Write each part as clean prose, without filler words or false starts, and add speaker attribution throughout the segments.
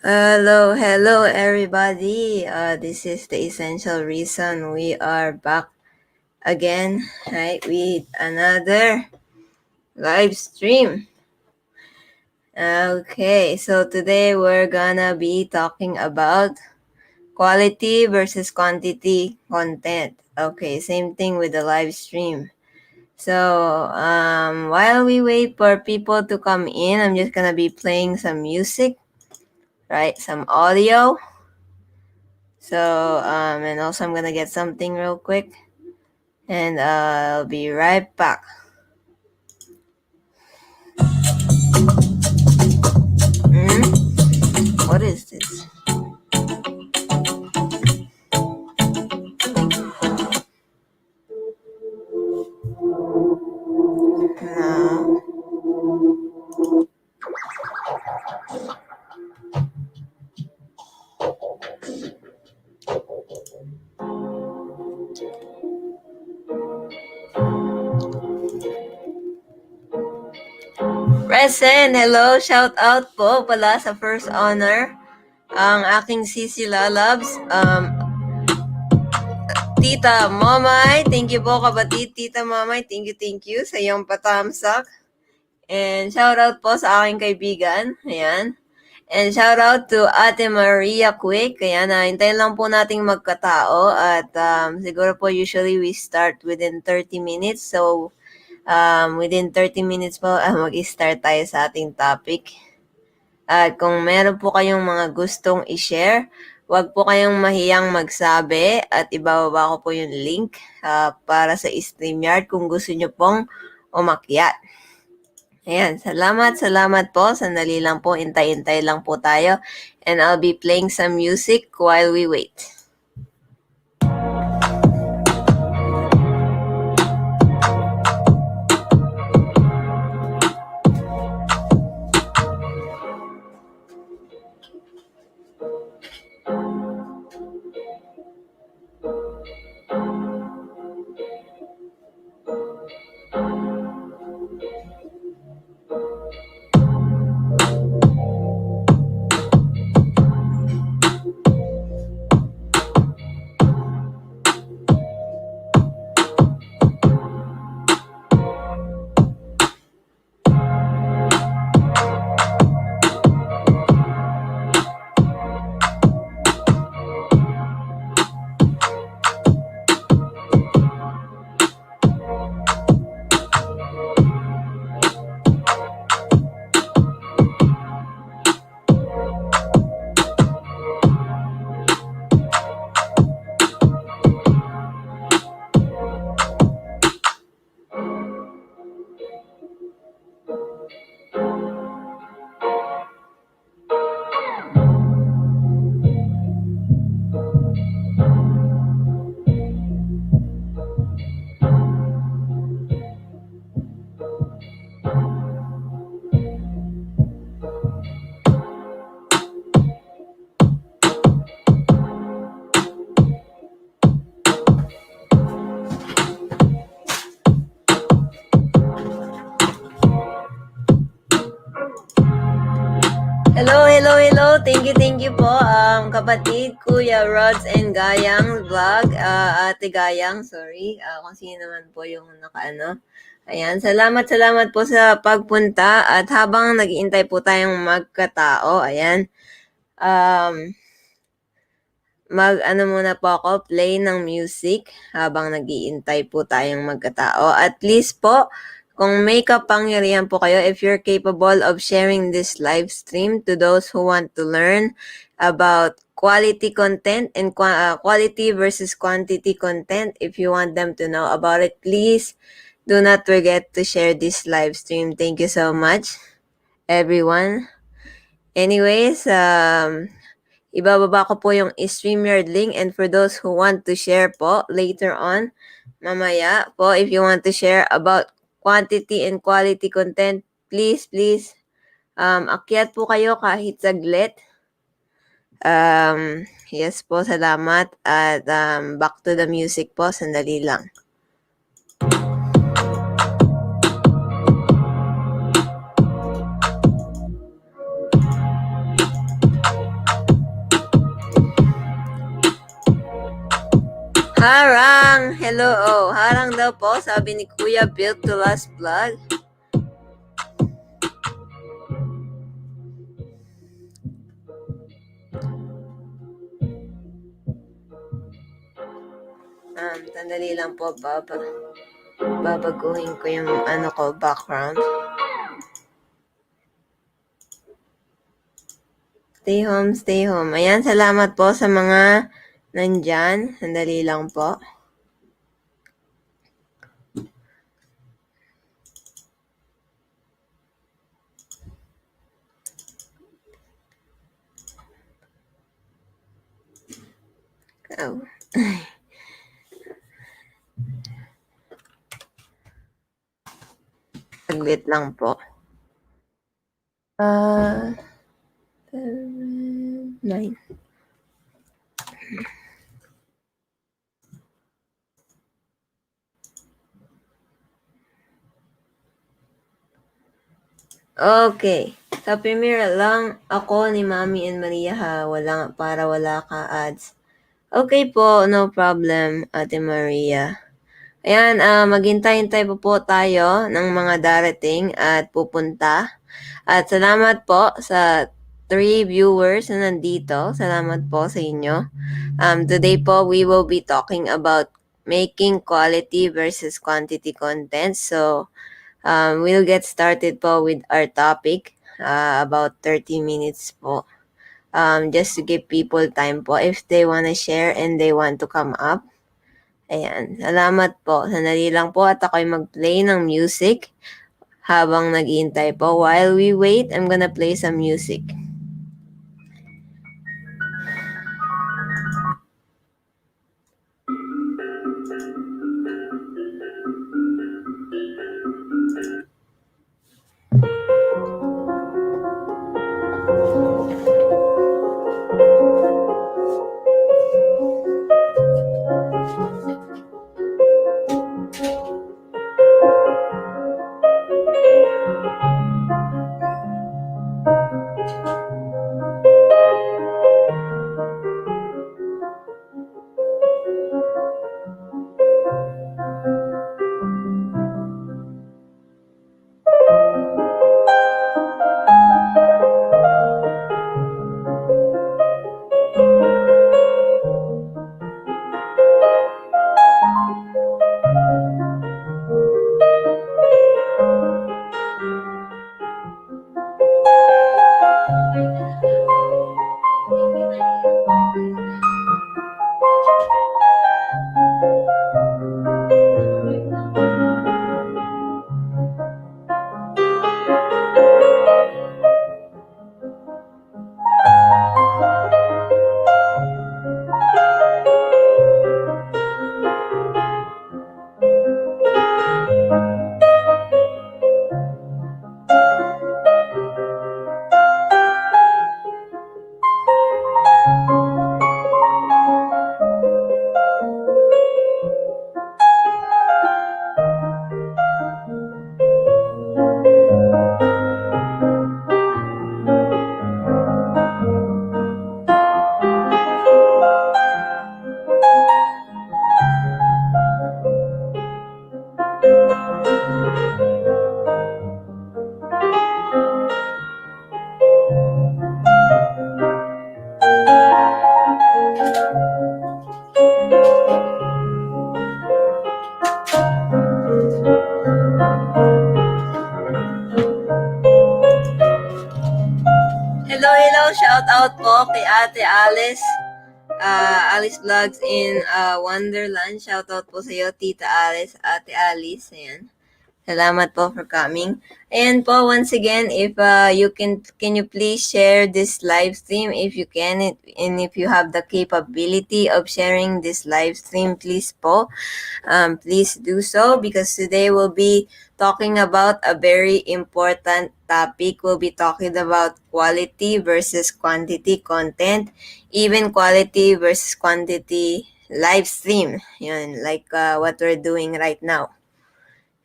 Speaker 1: Hello, everybody. This is the essential reason we are back again, right, with another live stream. Okay, so today we're gonna be talking about quality versus quantity content. Okay, same thing with the live stream. So, while we wait for people to come in, I'm just gonna be playing some music, right? Some audio. So, and also I'm gonna get something real quick, and I'll be right back. What is this? No. Present! Hello! Shout out po pala sa first honor. Ang aking Sisi Lalabs. Tita Mamay, thank you po kapatid. Tita Mamay, thank you sa iyong patamsak. And shout out po sa aking kaibigan. Ayan. And shout out to Ate Maria Quick. Ayan, hintayin lang po nating magkatao. At siguro po usually we start within 30 minutes. So, within 30 minutes po, mag-start tayo sa ating topic. At kung meron po kayong mga gustong i-share, huwag po kayong mahiyang magsabi at ibababa ko po yung link para sa StreamYard kung gusto nyo pong umakyat. Ayan, salamat po. Sandali lang po, intay-intay lang po tayo. And I'll be playing some music while we wait. Hello. Thank you po, kapatid, Kuya Rods and Gayang Vlog, Ate Gayang, sorry, kung sino naman po yung nakaano. Ayan, salamat po sa pagpunta at habang nag-iintay po tayong magkatao, ayan, mag-ano muna po ako, play ng music habang nag-iintay po tayong magkatao. At least po, kung may kapangyarihan po kayo, if you're capable of sharing this live stream to those who want to learn about quality content and quality versus quantity content, if you want them to know about it, please do not forget to share this live stream. Thank you so much, everyone. Anyways, ibababa ko po yung StreamYard link, and for those who want to share po later on, mamaya po, if you want to share about quantity and quality content, please, akyat po kayo kahit saglit. Yes po, salamat. At back to the music po, sandali lang. Harang! Hello, oh. Harang daw po, sabi ni Kuya Built to Last Vlog. Sandali lang po, babaguhin ko yung background. Stay home, stay home. Ayan, salamat po sa mga nandyan. Sandali lang po. Oh. Saglit lang po. 9. Okay. Sa premiere lang ako ni Mami and Maria ha. Wala ka ads. Okay po, no problem, Ate Maria. Ayan, maghintay-hintay po tayo ng mga darating at pupunta. At salamat po sa 3 viewers na nandito. Salamat po sa inyo. Today po, we will be talking about making quality versus quantity content. So, we'll get started po with our topic, about 30 minutes po. Just to give people time po if they wanna share and they want to come up. Ayan, salamat po. Sandali lang po at ako'y mag-play ng music habang nag-iintay po. While we wait, I'm gonna play some music. Hello, shout out po kay Ate Alice. Alice Vlogs in Wonderland. Shout out po sa iyo, Tita Alice, Ate Alice. Ayan. Salamat po for coming. And po, once again, if you can you please share this live stream if you can, and if you have the capability of sharing this live stream, please po, please do so, because today we'll be talking about a very important topic. We'll be talking about quality versus quantity content, even quality versus quantity live stream. Yun, like what we're doing right now.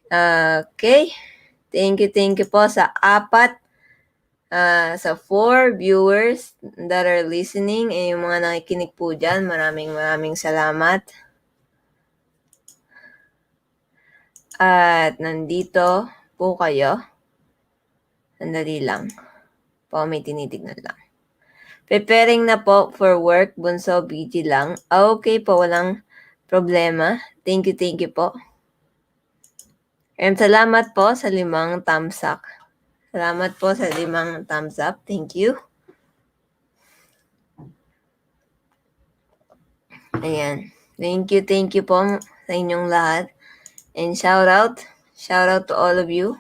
Speaker 1: Okay. Thank you po sa 4 viewers that are listening, yung mga nakikinig po dyan. Maraming salamat. At nandito po kayo. Sandali lang. May tinitignan lang. Preparing na po for work, bunso, busy lang. Okay po, walang problema. Thank you po. And salamat po sa 5 thumbs up. Salamat po sa 5 thumbs up. Thank you. Ayan. Thank you po sa inyong lahat. And shout out to all of you.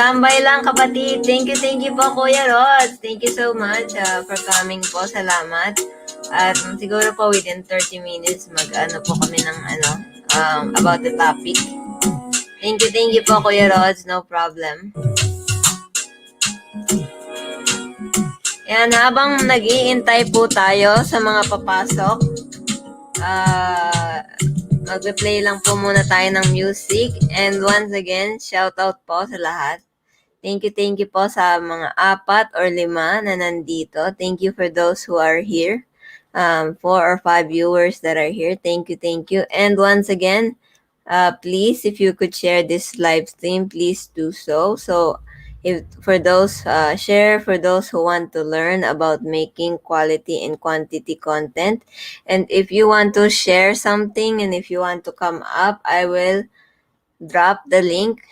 Speaker 1: Tambay lang kapatid. Thank you po Kuya Rods. Thank you so much for coming po. Salamat. At siguro po within 30 minutes mag-ano po kami ng about the topic. Thank you po Kuya Rods. No problem. Yan, habang nag-iintay po tayo sa mga papasok, mag-play lang po muna tayo ng music. And once again, shout out po sa lahat. Thank you po sa mga 4 or 5 na nandito. Thank you for those who are here. 4 or 5 viewers that are here. Thank you. And once again, please, if you could share this live stream, please do so. So, for those who want to learn about making quality and quantity content, and if you want to share something and if you want to come up, I will drop the link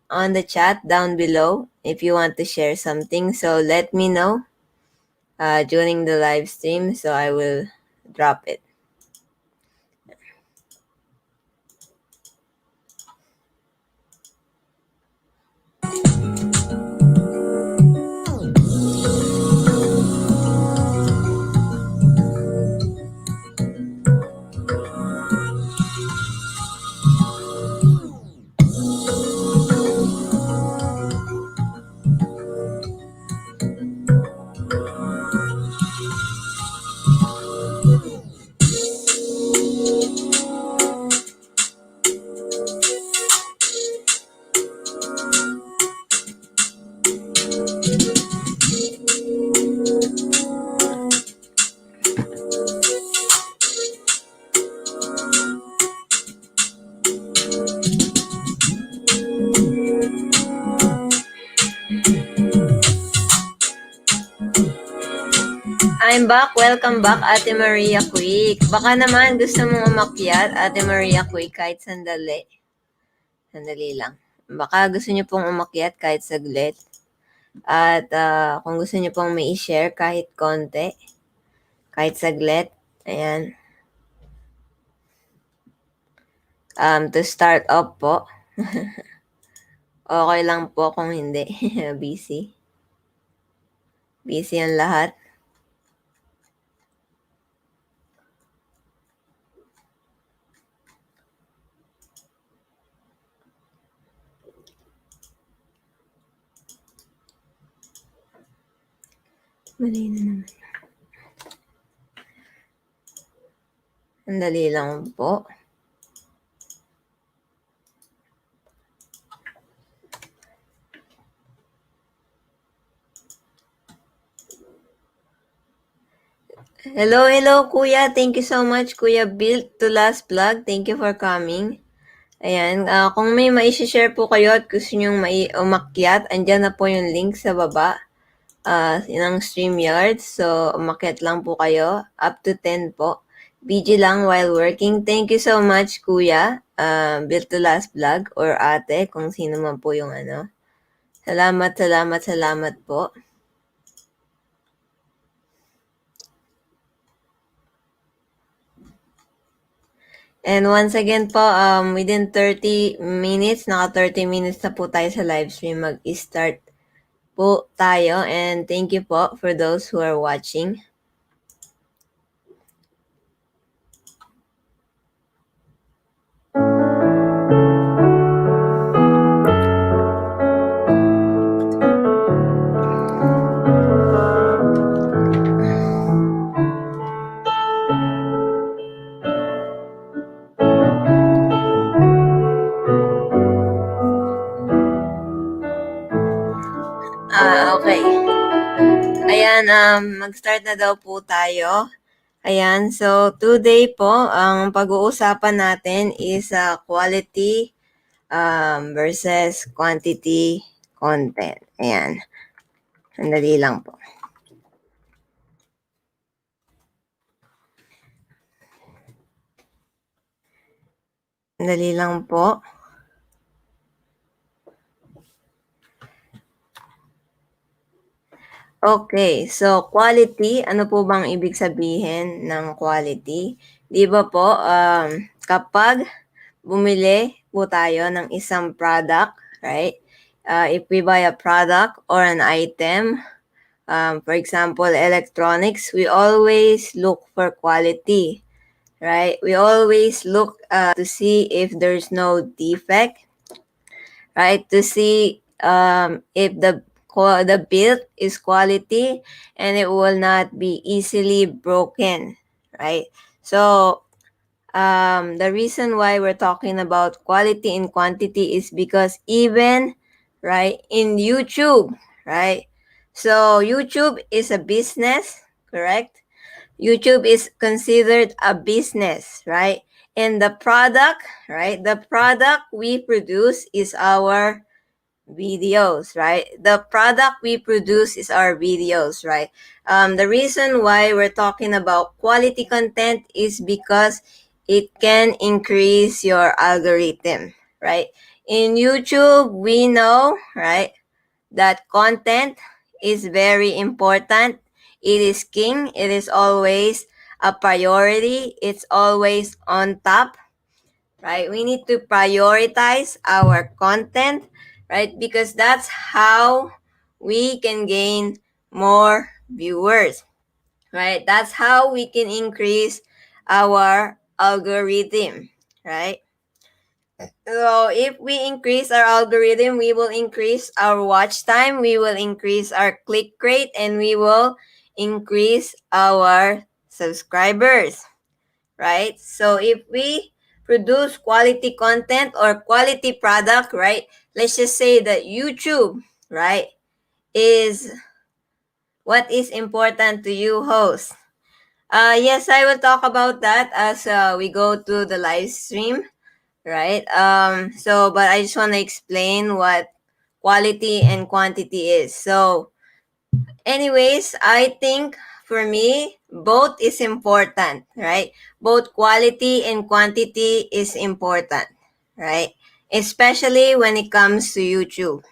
Speaker 1: on the chat down below if you want to share something. So let me know during the live stream, so I will drop it. I'm back. Welcome back, Ate Maria Quick. Baka naman gusto mong umakyat, Ate Maria Quick, kahit sandali. Sandali lang. Baka gusto niyo pong umakyat kahit saglit. At kung gusto niyo pong may i-share kahit konti, kahit saglit. Ayan. To start off po. Okay lang po kung hindi. Busy. Busy ang lahat. Mali na naman. Sandali lang po. Hello, Kuya. Thank you so much, Kuya Built to Last Vlog. Thank you for coming. Ayan, kung may mai-share po kayo at gusto nyong umakyat, andyan na po yung link sa baba ng StreamYard. So, umakyat lang po kayo. Up to 10 po. BG lang while working. Thank you so much, Kuya. Built to Last Vlog or ate, kung sino man po yung ano. Salamat po. And once again po, within 30 minutes, naka 30 minutes na po tayo sa live stream. Mag-start po tayo. And thank you po for those who are watching. Okay. Ayan, mag-start na daw po tayo. Ayan, so today po, ang pag-uusapan natin is quality versus quantity content. Ayan. Sandali lang po. Sandali lang po. Okay, so quality, ano po bang ibig sabihin ng quality? Di ba po, kapag bumili po tayo ng isang product, right? If we buy a product or an item, for example, electronics, we always look for quality, right? We always look to see if there's no defect, right? To see if the build is quality and it will not be easily broken, right? So the reason why we're talking about quality and quantity is because even right in YouTube, right? So YouTube is a business, correct? YouTube is considered a business, right? And the product, right? The product we produce is our videos, right? The product we produce is our videos, right? The reason why we're talking about quality content is because it can increase your algorithm, right? In YouTube, we know, right, that content is very important. It is king. It is always a priority. It's always on top, right? We need to prioritize our content, right? Because that's how we can gain more viewers, right? That's how we can increase our algorithm, right? So if we increase our algorithm, we will increase our watch time, we will increase our click rate, and we will increase our subscribers, right? So if we produce quality content or quality product, right? Let's just say that YouTube, right, is what is important to you, host. Yes, I will talk about that as we go to the live stream, right? But I just want to explain what quality and quantity is. So, anyways, I think for me, both is important, right? Both quality and quantity is important, right? Especially when it comes to YouTube,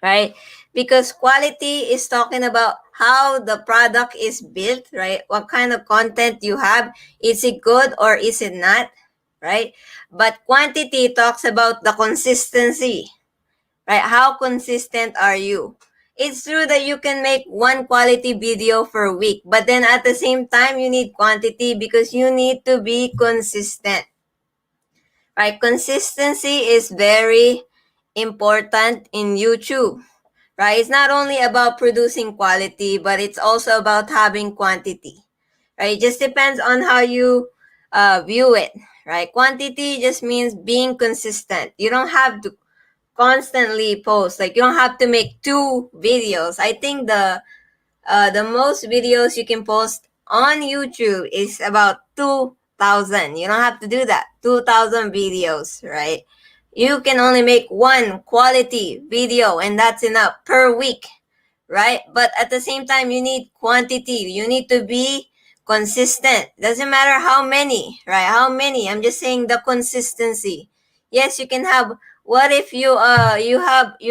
Speaker 1: right? Because quality is talking about how the product is built, right? What kind of content you have. Is it good or is it not, right? But quantity talks about the consistency, right? How consistent are you? It's true that you can make one quality video for a week, but then at the same time, you need quantity because you need to be consistent, right? Consistency is very important in YouTube, right? It's not only about producing quality, but it's also about having quantity, right? It just depends on how you view it, right? Quantity just means being consistent. You don't have to constantly post. Like, you don't have to make 2 videos. I think the most videos you can post on YouTube is about 2,000. You don't have to do that. 2,000 videos, right? You can only make one quality video and that's enough per week, right? But at the same time, you need quantity. You need to be consistent. Doesn't matter how many, right? How many? I'm just saying the consistency. Yes, you can have. What if you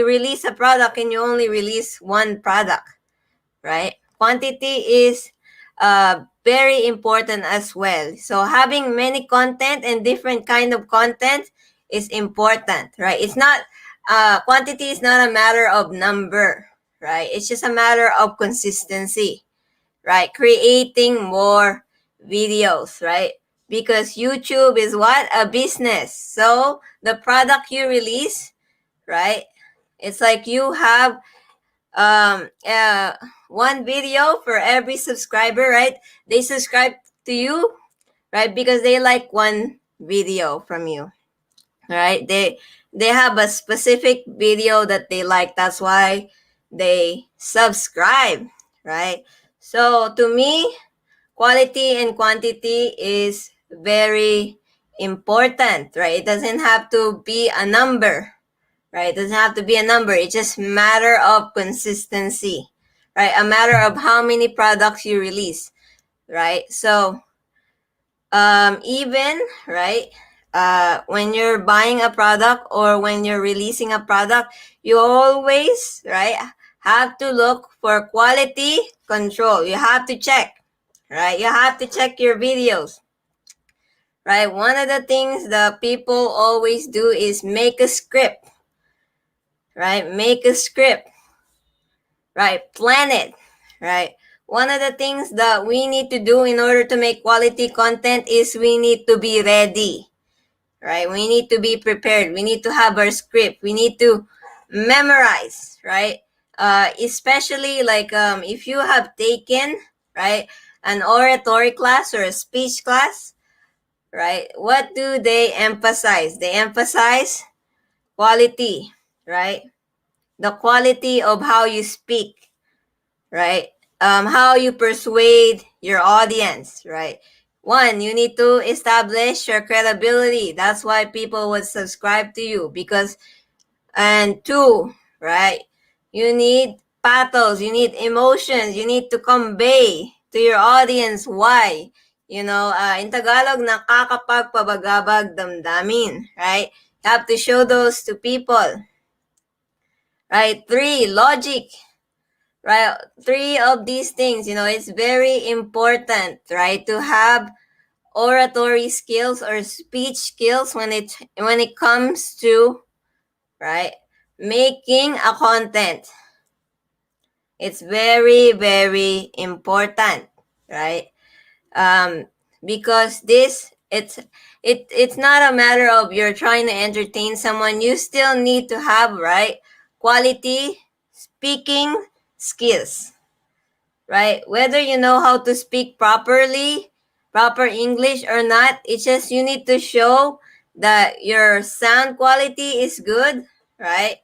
Speaker 1: release a product and you only release one product, right? Quantity is very important as well. So having many content and different kind of content is important, right? It's not quantity is not a matter of number, right? It's just a matter of consistency, right? Creating more videos, right? Because YouTube is what? A business. So the product you release, right? It's like you have um uh one video for every subscriber, right? They subscribe to you, right? Because they like one video from you, right? They have a specific video that they like. That's why they subscribe, right? So to me, quality and quantity is very important, right? It doesn't have to be a number, right? It doesn't have to be a number. It's just matter of consistency, right? A matter of how many products you release, right? So even, right, when you're buying a product or when you're releasing a product, you always, right, have to look for quality control. You have to check, right? You have to check your videos, right? One of the things that people always do is make a script, right? Make a script, right? Plan it, right? One of the things that we need to do in order to make quality content is we need to be ready, right? We need to be prepared. We need to have our script. We need to memorize, right? Especially like if you have taken, right, an oratory class or a speech class, right? What do they emphasize? They emphasize quality, right? The quality of how you speak, right? How you persuade your audience, right? One, you need to establish your credibility. That's why people would subscribe to you because, and two, right? You need pathos, you need emotions, you need to convey to your audience why. In Tagalog, nakakapagpabagabag damdamin, right? You have to show those to people, right? Three, logic, right? Three of these things, it's very important, right, to have oratory skills or speech skills when it comes to, right, making a content. It's very, very important, right? um because it's not a matter of you're trying to entertain someone. You still need to have, right, quality speaking skills, right? Whether you know how to speak proper English or not, it's just you need to show that your sound quality is good, right?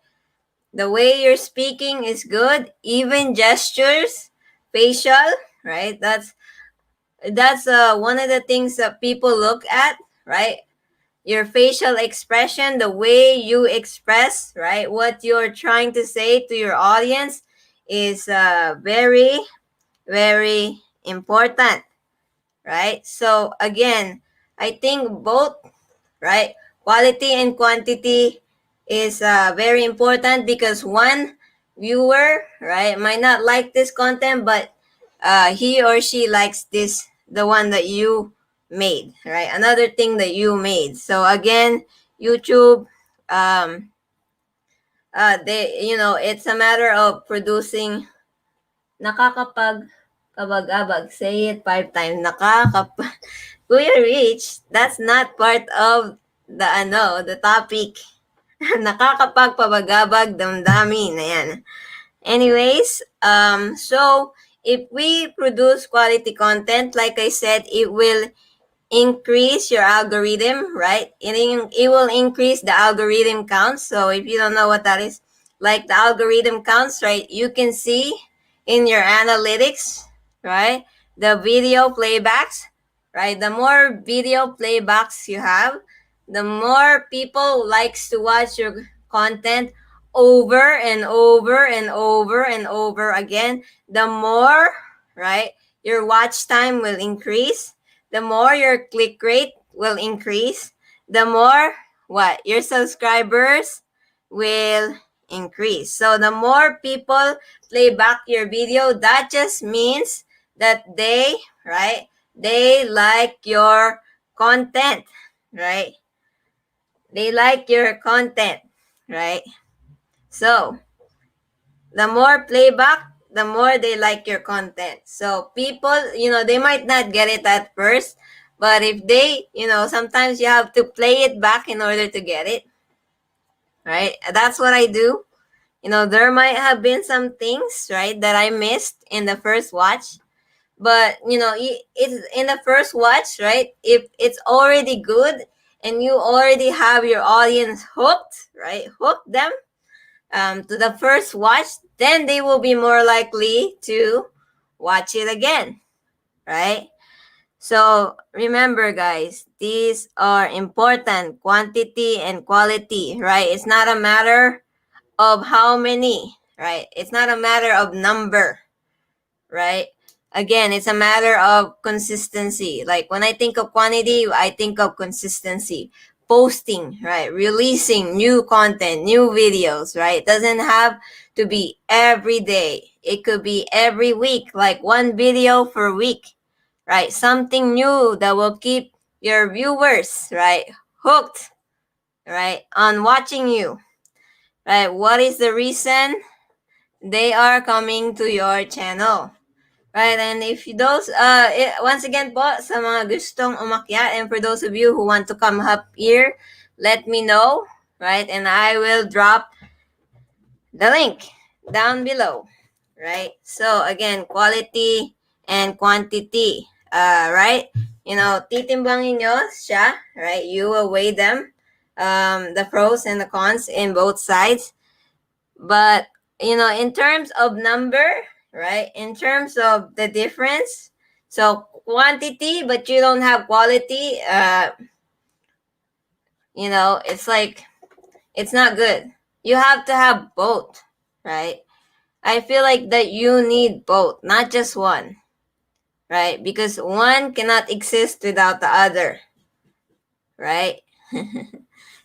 Speaker 1: The way you're speaking is good, even gestures, facial, right? That's one of the things that people look at, right? Your facial expression, the way you express, right? What you're trying to say to your audience is very, very important, right? So again, I think both, right, quality and quantity is very important, because one viewer, right, might not like this content, but he or she likes this, the one that you made, right? Another thing that you made. So again, YouTube, they, it's a matter of producing. Nakakapag kabag-abag. Say it 5 times. Kuya Rich, that's not part of the topic. Nakakapagpabagabag damdamin. Ayan. Anyways, so if we produce quality content, like I said, it will increase your algorithm, right? It will increase the algorithm count. So if you don't know what that is, like the algorithm counts, right? You can see in your analytics, right? The video playbacks, right? The more video playbacks you have, the more people likes to watch your content over and over and over and over again. The more, right, your watch time will increase, the more your click rate will increase, the more what your subscribers will increase. So the more people play back your video, that just means that they, right, they like your content, right? They like your content, right? So the more playback, the more they like your content. So people, they might not get it at first, but if they, sometimes you have to play it back in order to get it, right? That's what I do. There might have been some things, right, that I missed in the first watch, but it's in the first watch, right? If it's already good and you already have your audience hooked, right? Hook them to the first watch, then they will be more likely to watch it again, right? So remember, guys, these are important, quantity and quality, right? It's not a matter of how many, right? It's not a matter of number, right? Again, it's a matter of consistency. Like when I think of quantity, I think of consistency. Posting, right? Releasing new content, new videos, right? It doesn't have to be every day. It could be every week, like one video per week, right? Something new that will keep your viewers, right, hooked, right, on watching you, right? What is the reason they are coming to your channel? Right, and if those, once again po, sa mga gustong umakyat, and for those of you who want to come up here, let me know, right? And I will drop the link down below, right? So again, quality and quantity, right? Titimbangin nyo siya, right? You will weigh them, the pros and the cons in both sides. But in terms of number, right, in terms of the difference, so quantity but you don't have quality, it's like, it's not good. You have to have both, right? I feel like that you need both, not just one, right? Because one cannot exist without the other, right?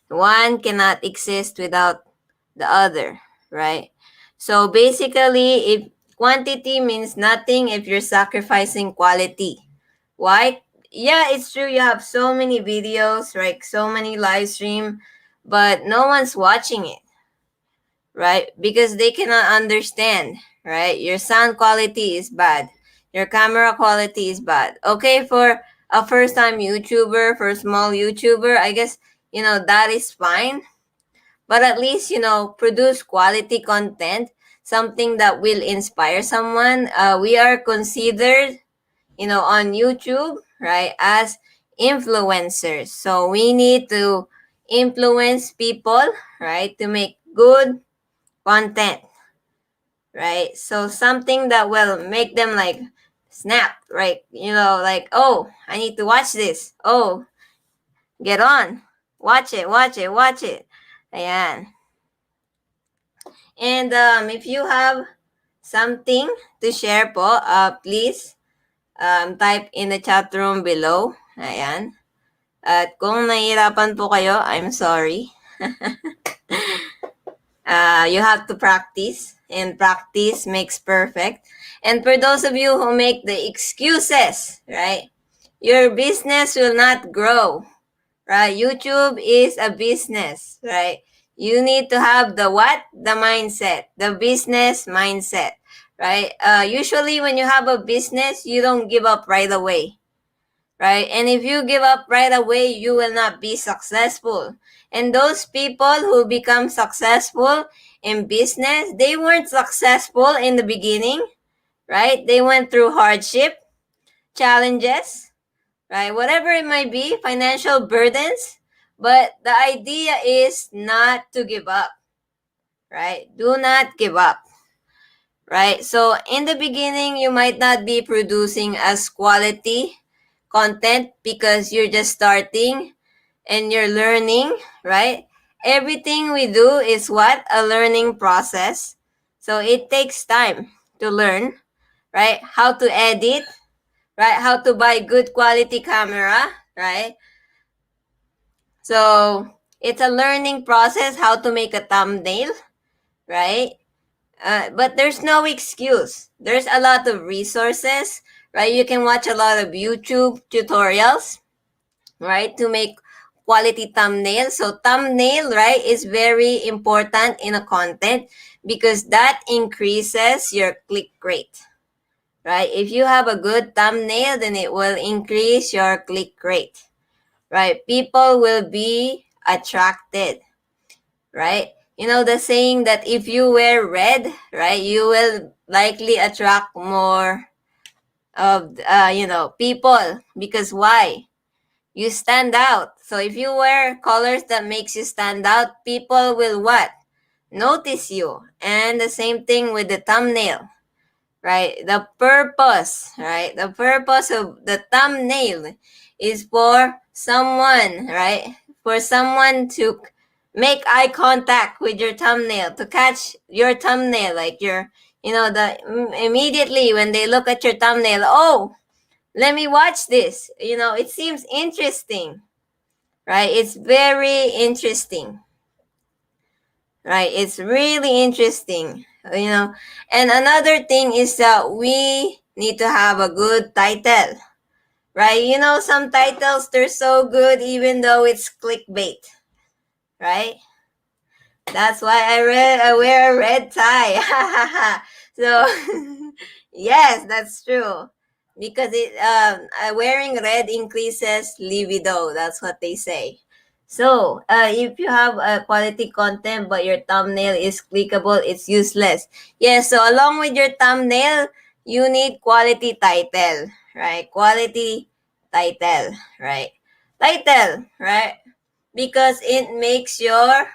Speaker 1: One cannot exist without the other, right? So basically, if quantity means nothing if you're sacrificing quality. Why? Yeah, it's true, you have so many videos, right? So many live stream, but no one's watching it, right? Because they cannot understand, right? Your sound quality is bad. Your camera quality is bad. Okay, for a first time YouTuber, for a small YouTuber, I guess, that is fine. But at least, produce quality content, something that will inspire someone. We are considered, on YouTube, right, as influencers. So we need to influence people, right, to make good content, right? So something that will make them like snap, right? Like, oh, I need to watch this. Oh, get on. Watch it, watch it, watch it. Ayan. And if you have something to share po, please type in the chat room below. Ayan. At kung nahihirapan po kayo, I'm sorry. You have to practice, and practice makes perfect. And for those of you who make the excuses, right, your business will not grow, right? YouTube is a business, right? You need to have the what? The mindset, the business mindset, right? Usually, when you have a business, you don't give up right away, right? And if you give up right away, you will not be successful. And those people who become successful in business, they weren't successful in the beginning, right? They went through hardship, challenges, right? Whatever it might be, financial burdens. But the idea is not to give up, right? Do not give up, right? So in the beginning, you might not be producing as quality content because you're just starting and you're learning, right? Everything we do is what? A learning process. So it takes time to learn, right? How to edit, right? How to buy good quality camera, right? So it's a learning process how to make a thumbnail, right? But there's no excuse. There's a lot of resources, right? You can watch a lot of YouTube tutorials, right, to make quality thumbnail. So thumbnail, right, is very important in a content because that increases your click rate, right? If you have a good thumbnail, then it will increase your click rate, right? People will be attracted, right? You know the saying that if you wear red, right, you will likely attract more of people, because why? You stand out. So if you wear colors that makes you stand out, people will what? Notice you. And the same thing with the thumbnail, right? The purpose, right? The purpose of the thumbnail is for someone, right? For someone to make eye contact with your thumbnail, to catch your thumbnail, like immediately when they look at your thumbnail, oh, let me watch this. It seems interesting, right? It's very interesting, right? It's really interesting, And another thing is that we need to have a good title, right? Some titles, they're so good even though it's clickbait, right? That's why I wear a red tie. So, yes, that's true. Because wearing red increases libido. That's what they say. So, if you have quality content but your thumbnail is clickable, it's useless. Yes, so along with your thumbnail, you need quality title, right? Quality title, right? Title, right? Because it makes your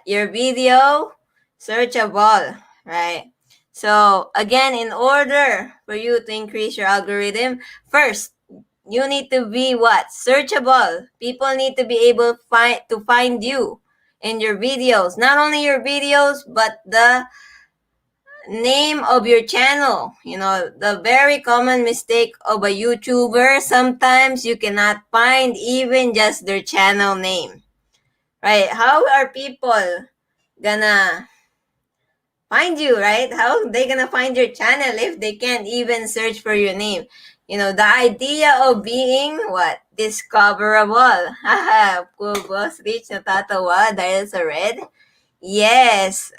Speaker 1: your video searchable, right? So again, in order for you to increase your algorithm, first you need to be searchable. People need to be able to find you in your videos. Not only your videos, but the name of your channel. The very common mistake of a YouTuber, sometimes you cannot find even just their channel name, right? How are people gonna find you, right? How they gonna find your channel if they can't even search for your name? The idea of being discoverable. Haha, Boss Rich natatawa dahil sa red. Yes,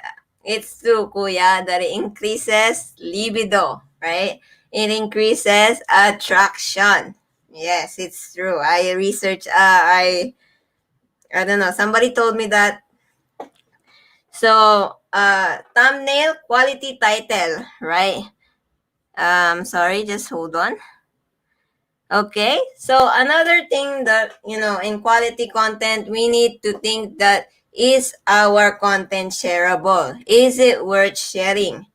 Speaker 1: it's true, kuya, that it increases libido, right? It increases attraction. Yes, it's true. I don't know, somebody told me that. So, thumbnail, quality title, right? Sorry, just hold on. Okay, so another thing that, in quality content, we need to think that, is our content shareable? Is it worth sharing?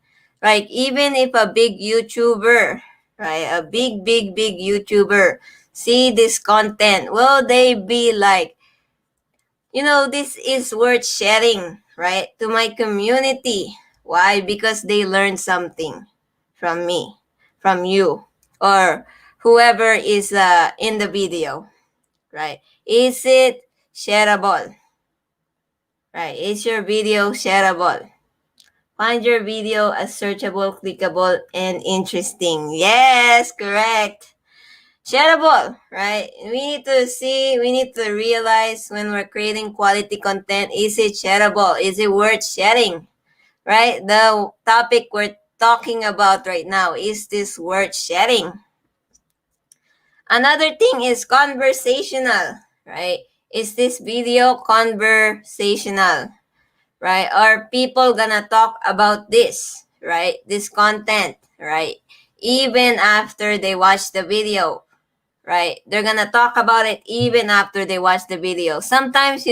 Speaker 1: Like, even if a big YouTuber, right, a big, big, big YouTuber see this content, will they be like, this is worth sharing, right, to my community? Why? Because they learned something from me, from you. or whoever is in the video, right? Is it shareable? Right? Is your video shareable? Find your video as searchable, clickable, and interesting. Yes, correct. Shareable, right? We need to realize when we're creating quality content, is it shareable? Is it worth sharing? Right? The topic we're talking about right now, is this worth sharing? Another thing is conversational, right? Is this video conversational? Right? Are people gonna talk about this, right? This content, right? Even after they watch the video, right? They're gonna talk about it even after they watch the video. Sometimes,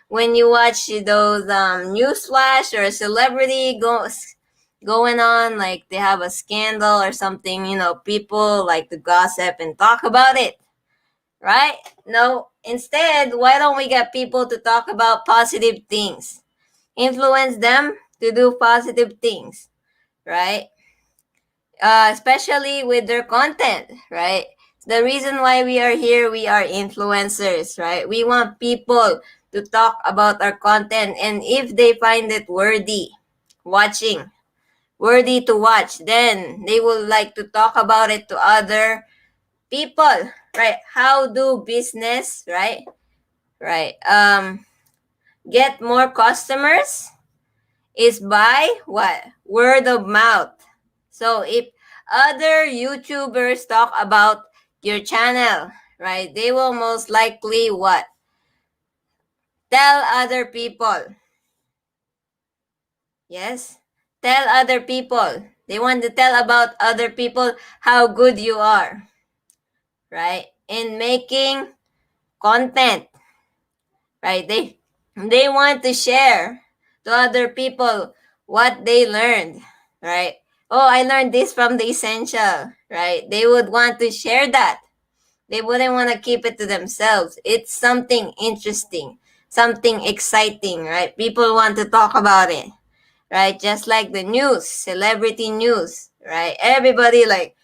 Speaker 1: when you watch those news flash or a celebrity going on, like they have a scandal or something, people like to gossip and talk about it, right? No, instead, why don't we get people to talk about positive things? Influence them to do positive things, right? Especially with their content, right? The reason why we are here, we are influencers, right? We want people to talk about our content, and if they find it worthy to watch, then they will like to talk about it to other people, right? How do business, right, get more customers? Is by what? Word of mouth. So if other YouTubers talk about your channel, right, they will most likely what? Tell other people. Yes? Tell other people. They want to tell about other people how good you are, right? In making content, right? They want to share to other people what they learned, right? Oh, I learned this from the essential, right? They would want to share that. They wouldn't want to keep it to themselves. It's something interesting, something exciting, right? People want to talk about it, right? Just like the news, celebrity news, right? Everybody like,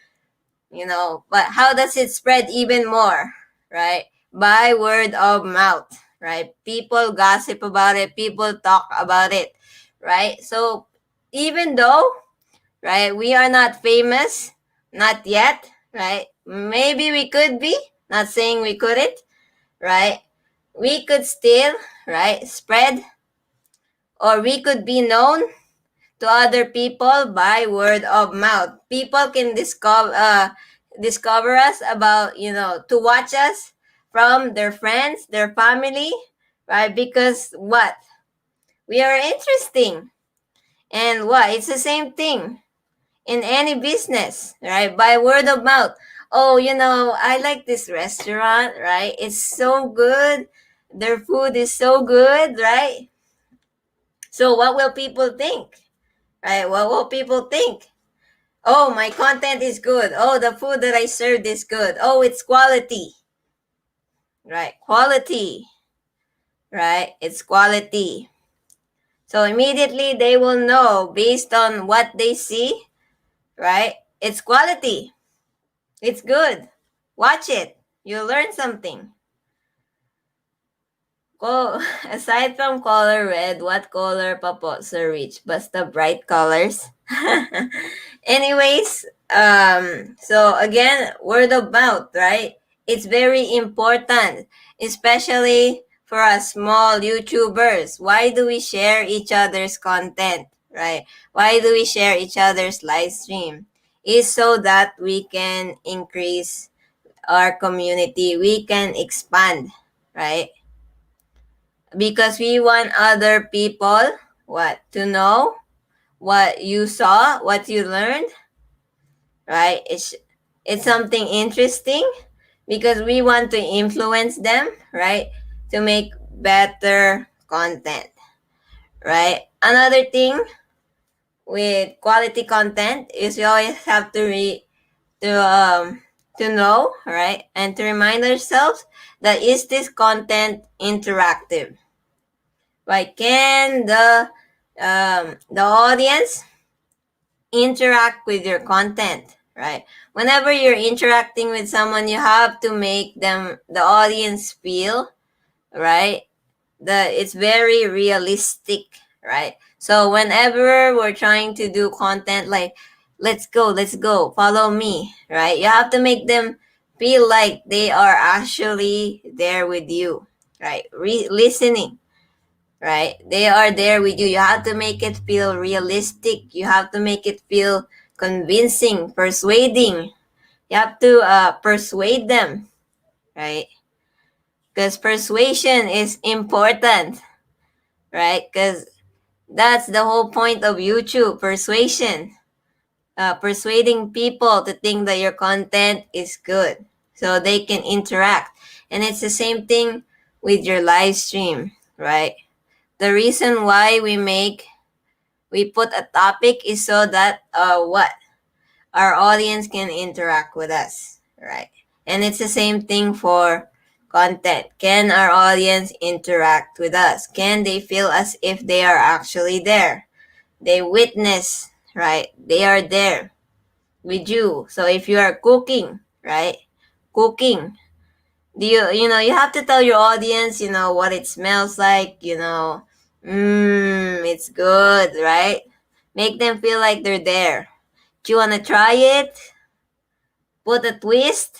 Speaker 1: but how does it spread even more, right? By word of mouth, right? People gossip about it, people talk about it, right? So even though, right, we are not famous, not yet, right? Maybe we could be, not saying we couldn't, right? We could still, right, spread, or we could be known to other people by word of mouth. People can discover us about, to watch us from their friends, their family, right? Because what? We are interesting. And what? It's the same thing in any business, right? By word of mouth. Oh, I like this restaurant, right? It's so good. Their food is so good, right? So what will people think? Right? What will people think? Oh, my content is good. Oh, the food that I served is good. Oh, it's quality. Right? Quality. Right? It's quality. So immediately they will know based on what they see, right? It's quality. It's good. Watch it. You'll learn something. Aside from color red, what color pa po, Sir Rich? Basta bright colors. Anyways, so again, word of mouth, right? It's very important, especially for us small YouTubers. Why do we share each other's content, right? Why do we share each other's live stream? Is so that we can increase our community, we can expand, right? Because we want other people what to know what you saw, what you learned, right? It's something interesting because we want to influence them, right? To make better content, right? Another thing with quality content is you always have to um to know, right? And to remind ourselves that is this content interactive? Right? Can the audience interact with your content, right? Whenever you're interacting with someone, you have to make the audience feel, right, that it's very realistic, right? So whenever we're trying to do content like let's go, follow me, right? You have to make them feel like they are actually there with you, right? Listening, right? They are there with you. You have to make it feel realistic. You have to make it feel convincing, persuading. You have to persuade them, right? Because persuasion is important, right? Because that's the whole point of YouTube, persuasion. Persuading people to think that your content is good so they can interact. And it's the same thing with your live stream, right? The reason why we put a topic is so that what our audience can interact with us, right? And it's the same thing for content. Can our audience interact with us? Can they feel as if they are actually there? They witness, right? They are there with you. So if you are cooking, right? Cooking, do you have to tell your audience, what it smells like, it's good, right? Make them feel like they're there. Do you want to try it? Put a twist?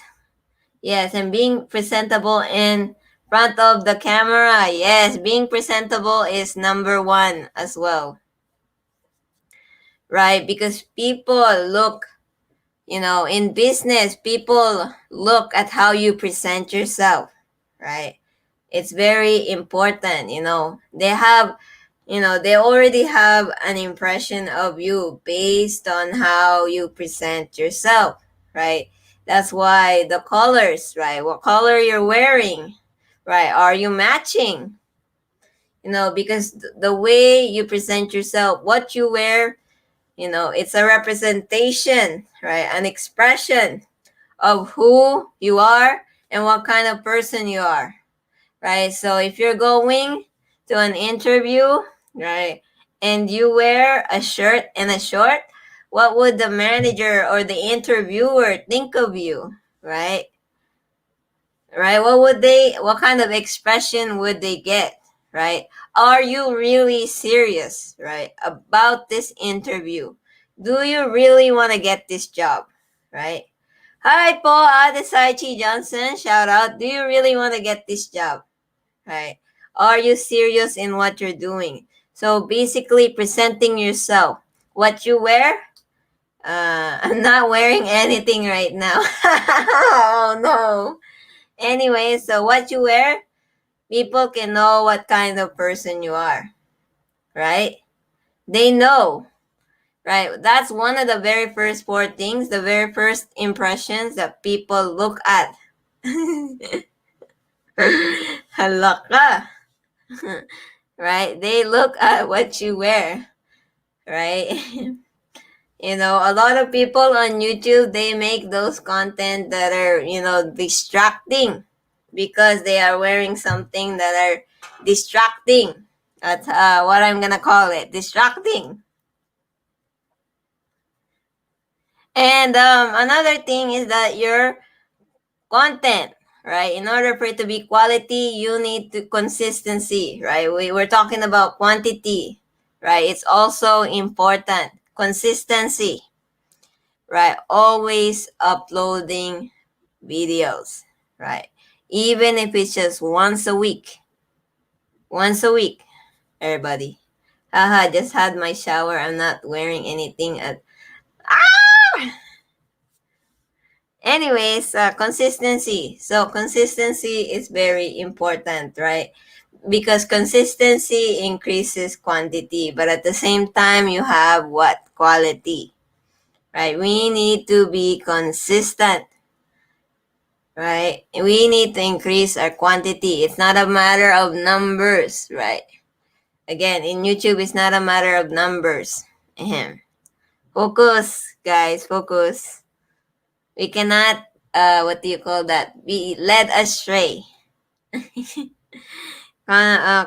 Speaker 1: Yes, and being presentable in front of the camera. Yes, being presentable is number one as well, right? Because people look, in business, people look at how you present yourself, right? It's very important, they already have an impression of you based on how you present yourself, right? That's why the colors, right? What color you're wearing, right? Are you matching? Because the way you present yourself, what you wear, it's a representation, right? An expression of who you are and what kind of person you are, right? So if you're going to an interview, right, and you wear a shirt and a short, what would the manager or the interviewer think of you, right? Right? What kind of expression would they get, right? Are you really serious, right, about this interview? Do you really want to get this job, right? Hi po, Ate Saichi Johnson. Shout out. Do you really want to get this job? Right? Are you serious in what you're doing? So basically, presenting yourself. What you wear? I'm not wearing anything right now. Oh no. Anyway, so what you wear, people can know what kind of person you are, right? They know, right? That's one of the very first four things, the very first impressions that people look at. Halaka. Right? They look at what you wear, right? A lot of people on YouTube, they make those content that are, distracting because they are wearing something that are distracting. That's what I'm gonna call it, distracting. And another thing is that your content, right? In order for it to be quality, you need to consistency, right? We're talking about quantity, right? It's also important. Consistency, right? Always uploading videos, right? Even if it's just once a week. Once a week, everybody. Haha, just had my shower. I'm not wearing anything at. Ah! Anyways, consistency. So, consistency is very important, right? Because consistency increases quantity, but at the same time, you have what? Quality, right? We need to be consistent, right? We need to increase our quantity. It's not a matter of numbers, right? Again, in YouTube, it's not a matter of numbers. Ahem. Focus, guys, focus. We cannot, what do you call that? Be led astray.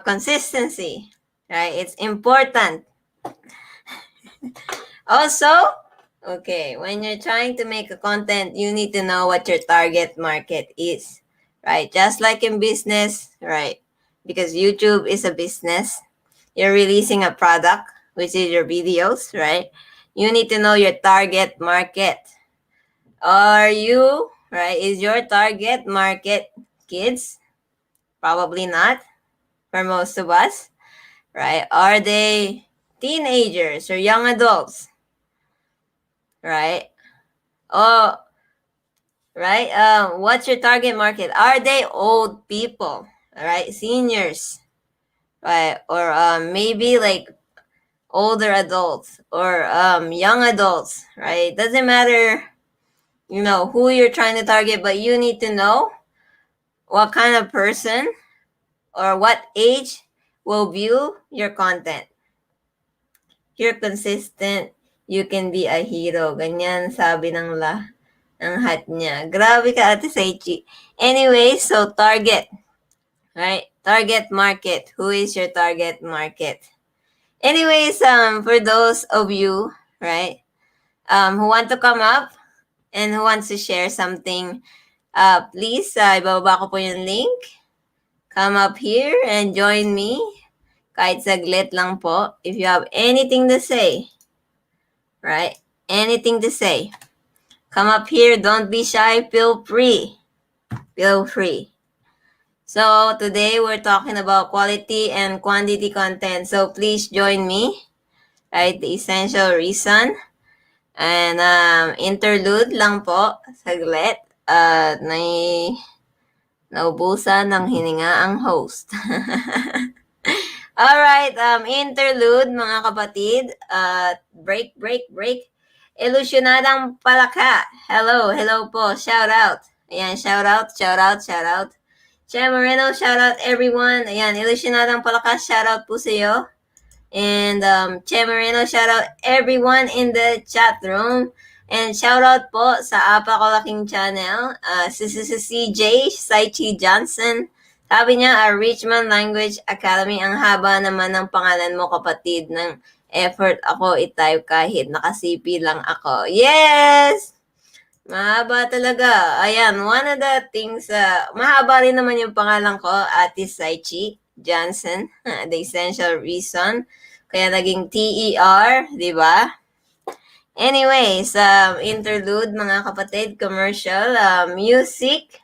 Speaker 1: Consistency, right? It's important. Also, Okay, when you're trying to make a content, you need to know what your target market is, right? Just like in business, right? Because YouTube is a business. You're releasing a product, which is your videos, right? You need to know your target market. Are you, right? Is your target market kids? Probably not for most of us, right? Are they teenagers or young adults, right? Oh, right. What's your target market? Are they old people, right? Seniors, right? Or maybe like older adults or young adults, right? Doesn't matter, who you're trying to target, but you need to know what kind of person or what age will view your content. You're consistent, you can be a hero. Ganyan sabi ng hat niya. Grabe ka, Ate Seichi. Anyway, so target, right? Target market. Who is your target market? Anyways, for those of you, right, who want to come up and who wants to share something, please, ibababa ko po yung link. Come up here and join me. Kahit saglit lang po. If you have anything to say, right? Anything to say. Come up here. Don't be shy. Feel free. Feel free. So today we're talking about quality and quantity content. So please join me. Right? The essential reason. And interlude lang po. Saglit. At naubusan ng hininga ang host. Alright, interlude mga kapatid. Break. Ilusyonadang Palaka. Hello po. Shout out. Ayan, shout out. Che Moreno, shout out everyone. Ayan, Ilusyonadang Palaka, shout out po sa iyo. And Che Moreno, shout out everyone in the chat room. And shout out po sa Apakalaking channel. Si CJ Saichi Johnson. Sabi niya, Richmond Language Academy. Ang haba naman ng pangalan mo, kapatid. Ng effort ako i-type kahit nakasipi lang ako. Yes! Mahaba talaga. Ayan, one of the things, mahaba rin naman yung pangalan ko, Ate Saichi Johnson. The essential reason. Kaya naging TER, di ba? Anyways, interlude mga kapatid, commercial, music.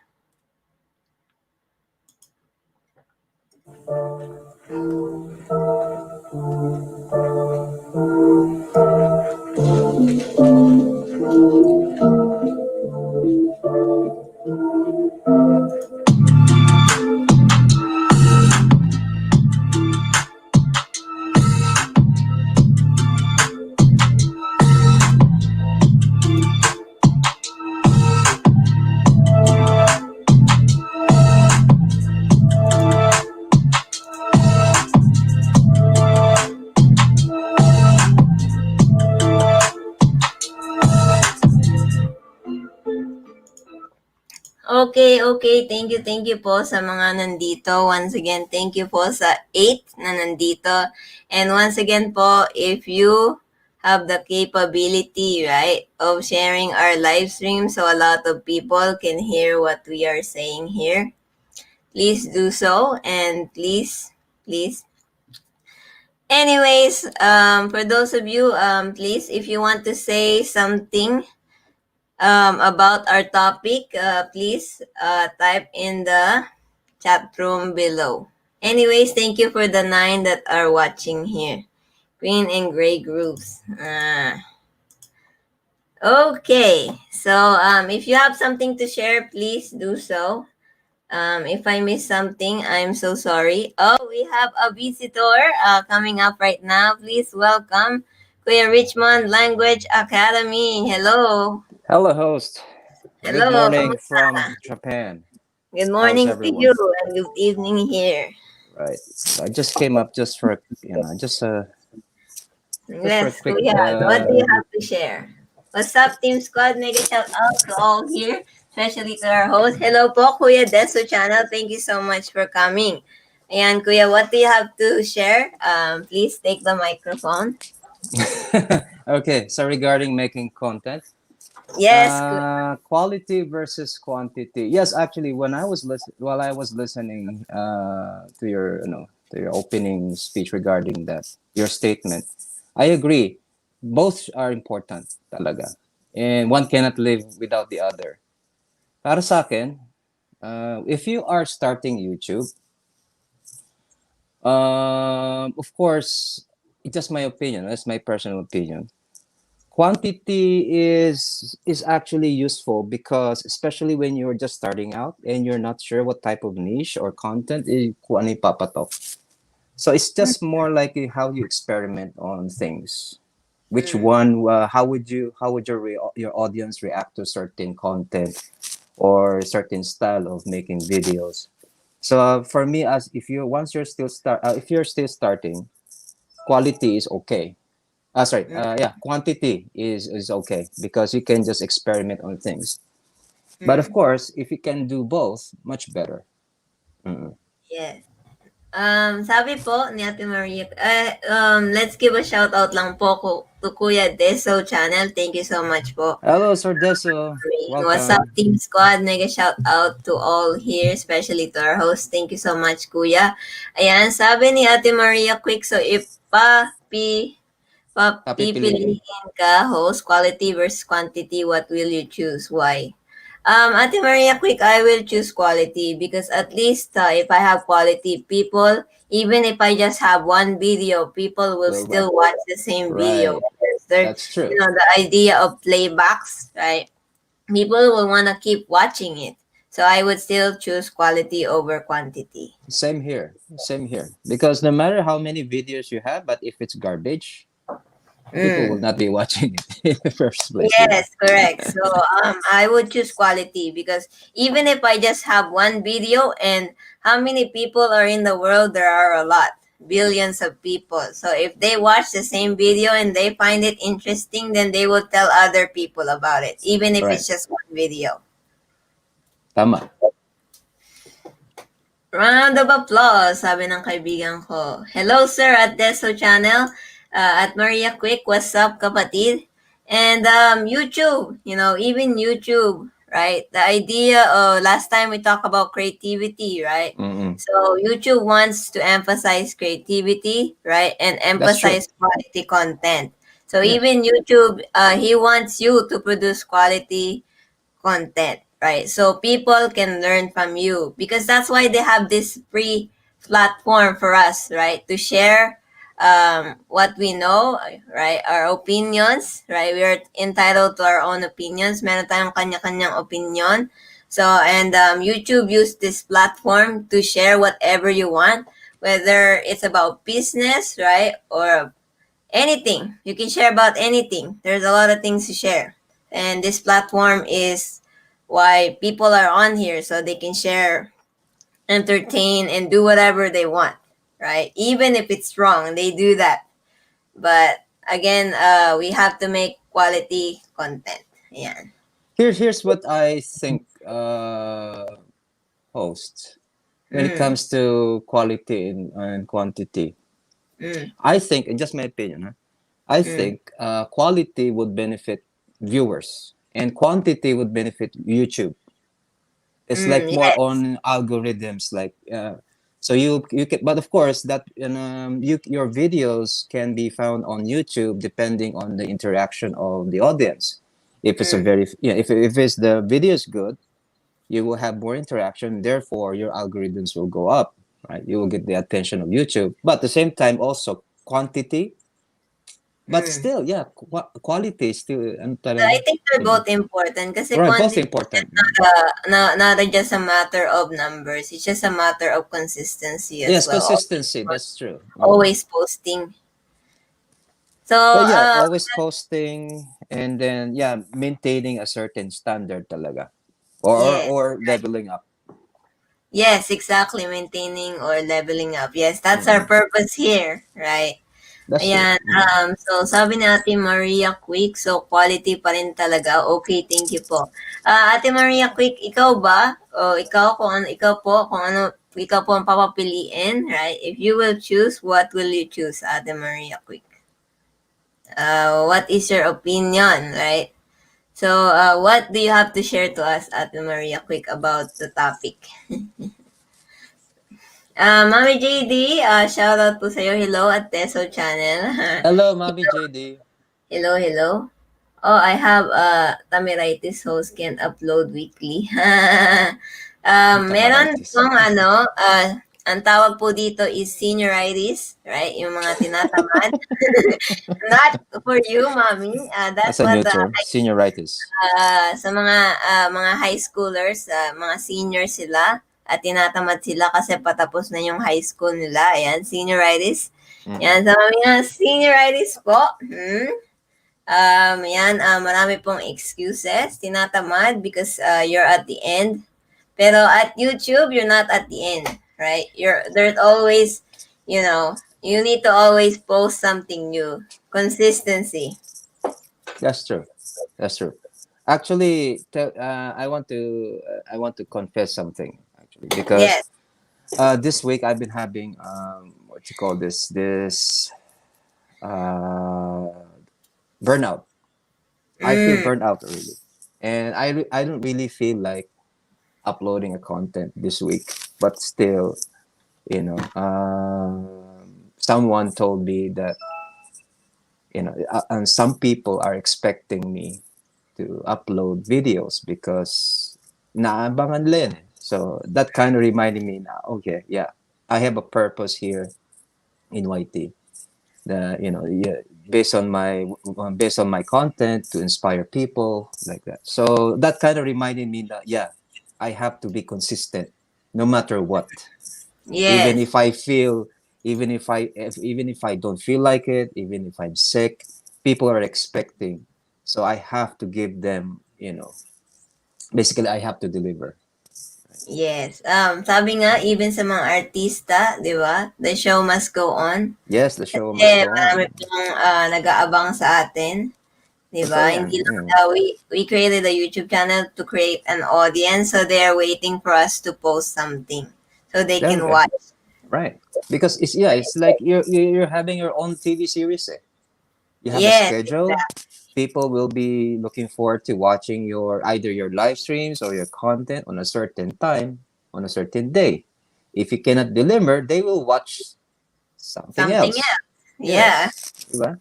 Speaker 1: Okay. Thank you po sa mga nandito. Once again, thank you po sa 8 na nandito. And once again po, if you have the capability, right, of sharing our live stream so a lot of people can hear what we are saying here, please do so. And please. Anyways, for those of you, please, if you want to say something about our topic, please type in the chat room below. Anyways, thank you for the 9 that are watching here. Green and gray groups. Okay, so if you have something to share, please do so. If I miss something, I'm so sorry. Oh, we have a visitor coming up right now. Please welcome Kuya Richmond Language Academy. Hello.
Speaker 2: Hello, host.
Speaker 1: Hello.
Speaker 2: Good morning from Japan.
Speaker 1: Good morning to you and good evening here.
Speaker 2: Right. So I just came up just for
Speaker 1: Yes,
Speaker 2: for a quick.
Speaker 1: Kuya. What do you have to share? What's up, Team Squad? Mega shout out to all here, especially to our host. Hello po, Kuya Deso Channel. Thank you so much for coming. Ayan, Kuya, what do you have to share? Please take the microphone.
Speaker 2: Okay, so regarding making content,
Speaker 1: Yes, good.
Speaker 2: quality versus quantity. Yes, actually, while I was listening to your, to your opening speech regarding that, your statement, I agree. Both are important talaga. And one cannot live without the other. Para sa akin, if you are starting YouTube, of course, it's just my opinion. That's my personal opinion. Quantity is actually useful because especially when you're just starting out and you're not sure what type of niche or content kung ano ipapatok. So it's just more like how you experiment on things. Which
Speaker 1: Mm,
Speaker 2: one? How would your audience react to certain content or certain style of making videos? So for me, as if you're still starting, quality is okay. Sorry.
Speaker 1: mm,
Speaker 2: Yeah, quantity is okay because you can just experiment on things. But of
Speaker 1: mm.
Speaker 2: course, if you can do both, much better. Mm.
Speaker 1: Yes. Sabi po ni Ate Maria, let's give a shout out lang po to Kuya Deso channel. Thank you so much po.
Speaker 2: Hello, Sir Deso.
Speaker 1: What's up,
Speaker 2: Welcome.
Speaker 1: Team Squad? Mega shout out to all here, especially to our host. Thank you so much, Kuya. Ayan, sabi ni Ate Maria Quick, so if
Speaker 2: Papipiliin.
Speaker 1: pipiliin ka, host, quality versus quantity, what will you choose? Why? Ate Maria Quick, I will choose quality because at least if I have quality people, even if I just have one video, people will
Speaker 2: Well,
Speaker 1: still watch the same video.
Speaker 2: right.
Speaker 1: Because there,
Speaker 2: That's true.
Speaker 1: the idea of playbacks, right? People will want to keep watching it. So I would still choose quality over quantity.
Speaker 2: Same here. Same here. Because no matter how many videos you have, but if it's garbage, people will
Speaker 1: Mm.
Speaker 2: not be watching it in the first place, di ba?
Speaker 1: Yes, correct. So I would choose quality because even if I just have one video and how many people are in the world, there are a lot, billions of people. So if they watch the same video and they find it interesting, then they will tell other people about it, even if
Speaker 2: Right.
Speaker 1: it's just one video.
Speaker 2: Tama.
Speaker 1: Round of applause, sabi ng kaibigan ko. Hello, sir, at Deso Channel. At Maria Quick, what's up, kapatid? And YouTube, even YouTube, right? The idea, last time we talked about creativity, right?
Speaker 2: Mm-mm.
Speaker 1: So YouTube wants to emphasize creativity, right? And
Speaker 2: That's true.
Speaker 1: emphasize quality content. So
Speaker 2: Yes.
Speaker 1: even YouTube, he wants you to produce quality content, right? So people can learn from you because that's why they have this free platform for us, right? To share what we know, right? Our opinions, right? We are entitled to our own opinions. Meron tayong kanya-kanyang opinion. So, and YouTube used this platform to share whatever you want, whether it's about business, right? Or anything. You can share about anything. There's a lot of things to share. And this platform is why people are on here so they can share, entertain, and do whatever they want, right? Even if it's wrong, they do that. But again, we have to make quality content. Yeah.
Speaker 2: Here's what I think, host, when it
Speaker 1: Mm,
Speaker 2: comes to quality and quantity.
Speaker 1: mm,
Speaker 2: I think, in just my opinion, huh? I
Speaker 1: mm,
Speaker 2: think quality would benefit viewers and quantity would benefit YouTube. It's like more
Speaker 1: yes.
Speaker 2: on algorithms, like so you can, but of course that your videos can be found on YouTube depending on the interaction of the audience. If it's a
Speaker 1: Mm,
Speaker 2: very yeah, if it's the video is good, you will have more interaction. Therefore, your algorithms will go up, right? You will get the attention of YouTube. But at the same time, also quantity. But
Speaker 1: mm.
Speaker 2: still, yeah, quality is still ano
Speaker 1: I
Speaker 2: talaga,
Speaker 1: think they're both important kasi
Speaker 2: right? Both
Speaker 1: quantity is
Speaker 2: important.
Speaker 1: just not just a matter of numbers. It's just a matter of consistency as
Speaker 2: Yes,
Speaker 1: well.
Speaker 2: consistency. That's true.
Speaker 1: Always posting. So,
Speaker 2: But yeah, always posting and then yeah, maintaining a certain standard talaga,
Speaker 1: yes,
Speaker 2: or
Speaker 1: right.
Speaker 2: leveling up.
Speaker 1: Yes, exactly. Maintaining or leveling up. Yes, that's our
Speaker 2: Mm-mm.
Speaker 1: purpose here, right?
Speaker 2: That's true.
Speaker 1: Ayan,
Speaker 2: Mm-mm.
Speaker 1: sabi natin Maria Quick, so quality pa rin talaga. Okay, thank you po. Ate Maria Quick, ikaw ba? O ikaw, kung ano, ikaw po ang papapiliin, right? If you will choose, what will you choose, Ate Maria Quick? What is your opinion, right? So, what do you have to share to us, Ate Maria, quick about the topic? Mami JD, shout out po sa'yo. Hello at Teso Channel.
Speaker 2: Hello, Mommy JD.
Speaker 1: Hello, hello. Oh, I have tamiritis host can upload weekly. Meron
Speaker 2: Tamaritis.
Speaker 1: pong ang tawag po dito is senioritis, right? Yung mga tinatamad. Not for you, mommy.
Speaker 2: That's
Speaker 1: That's
Speaker 2: a
Speaker 1: what
Speaker 2: new term. Senioritis.
Speaker 1: sa mga high schoolers, mga senior sila at tinatamad sila kasi patapos na yung high school nila. Ayan, senioritis.
Speaker 2: Mm-mm.
Speaker 1: Yan, sa mga senioritis po. Yan, marami pong excuses, tinatamad because you're at the end. Pero at YouTube, you're not at the end, right? There's always, you need to always post something new. Consistency.
Speaker 2: That's true. That's true. Actually, I want to confess something actually
Speaker 1: Yes.
Speaker 2: because this week I've been having what you call this uh, burnout. I feel
Speaker 1: Mm,
Speaker 2: burnt out really, and I don't really feel like uploading a content this week. But still, someone told me that and some people are expecting me to upload videos because naabangan nila yan eh. So that kind of reminded me now, okay, yeah, I have a purpose here in YT. Yeah, based on my content to inspire people like that. So that kind of reminded me that yeah, I have to be consistent no matter what. Even
Speaker 1: yes.
Speaker 2: if I feel even if I don't feel like it, even if I'm sick, people are expecting. So I have to give them, basically I have to deliver.
Speaker 1: Yes. Sabi nga, even sa mga artista, di ba? The show must go on.
Speaker 2: Yes, the show
Speaker 1: Kasi
Speaker 2: must go
Speaker 1: marami
Speaker 2: on.
Speaker 1: pong nag-aabang sa atin. Di
Speaker 2: Totoo
Speaker 1: ba?
Speaker 2: yan.
Speaker 1: Hindi lang,
Speaker 2: Mm.
Speaker 1: we created a YouTube channel to create an audience, so they're waiting for us to post something so they can
Speaker 2: Yeah,
Speaker 1: watch.
Speaker 2: right. Because it's like you're having your own TV series. Eh. You have a
Speaker 1: Yes,
Speaker 2: schedule. People will be looking forward to watching either your live streams or your content on a certain time on a certain day. If you cannot deliver, they will watch something
Speaker 1: something
Speaker 2: else.
Speaker 1: else. Yeah.
Speaker 2: Yes. Diba?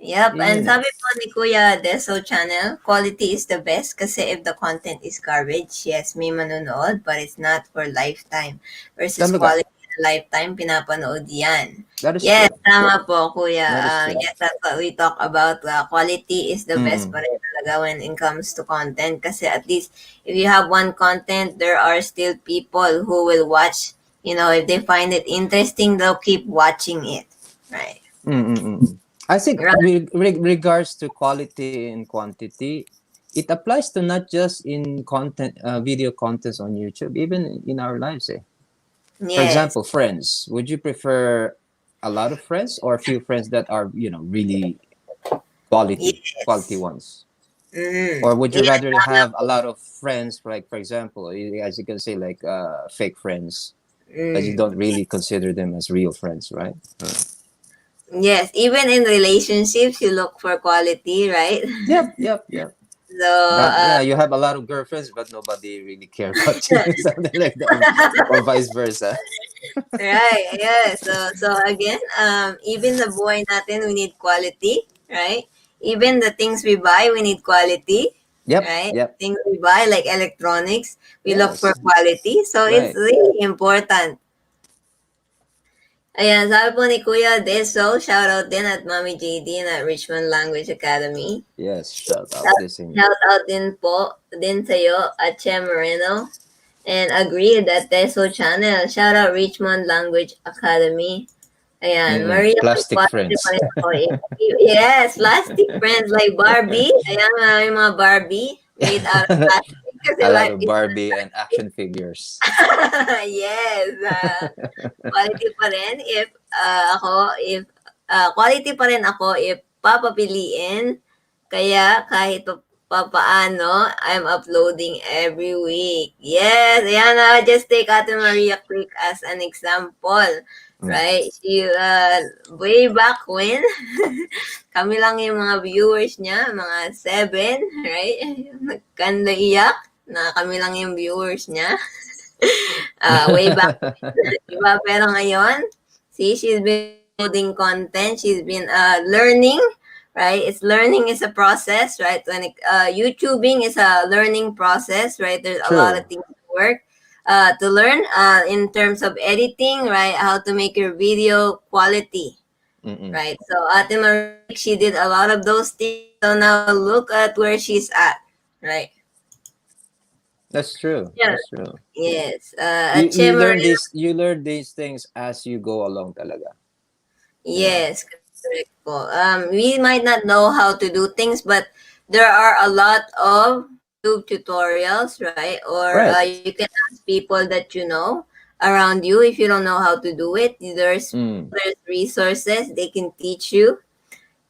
Speaker 1: Yep,
Speaker 2: Yun
Speaker 1: and
Speaker 2: yun eh.
Speaker 1: sabi po ni Kuya Deso Channel, quality is the best kasi if the content is garbage, yes, may manonood, but it's not for lifetime. Versus
Speaker 2: Talaga.
Speaker 1: quality na lifetime, pinapanood yan.
Speaker 2: That is
Speaker 1: Yes,
Speaker 2: true.
Speaker 1: tama po, Kuya.
Speaker 2: That is true.
Speaker 1: Yes, that's what we talk about. Quality is the best
Speaker 2: Mm-mm.
Speaker 1: pa rin talaga when it comes to content kasi at least if you have one content, there are still people who will watch. If they find it interesting, they'll keep watching it. Right.
Speaker 2: Mm-mm. I think
Speaker 1: Right.
Speaker 2: regards to quality and quantity, it applies to not just in content, video contents on YouTube, even in our lives. Eh? For
Speaker 1: Yes.
Speaker 2: example, friends. Would you prefer a lot of friends or a few friends that are really quality
Speaker 1: Yes.
Speaker 2: ones?
Speaker 1: Mm.
Speaker 2: Or would you
Speaker 1: Yes,
Speaker 2: rather
Speaker 1: tama
Speaker 2: have a
Speaker 1: po.
Speaker 2: lot of friends, like for example, as you can say, like fake friends, as you
Speaker 1: Mm.
Speaker 2: don't really consider them as real friends, right?
Speaker 1: Yes, even in relationships, you look for quality, right?
Speaker 2: Yep.
Speaker 1: So,
Speaker 2: That yeah, you have a lot of girlfriends, but nobody really care about you, something like that, or vice versa.
Speaker 1: right, yeah. So again, even the buhay natin, we need quality, right? Even the things we buy, we need quality, right?
Speaker 2: Yep.
Speaker 1: Things we buy, like electronics, we look for
Speaker 2: Yes,
Speaker 1: quality. So, it's
Speaker 2: right.
Speaker 1: really important. Ayan, sabi po ni Kuya Deso, shoutout din at Mami JD na Richmond Language Academy.
Speaker 2: Yes, shout out this in you.
Speaker 1: Shout out din po din sa'yo at Che Moreno. And agreed at Teso Channel. Shout out Richmond Language Academy. Ayan,
Speaker 2: Mm-mm.
Speaker 1: Maria, may
Speaker 2: Plastic
Speaker 1: quality pa
Speaker 2: friends.
Speaker 1: rin ako. Yes, plastic friends like Barbie. Ayan, may mga Barbie made out of plastic kasi
Speaker 2: A lot
Speaker 1: life
Speaker 2: of
Speaker 1: is
Speaker 2: Barbie and action figures.
Speaker 1: yes. Quality pa rin if quality pa rin ako if papapiliin. Kaya kahit papaano, I'm uploading every week. Yes, ayan na. Just take Ate Maria Quick as an example.
Speaker 2: Mm.
Speaker 1: right? Way back when, kami lang yung mga viewers niya, mga 7, right? Nagkanda iyak na kami lang yung viewers niya. Way back, diba? Pero ngayon, see, she's been uploading content, she's been learning, right? Learning is a process, right? YouTubing is a learning process, right? There's a lot
Speaker 2: True.
Speaker 1: of things to learn in terms of editing, right? How to make your video quality,
Speaker 2: Mm-mm.
Speaker 1: right? So Ate Marie, she did a lot of those things. So now look at where she's at, right?
Speaker 2: That's true.
Speaker 1: Yeah.
Speaker 2: That's true.
Speaker 1: Yes.
Speaker 2: You
Speaker 1: At Che Marie,
Speaker 2: you learn these things as you go along talaga. You know.
Speaker 1: yes, correct po. We might not know how to do things, but there are a lot of YouTube tutorials, right? Or
Speaker 2: Right.
Speaker 1: you can ask people that you know around you if you don't know how to do it.
Speaker 2: Mm.
Speaker 1: There's resources they can teach you,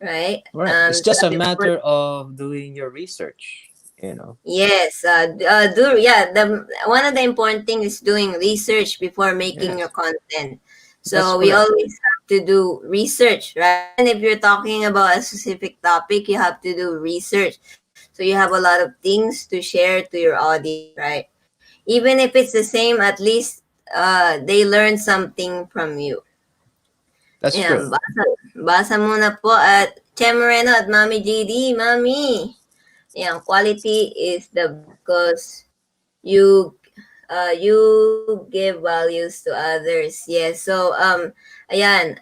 Speaker 1: right?
Speaker 2: Right. It's
Speaker 1: So
Speaker 2: just a
Speaker 1: for
Speaker 2: matter of doing your research. You know.
Speaker 1: yes, do yeah. The one of the important things is doing research before making your
Speaker 2: Yes.
Speaker 1: content.
Speaker 2: That's
Speaker 1: So we
Speaker 2: correct.
Speaker 1: always have to do research, right? Even if you're talking about a specific topic, you have to do research. So you have a lot of things to share to your audience, right? Even if it's the same, at least they learn something from you.
Speaker 2: That's true.
Speaker 1: Ayan, basa muna po at Che Moreno at Mami JD. Mami, ayan, quality is the best because you you give values to others. Yes. So ayan,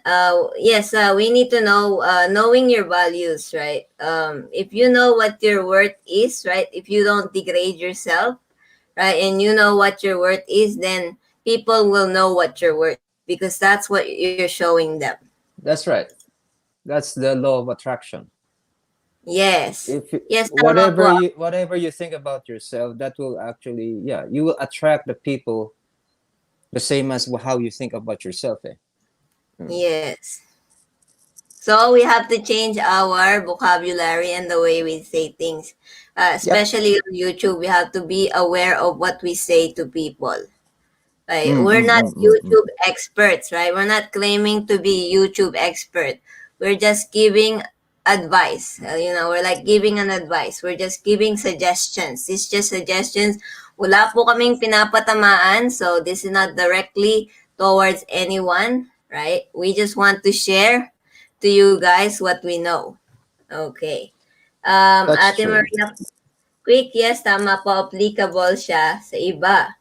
Speaker 1: yes, we need to know knowing your values, right? If you know what your worth is, right? If you don't degrade yourself, right? And you know what your worth is, then people will know what your worth is because that's what you're showing them.
Speaker 2: That's right. That's the law of attraction.
Speaker 1: Yes.
Speaker 2: If you,
Speaker 1: Yes, tama po.
Speaker 2: whatever you think about yourself, that will actually, yeah, you will attract the people the same as how you think about yourself. Eh? Mm.
Speaker 1: Yes. So we have to change our vocabulary and the way we say things.
Speaker 2: Yep.
Speaker 1: Especially on YouTube, we have to be aware of what we say to people. Right?
Speaker 2: Mm,
Speaker 1: We're
Speaker 2: mm,
Speaker 1: not
Speaker 2: mm, mm, mm.
Speaker 1: YouTube experts, right? We're not claiming to be YouTube expert. We're just giving advice. We're like giving an advice. We're just giving suggestions. It's just suggestions. Wala po kaming pinapatamaan, so this is not directly towards anyone, right? We just want to share to you guys what we know. Okay.
Speaker 2: That's
Speaker 1: Ate
Speaker 2: true.
Speaker 1: Maria, quick, yes, tama po, applicable siya sa iba.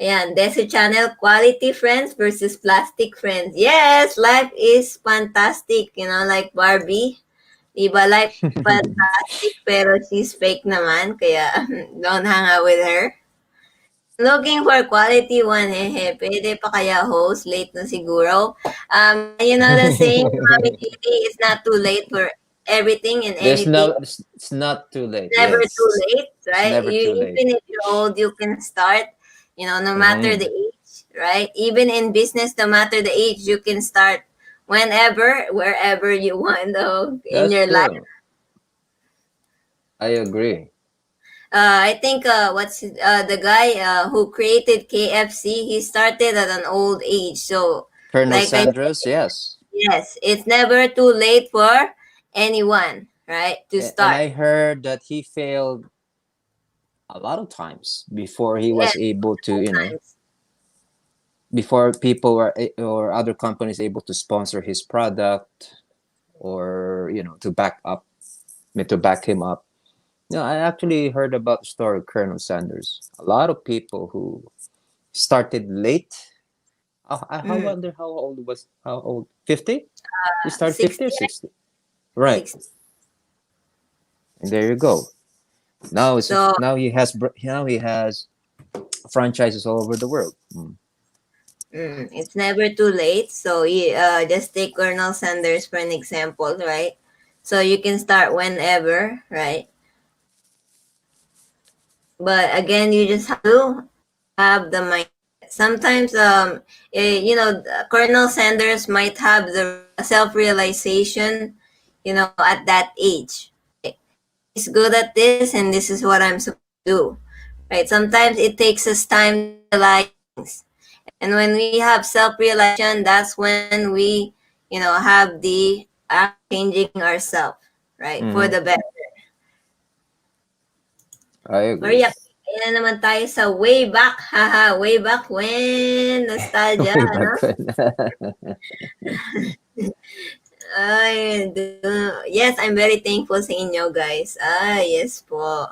Speaker 1: Ayan, Desi Channel, quality friends versus plastic friends. Yes, life is fantastic, like Barbie. Diba, life is fantastic, pero she's fake naman, kaya don't hang out with her. Looking for quality one, pwede pa kaya host? Late na siguro. The saying, Mami Gigi, it's not too late for everything and
Speaker 2: There's
Speaker 1: anything.
Speaker 2: no, it's not too late.
Speaker 1: Never too
Speaker 2: Yes.
Speaker 1: late,
Speaker 2: It's
Speaker 1: right?
Speaker 2: never too late.
Speaker 1: Even if you're old, you can start. No matter the
Speaker 2: Mm,
Speaker 1: age, right? Even in business, no matter the age, you can start whenever, wherever you want, though, in
Speaker 2: that's
Speaker 1: your life.
Speaker 2: true. I agree.
Speaker 1: I think the guy who created KFC, he started at an old age. So,
Speaker 2: Colonel
Speaker 1: like I
Speaker 2: Sanders,
Speaker 1: said,
Speaker 2: yes.
Speaker 1: yes, it's never too late for anyone, right, to
Speaker 2: And
Speaker 1: start.
Speaker 2: I heard that he failed a lot of times before he was
Speaker 1: Yes,
Speaker 2: able to,
Speaker 1: sometimes.
Speaker 2: before people or other companies able to sponsor his product or to back him up. I actually heard about the story of Colonel Sanders. A lot of people who started late. I
Speaker 1: Mm,
Speaker 2: wonder how old 50. He started 50
Speaker 1: 60,
Speaker 2: or 60. Right.
Speaker 1: 60.
Speaker 2: And there you go.
Speaker 1: So,
Speaker 2: Now he has franchises all over the world. Mm.
Speaker 1: it's never too late. So, just take Colonel Sanders for an example, right? So, you can start whenever, right? But again, you just have to have the mindset. Sometimes, Colonel Sanders might have the self-realization, at that age. Right? He's good at this, and this is what I'm supposed to do. Right? Sometimes it takes us time to realize things. And when we have self-realization, that's when we, have the act of changing ourselves, right, for
Speaker 2: Mm-hmm.
Speaker 1: the better.
Speaker 2: I agree.
Speaker 1: Mariyak, ayan na naman tayo sa way back, haha, way back when, nostalgia,
Speaker 2: Way
Speaker 1: no?
Speaker 2: back when.
Speaker 1: Ay, yes, I'm very thankful sa inyo, guys. Yes po.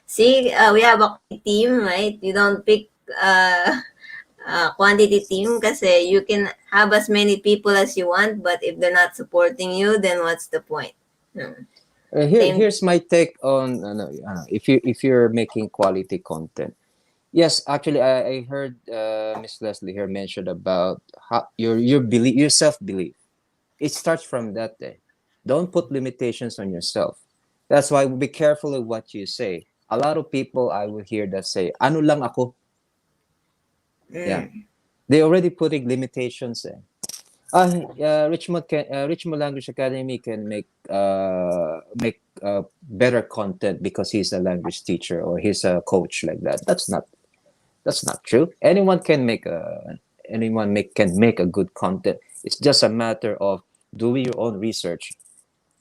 Speaker 1: See, we have a team, right? You don't pick quantity team kasi you can have as many people as you want, but if they're not supporting you, then what's the point? Same.
Speaker 2: Here's my take on if you're making quality content. Yes, actually, I heard Miss Leslie here mentioned about how your belief, your self belief. It starts from that day. Don't put limitations on yourself. That's why be careful of what you say. A lot of people I will hear that say, "Ano lang ako." Yeah,
Speaker 1: Mm.
Speaker 2: they already putting limitations in. Richmond Language Academy can make better content because he's a language teacher or he's a coach like that. That's not true. Can make a good content. It's just a matter of doing your own research,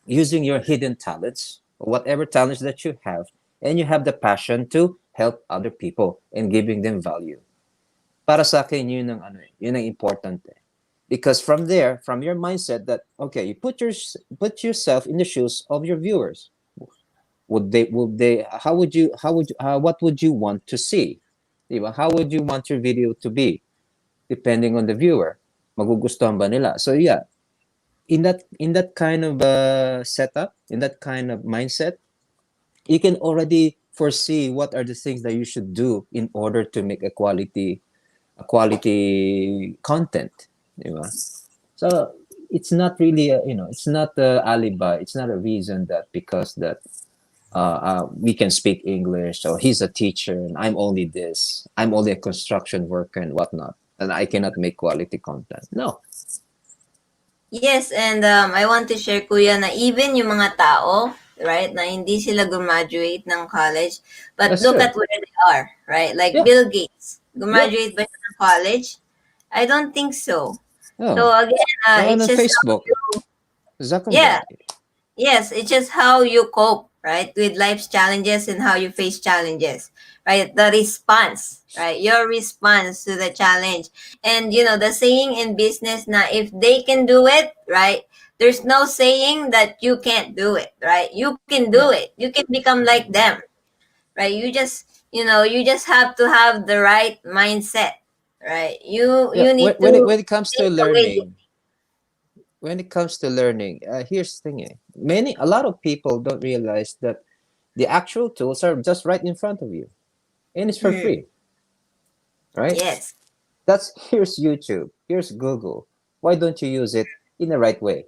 Speaker 2: using your hidden talents, whatever talents that you have, and you have the passion to help other people and giving them value. Para sa akin, yun ang important. Because from there, from your mindset that, okay, you put yourself in the shoes of your viewers. What would you want to see? Diba? How would you want your video to be? Depending on the viewer. Magugustuhan ba nila? So yeah, in that kind of setup, in that kind of mindset, you can already foresee what are the things that you should do in order to make a quality content. Diba? So it's not really it's not a alibi. It's not a reason that because that we can speak English, so he's a teacher and I'm only this. I'm only a construction worker and whatnot, and I cannot make quality content. No.
Speaker 1: Yes, and I want to share, Kuya, na even yung mga tao, right, na hindi sila graduate ng college, but
Speaker 2: That's
Speaker 1: look
Speaker 2: true.
Speaker 1: at where they are, right? Like
Speaker 2: Yeah.
Speaker 1: Bill Gates,
Speaker 2: Yeah.
Speaker 1: graduate ba siya ng college? I don't think so. So
Speaker 2: Oh.
Speaker 1: again,
Speaker 2: On
Speaker 1: it's just how
Speaker 2: Facebook,
Speaker 1: you, yeah,
Speaker 2: Zuckerberg.
Speaker 1: yes, it's just how you cope, right, with life's challenges and how you face challenges, right? The response, right? Your response to the challenge. And the saying in business na if they can do it, right? There's no saying that you can't do it, right? You can do
Speaker 2: Yeah.
Speaker 1: it. You can become like them, right? You just have to have the right mindset, right? You
Speaker 2: Yeah.
Speaker 1: you
Speaker 2: When
Speaker 1: need
Speaker 2: when it
Speaker 1: to
Speaker 2: when it comes to
Speaker 1: think the way you.
Speaker 2: learning, here's the thing. A lot of people don't realize that the actual tools are just right in front of you, and it's for
Speaker 1: Mm,
Speaker 2: free, right?
Speaker 1: yes.
Speaker 2: Here's YouTube, here's Google. Why don't you use it in the right way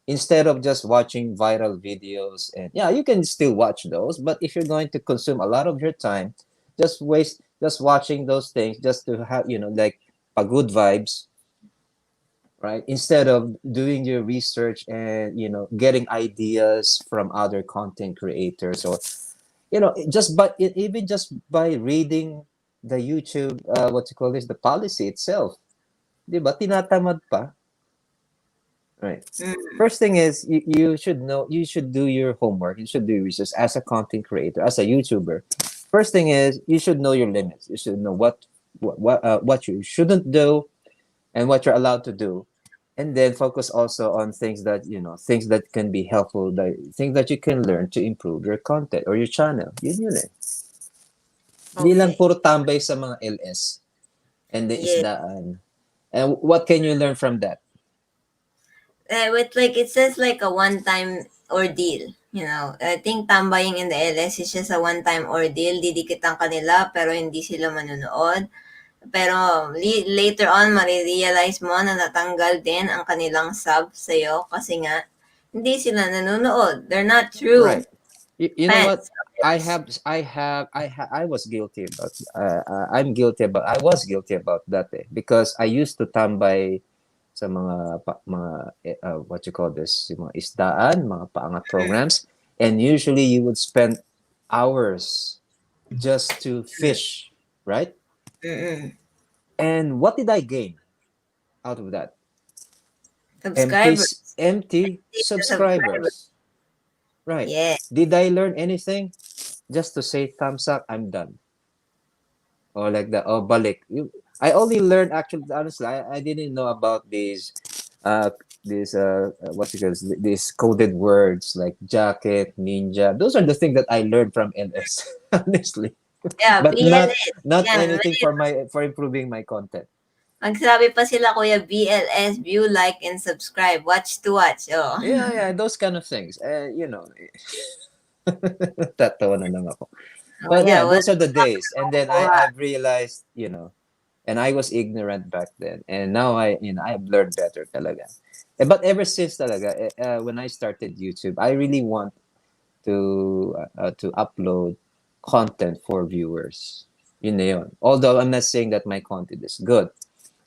Speaker 2: instead of just watching viral videos? And yeah, you can still watch those, but if you're going to consume a lot of your time, just watching those things just to have like a good vibes, right? Instead of doing your research and getting ideas from other content creators, or even just by reading the YouTube, what you call this, the policy itself, di ba, tinatamad pa, right?
Speaker 1: Mm,
Speaker 2: First thing is you should know, you should do your homework, you should do your research as a content creator, as a YouTuber. First thing is you should know your limits. You should know what you shouldn't do and what you're allowed to do, and then focus also on things that can be helpful, things that you can learn to improve your content or your channel. Yun eh. Hindi lang
Speaker 1: okay.
Speaker 2: puro tambay sa mga LS and the
Speaker 1: Yeah.
Speaker 2: isdaan. And what can you learn from that?
Speaker 1: With like it says like a one-time ordeal. I think tambaying in the LS is just a one-time ordeal. Didikitan kanila pero hindi sila manunood. Pero later on, marirealize mo na natanggal din ang kanilang sub sa'yo kasi nga hindi sila nanonood. They're not true
Speaker 2: Right. You know what?
Speaker 1: fans of yours.
Speaker 2: I was guilty about. I was guilty about that because I used to tambay sa what you call this, yung mga isdaan, mga paangat programs, and usually you would spend hours just to fish, right?
Speaker 1: Mm-mm.
Speaker 2: And what did I gain out of that?
Speaker 1: Subscribers.
Speaker 2: Empty
Speaker 1: The subscribers.
Speaker 2: subscribers. Right.
Speaker 1: Yeah.
Speaker 2: Did I learn anything? Just to say thumbs up, I'm done. Or like that. Oh, balik. I only learned actually, honestly, I didn't know about uh, what you call this, these coded words like jacket, ninja. Those are the things that I learned from LS, honestly.
Speaker 1: Yeah,
Speaker 2: But
Speaker 1: BLS.
Speaker 2: not
Speaker 1: Yan.
Speaker 2: anything for improving my content.
Speaker 1: Magsabi pa sila, Kuya, BLS, view, like, and subscribe. Watch to watch. Oh.
Speaker 2: Yeah, those kind of things. Tatawa na lang ako.
Speaker 1: Oh,
Speaker 2: But
Speaker 1: yeah.
Speaker 2: yeah,
Speaker 1: Wala
Speaker 2: those are the days. And then
Speaker 1: makukuha.
Speaker 2: I've realized, and I was ignorant back then. And now I've learned better talaga. But ever since talaga, when I started YouTube, I really want to upload content for viewers. Yun na yun. Although I'm not saying that my content is good,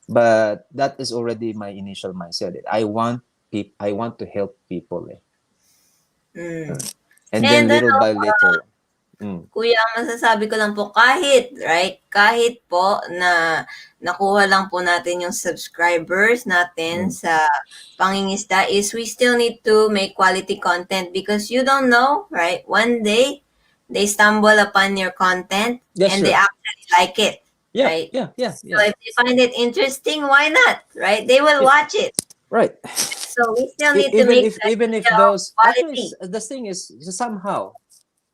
Speaker 2: but that is already my initial mindset. I want to help people.
Speaker 1: Mm.
Speaker 2: And
Speaker 1: And
Speaker 2: then little by little.
Speaker 1: Kuya, ang masasabi ko lang po, kahit po na nakuha lang po natin yung subscribers natin
Speaker 2: Mm.
Speaker 1: sa pangingisda is we still need to make quality content because you don't know, right? One day, they stumble upon your content
Speaker 2: Yeah,
Speaker 1: and they
Speaker 2: sure.
Speaker 1: actually like it,
Speaker 2: Yeah,
Speaker 1: right?
Speaker 2: yeah, yeah,
Speaker 1: So
Speaker 2: yeah.
Speaker 1: if they find it interesting, why not, right? They will
Speaker 2: Yeah,
Speaker 1: watch it.
Speaker 2: right.
Speaker 1: So we still need to make that
Speaker 2: Even if
Speaker 1: idea of
Speaker 2: those actually
Speaker 1: quality.
Speaker 2: the thing is somehow,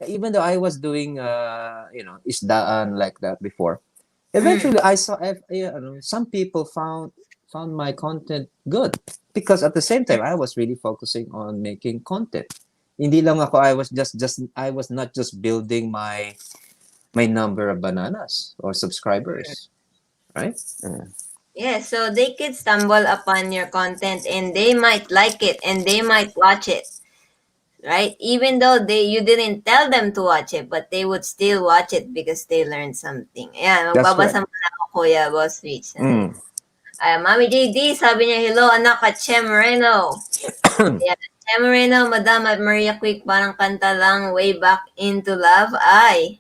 Speaker 2: even though I was doing isdaan like that before,
Speaker 1: Mm.
Speaker 2: eventually I saw some people found my content good because at the same time I was really focusing on making content. Hindi lang ako, I was not just building my number of bananas or subscribers, right?
Speaker 1: Yeah, so they could stumble upon your content and they might like it and they might watch it, right? Even though you didn't tell them to watch it, but they would still watch it because they learned something. Ayan,
Speaker 2: That's right.
Speaker 1: magbabasa muna ako, Kuya Boss Rich.
Speaker 2: Mm.
Speaker 1: Ay, Mami JD, sabi niya, hello, anak at Che Moreno. Ayan, Che Moreno, Madam at Maria Quick, parang kanta lang, Way Back into Love. Ay,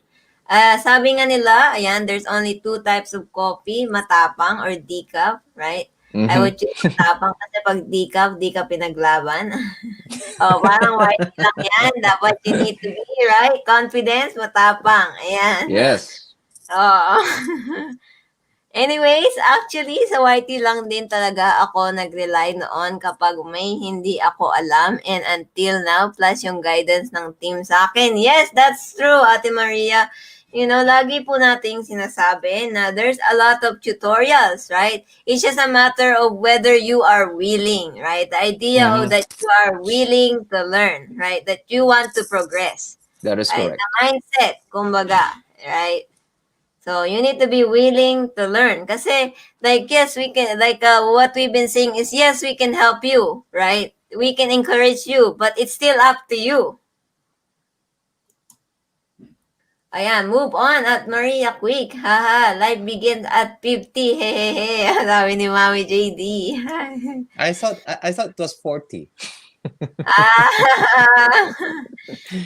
Speaker 1: sabi nga nila, ayan, there's only two types of coffee, matapang or decaf, right? I
Speaker 2: Mm-hmm.
Speaker 1: would choose matapang kasi pag decaf, di ka pinaglaban. Oh, parang white lang yan. Dapat you need to be, right? Confidence, matapang. Ayan.
Speaker 2: Yes.
Speaker 1: Oo. Anyways, actually, sa YT lang din talaga ako nag-rely noon kapag may hindi ako alam and until now, plus yung guidance ng team sa akin. Yes, that's true, Ate Maria. You know, lagi po nating sinasabi na there's a lot of tutorials, right? It's just a matter of whether you are willing, right? The idea of
Speaker 2: Mm-hmm.
Speaker 1: that you are willing to learn, right? That you want to progress,
Speaker 2: That is
Speaker 1: right?
Speaker 2: correct.
Speaker 1: The mindset, kumbaga, right? So you need to be willing to learn. Kasi like yes, we can what we've been saying is yes, we can help you, right? We can encourage you, but it's still up to you. Ayan, move on at Maria Quick. Haha, life begins at 50. Hehehe. Sabi ni Mami JD.
Speaker 2: I thought it was 40.
Speaker 1: Ah,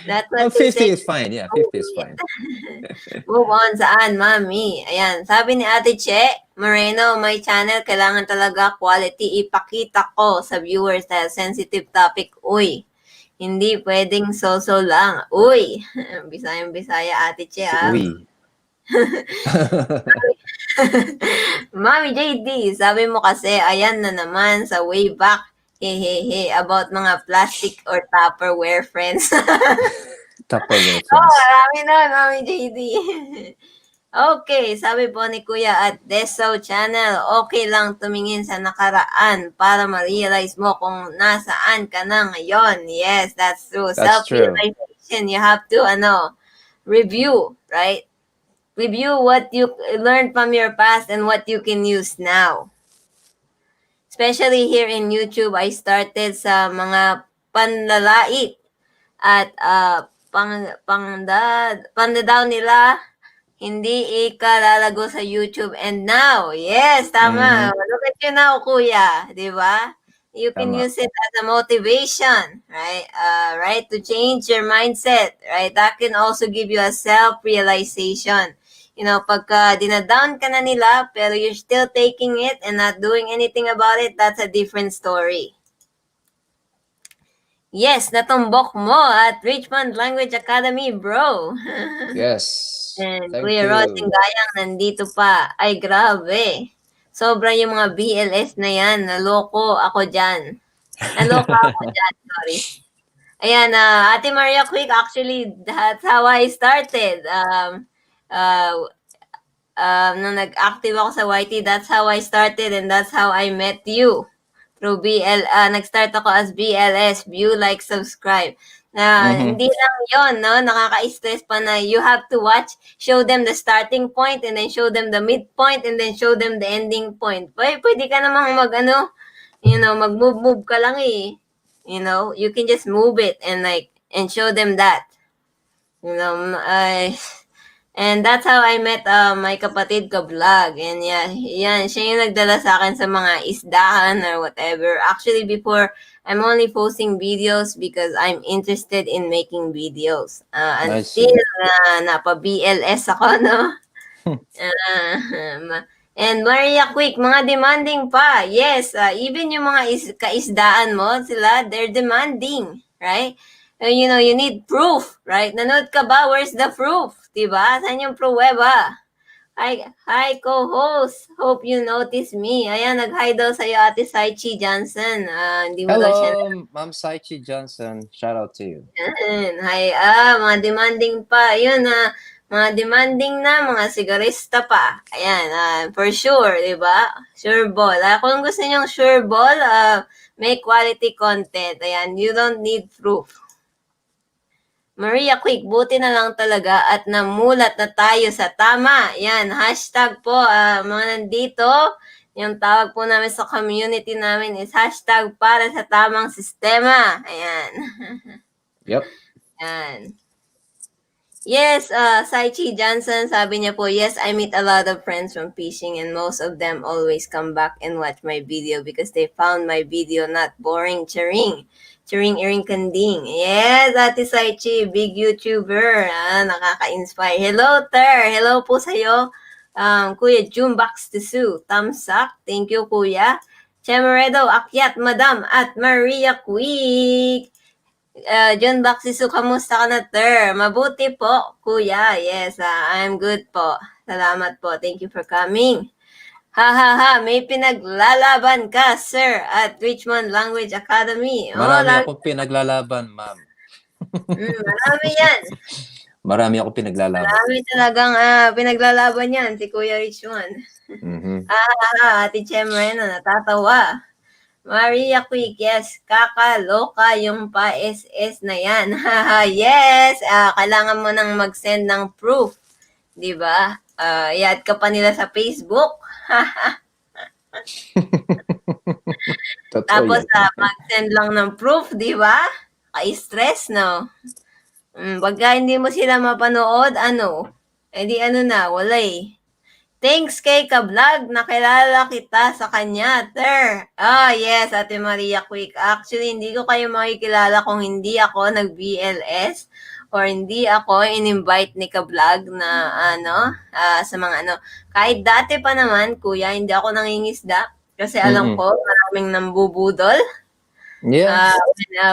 Speaker 1: that's
Speaker 2: Oh,
Speaker 1: what they
Speaker 2: 50
Speaker 1: say.
Speaker 2: is fine. Yeah, 50 is fine.
Speaker 1: Move on, saan, Mami? Ayan, sabi ni Ate Che, Moreno, my channel, kailangan talaga quality ipakita ko sa viewers dahil sensitive topic. Uy, hindi pwedeng so-so lang. Uy, Bisaya, Ate Che,
Speaker 2: Si
Speaker 1: ah.
Speaker 2: Uy.
Speaker 1: Mami JD, sabi mo kasi, ayan na naman sa way back, hehehe, about mga plastic or Tupperware friends.
Speaker 2: Tupperware
Speaker 1: Oh,
Speaker 2: friends.
Speaker 1: marami nun, Mami JD. Okay, sabi po ni Kuya at Deso Channel, okay lang tumingin sa nakaraan para ma-realize mo kung nasaan ka na ngayon. Yes, that's true.
Speaker 2: That's true.
Speaker 1: Self-realization, you have to, review, right? Review what you learned from your past and what you can use now. Especially here in YouTube, I started sa mga panlalait at pandadaw nila hindi ikalalago sa YouTube. And now, yes, tama.
Speaker 2: Mm-hmm.
Speaker 1: Look at you now, kuya. Di ba? You can
Speaker 2: Tama.
Speaker 1: use it as a motivation, right? Right? To change your mindset, right? That can also give you a self-realization. pagka dinadown ka na nila, pero you're still taking it and not doing anything about it, that's a different story. Yes, natumbok mo at Richmond Language Academy, bro.
Speaker 2: Yes.
Speaker 1: And
Speaker 2: Thank
Speaker 1: Kuya Rosing
Speaker 2: you.
Speaker 1: Gayang nandito pa. Ay, grabe. Sobra yung mga BLS na yan. Naloko ako dyan. Naloka ako dyan, sorry. Ayan, Ate Maria Quick, actually, that's how I started. Uh, nung nag-active ako sa YT, that's how I started and that's how I met you. Through nag-start ako as BLS, view, like, subscribe. Na
Speaker 2: Mm-hmm.
Speaker 1: hindi lang yon, no? Nakaka-stress pa na you have to watch, show them the starting point, and then show them the midpoint, and then show them the ending point. Pwede ka namang mag-move ka lang eh. You can just move it and show them that. And that's how I met my kapatid ko vlog. And yeah, yan, siya yung nagdala sa akin sa mga isdahan or whatever. Actually, before, I'm only posting videos because I'm interested in making videos.
Speaker 2: I
Speaker 1: Until
Speaker 2: see.
Speaker 1: napa-BLS ako, no? And Maria Quick, mga demanding pa. Yes, even yung mga kaisdaan mo, they're demanding, right? You need proof, right? Nanood ka ba? Where's the proof? Diba? Saan yung pruweba? Hi, co-host. Hope you notice me. Ayan, nag-hi daw sa'yo, Ate Saichi Johnson. Hindi mo daw siya
Speaker 2: Hello, Ma'am Saichi Johnson. Shout out to you.
Speaker 1: Hi, mga demanding pa. Yun, mga demanding na, mga sigarista pa. Ayan, for sure, di ba? Sure ball. Kung gusto nyong sure ball, make quality content. Ayan, you don't need proof. Maria Quick, buti na lang talaga at namulat na tayo sa tama. Yan, hashtag po, mga nandito, yung tawag po namin sa community namin is hashtag para sa tamang sistema. Ayan.
Speaker 2: Yep.
Speaker 1: Yan. Yes, Saichi Johnson, sabi niya po, yes, I meet a lot of friends from fishing and most of them always come back and watch my video because they found my video not boring. Charing. Charing Iring Kanding. Yes, Ate Saichi, big YouTuber. Nakaka-inspire. Hello, Ter. Hello po sa'yo. Kuya Jumbox Tisu. Thumbs up. Thank you, Kuya. Chemeredo, Akyat, Madam, at Maria Quick. John Baxisu, kamusta ka na, Ter? Mabuti po, kuya. Yes, I'm good po. Salamat po. Thank you for coming. May pinaglalaban ka, sir, at Richmond Language Academy.
Speaker 2: Marami akong pinaglalaban, ma'am.
Speaker 1: Marami yan.
Speaker 2: Marami akong pinaglalaban.
Speaker 1: Marami talagang pinaglalaban yan, si Kuya Richmond.
Speaker 2: Mm-hmm.
Speaker 1: Ate Chemrena, natatawa. Maria Quick, yes, kakaloka yung pa-SS na yan. Yes, kailangan mo nang mag-send ng proof. Diba? I-add ka pa nila sa Facebook. Tapos mag-send lang ng proof, diba? Ka-stress, no? Pagka hindi mo sila mapanood, di wala eh. Thanks kay Kablog, nakilala kita sa kanya, Ter. Yes, Ate Maria Quick. Actually, hindi ko kayo makikilala kung hindi ako nag-BLS or hindi ako in-invite ni Kablog na sa mga Kahit dati pa naman, kuya, hindi ako nangingisda kasi alam ko maraming nambubudol.
Speaker 2: Yeah.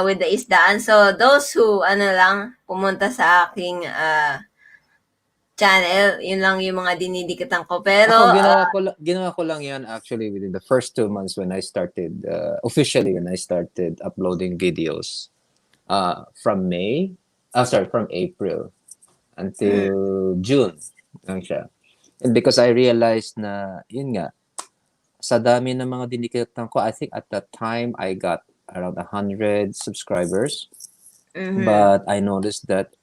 Speaker 1: With the isdaan. So, those who, pumunta sa aking channel, yun lang yung mga dinidikatan ko. Pero,
Speaker 2: ginawa ko lang yan actually within the first 2 months when I started, officially when I started uploading videos. From April until June lang siya. And because I realized na, yun nga, sa dami ng mga dinikatan ko, I think at that time, I got around 100 subscribers. But I noticed that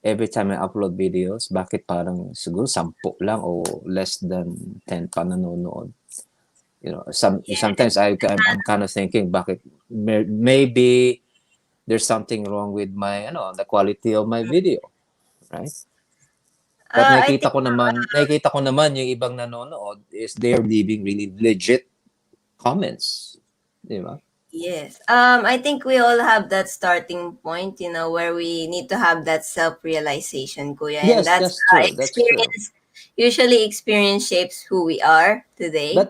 Speaker 2: every time I upload videos, bakit parang siguro 10 lang o less than 10 pa nanonood. Sometimes I'm kind of thinking, bakit maybe there's something wrong with my, the quality of my video, right? But nakikita ko naman yung ibang nanonood is they're leaving really legit comments, di ba?
Speaker 1: Yes. I think we all have that starting point, where we need to have that self-realization, kuya.
Speaker 2: Yes,
Speaker 1: And that's
Speaker 2: true.
Speaker 1: experience. Usually experience shapes who we are today. So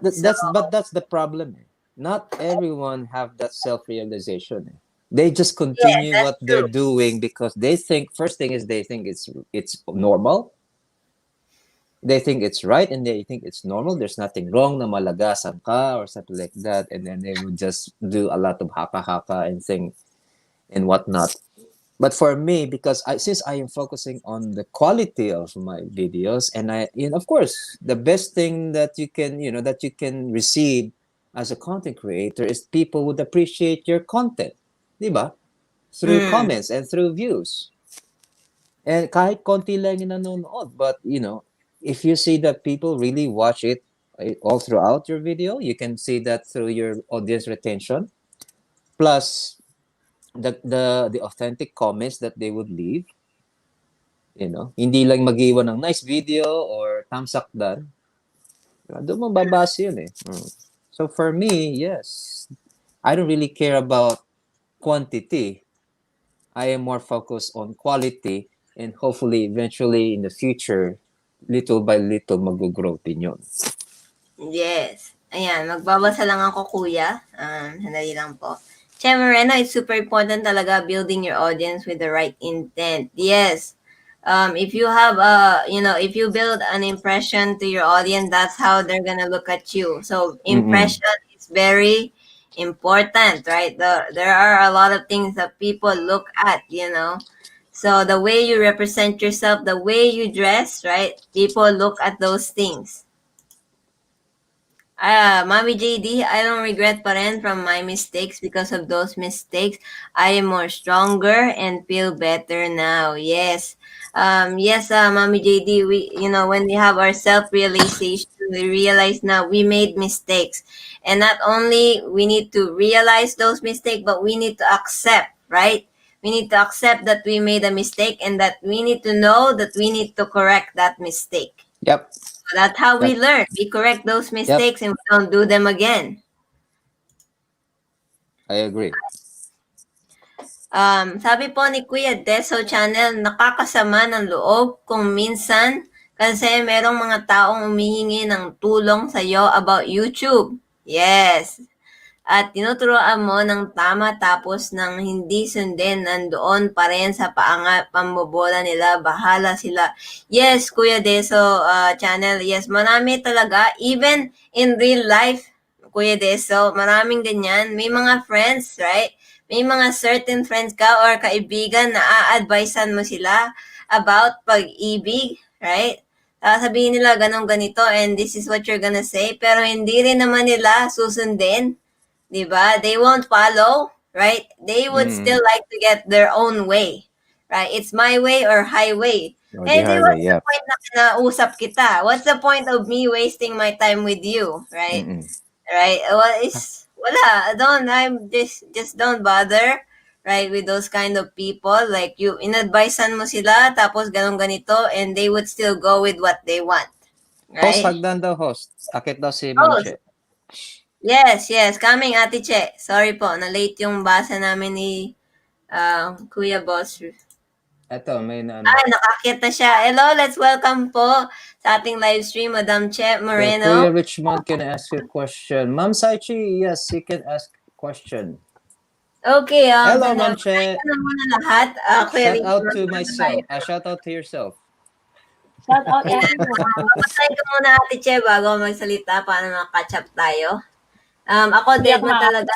Speaker 2: That's the problem. Eh. Not everyone have that self-realization. Eh. They just
Speaker 1: yes,
Speaker 2: continue
Speaker 1: that's
Speaker 2: what they're
Speaker 1: true.
Speaker 2: doing because they think first thing is they think it's normal. They think it's right and they think it's normal. There's nothing wrong na malagasan ka or something like that. And then they would just do a lot of haka-haka and thing and whatnot. But for me, because since I am focusing on the quality of my videos, and of course, the best thing that that you can receive as a content creator is people would appreciate your content, diba? Through
Speaker 1: Mm.
Speaker 2: comments and through views. And kahit konti lang yung nanonood, but if you see that people really watch it all throughout your video, you can see that through your audience retention, plus the authentic comments that they would leave. Hindi lang mag-iwan ng nice video or thumbs up done. Doon mo babase yun eh. So for me, yes, I don't really care about quantity. I am more focused on quality and hopefully eventually in the future, little by little mag-grow din yun.
Speaker 1: Yes. Ayan, magbabasa lang ako kuya. Sandali lang po. Che Moreno, it's super important talaga building your audience with the right intent. Yes. If you have if you build an impression to your audience, that's how they're gonna look at you. So
Speaker 2: Mm-mm.
Speaker 1: impression is very important, right? There are a lot of things that people look at. So the way you represent yourself, the way you dress, right? People look at those things. Mommy JD, I don't regret pa rin from my mistakes because of those mistakes. I am more stronger and feel better now. Yes. Yes, Mommy JD, when we have our self-realization, we realize now we made mistakes. And not only we need to realize those mistakes, but we need to accept, right? We need to accept that we made a mistake and that we need to know that we need to correct that mistake.
Speaker 2: Yep.
Speaker 1: That's how we
Speaker 2: That
Speaker 1: learn. We correct those
Speaker 2: yep,
Speaker 1: mistakes and we don't do them again.
Speaker 2: I agree.
Speaker 1: Sabi po ni Kuya Deso Channel, nakakasama ng loob kung minsan kasi merong mga taong umihingi ng tulong sa iyo about YouTube. Yes. At tinuturoan mo ng tama tapos nang hindi sundin nandoon pa rin sa pambobola nila, bahala sila. Yes, Kuya Deso channel, yes, marami talaga, even in real life, Kuya Deso, maraming ganyan. May mga friends, right? May mga certain friends ka or kaibigan na a-advisean mo sila about pag-ibig, right? Sabihin nila ganong ganito and this is what you're gonna say, pero hindi rin naman nila susundin. 'Di ba? They won't follow, right? They would still
Speaker 2: Mm.
Speaker 1: like to get their own way. Right? It's my way or highway.
Speaker 2: Or
Speaker 1: Eh
Speaker 2: the
Speaker 1: di
Speaker 2: highway,
Speaker 1: what's the
Speaker 2: yep.
Speaker 1: point na kinausap kita? What's the point of me wasting my time with you, right?
Speaker 2: Mm-mm.
Speaker 1: Right? Well, it's wala. Don't I'm just don't bother, right, with those kind of people. Like you inadvisean mo sila tapos ganun ganito and they would still go with what they want,
Speaker 2: Host,
Speaker 1: right?
Speaker 2: hagdan daw host. Akit daw si Ma'am
Speaker 1: Oh,
Speaker 2: Che.
Speaker 1: yes, yes. Coming, Ate Che. Sorry po, na-late yung basa namin ni Kuya Boss.
Speaker 2: Eto, may na ano.
Speaker 1: Nakakit na siya. Hello, let's welcome po sa ating live stream, Madam Che
Speaker 2: Okay,
Speaker 1: Moreno.
Speaker 2: Kuya Richmond, can I ask you a question? Ma'am Saichi, yes, you can ask question.
Speaker 1: Okay,
Speaker 2: Hello,
Speaker 1: sana
Speaker 2: Ma'am Che.
Speaker 1: na muna lahat. Kuya
Speaker 2: Shout out
Speaker 1: Richmond,
Speaker 2: to
Speaker 1: muna tayo.
Speaker 2: myself. Shout out to yourself.
Speaker 3: Shout out
Speaker 1: Ayan,
Speaker 3: everyone.
Speaker 1: mamatay ka muna, Ate Che, bago magsalita para makatch up tayo. Ako
Speaker 3: Tiyak
Speaker 1: dead na
Speaker 3: na.
Speaker 1: talaga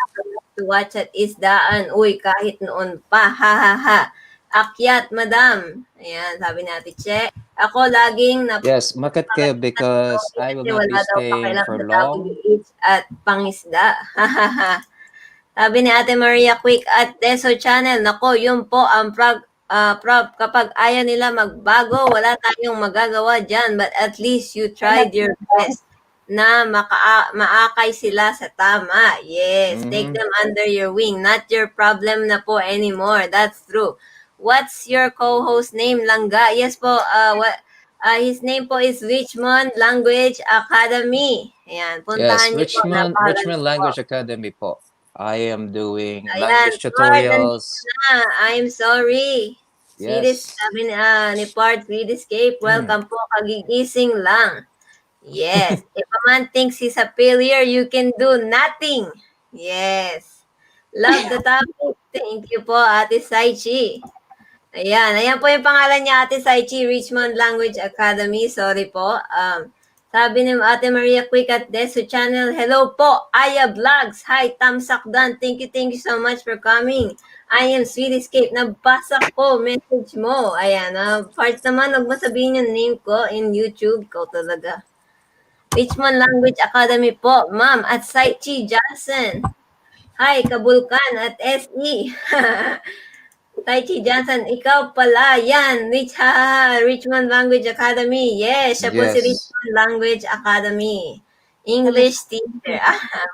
Speaker 1: to watch at isdaan. Uy, kahit noon pa. Ha, ha, ha. Akyat, madam. Ayan, sabi ni Ate Che. Ako laging
Speaker 2: Yes, makat kayo because I will
Speaker 1: kasi
Speaker 2: not
Speaker 1: wala
Speaker 2: be
Speaker 1: daw
Speaker 2: staying
Speaker 1: pakialam
Speaker 2: for
Speaker 1: sa
Speaker 2: long.
Speaker 1: WH at pangisda. Ha, ha, ha. Sabi ni Ate Maria Quick at Deso Channel, nako, yun po ang prob, kapag ayaw nila magbago, wala tayong magagawa dyan. But at least you tried your best na maakay sila sa tama. Yes, take
Speaker 2: Mm-hmm.
Speaker 1: them under your wing. Not your problem na po anymore. That's true. What's your co-host name, Langga? Yes po, his name po is Richmond Language Academy. Ayan,
Speaker 2: Yes,
Speaker 1: puntahan niyo po.
Speaker 2: Richmond
Speaker 1: Napakaganda po.
Speaker 2: Language Academy po. I am doing
Speaker 1: Ayan,
Speaker 2: language
Speaker 1: Lord, nandito
Speaker 2: tutorials.
Speaker 1: na. I'm sorry. Swedish,
Speaker 2: Yes.
Speaker 1: sabi ni Part Swedish Cape, welcome po, kagigising lang. Yes. If a man thinks he's a failure, you can do nothing. Yes. Love the topic. Thank you po, Ate Saichi. Ayan po yung pangalan niya, Ate Saichi, Richmond Language Academy. Sorry po. Sabi ni Ate Maria Quick at Desu Channel, hello po, Aya Vlogs. Hi, Tamsak Dan. Thank you so much for coming. I am Sweet Escape. Nabasa ko, message mo. Ayan, part naman, huwag mo sabihin yung name ko in YouTube. Ko talaga. Richmond Language Academy po, ma'am, at Saichi Johnson. Hi, Kabulkan at SE. Saichi Johnson, ikaw pala, yan, Richmond Language Academy. Yes, siya po si
Speaker 2: Yes.
Speaker 1: Richmond Language Academy. English teacher.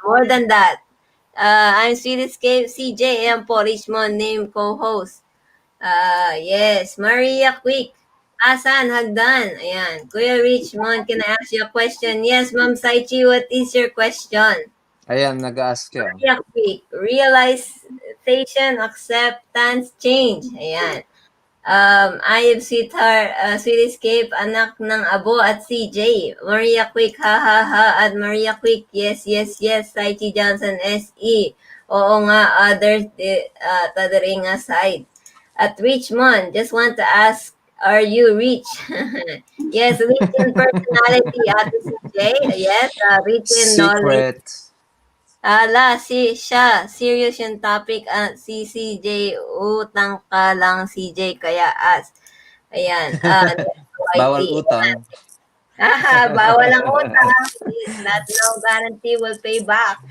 Speaker 1: More than that. I'm Swedish CJ, ayan po, Richmond name co-host. Yes, Maria Quick. Asan, Hagdan. Ayan. Kuya Richmond, can I ask you a question? Yes, Ma'am Saichi, what is your question?
Speaker 2: Ayan, nag-ask ka.
Speaker 1: Maria Quick. Realization, acceptance, change. Ayan. I am Sweet Escape, anak ng Abo at CJ. Maria Quick, ha ha ha. At Maria Quick, yes, Saichi Johnson, SE. Oo nga, others, tadering aside. At Richmond, just want to ask, are you rich? Yes, rich in personality, Ate CJ. Yes, rich in knowledge.
Speaker 2: Secret.
Speaker 1: Siya, serious yung topic. Si CJ, utang ka lang CJ, kaya as. Ayan,
Speaker 2: Bawal utang.
Speaker 1: bawal ang utang. Not no guarantee will pay back.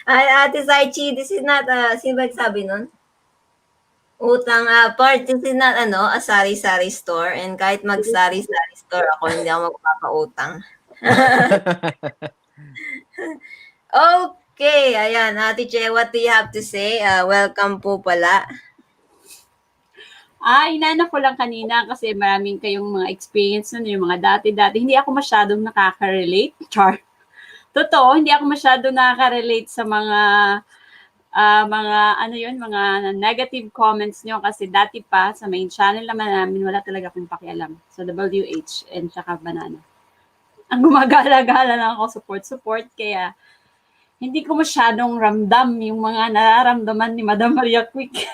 Speaker 1: Ate Saichi, this is not, sino ba sabi nun? Utang, part, this is not, a sari-sari store. And kahit mag-sari-sari store ako, hindi ako magpapautang. Okay, ayan. Ate Che, what do you have to say? Welcome po pala.
Speaker 3: Inana ko lang kanina kasi maraming kayong mga experience nun, yung mga dati-dati. Hindi ako masyadong nakaka-relate. Char. Totoo, hindi ako masyadong nakaka-relate sa mga negative comments nyo kasi dati pa sa main channel naman namin wala talaga akong pakialam sa WH and saka Banana. Ang gumagala-gala lang ako support kaya hindi ko masyadong ramdam yung mga nararamdaman ni Madam Maria Quick.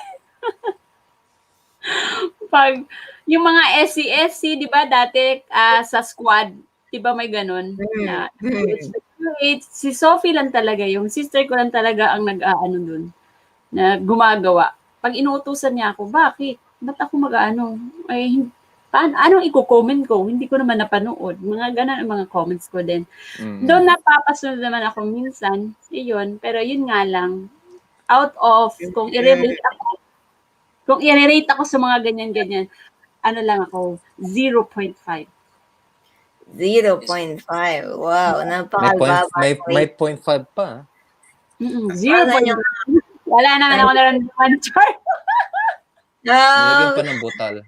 Speaker 3: Pag yung mga SC, di ba dati sa squad, di ba may ganun? Na, si Sophie lang talaga, yung sister ko lang talaga ang nag-aano dun, na gumagawa. Pag inuutusan niya ako, bakit? Ba't ako mag-aano? Ay, anong i-comment ko? Hindi ko naman napanood. Mga ganun ang mga comments ko din. Doon napapasunod naman ako minsan, yun, pero yun nga lang, out of, kung i-rate ako sa mga ganyan-ganyan, ano lang ako, 0.5.
Speaker 1: 0.5. Wow, napakalbaba.
Speaker 2: May 0.5 pa.
Speaker 3: 0.5. Wala naman ako naramdaman, Char.
Speaker 2: Nilagyan pa ng butal.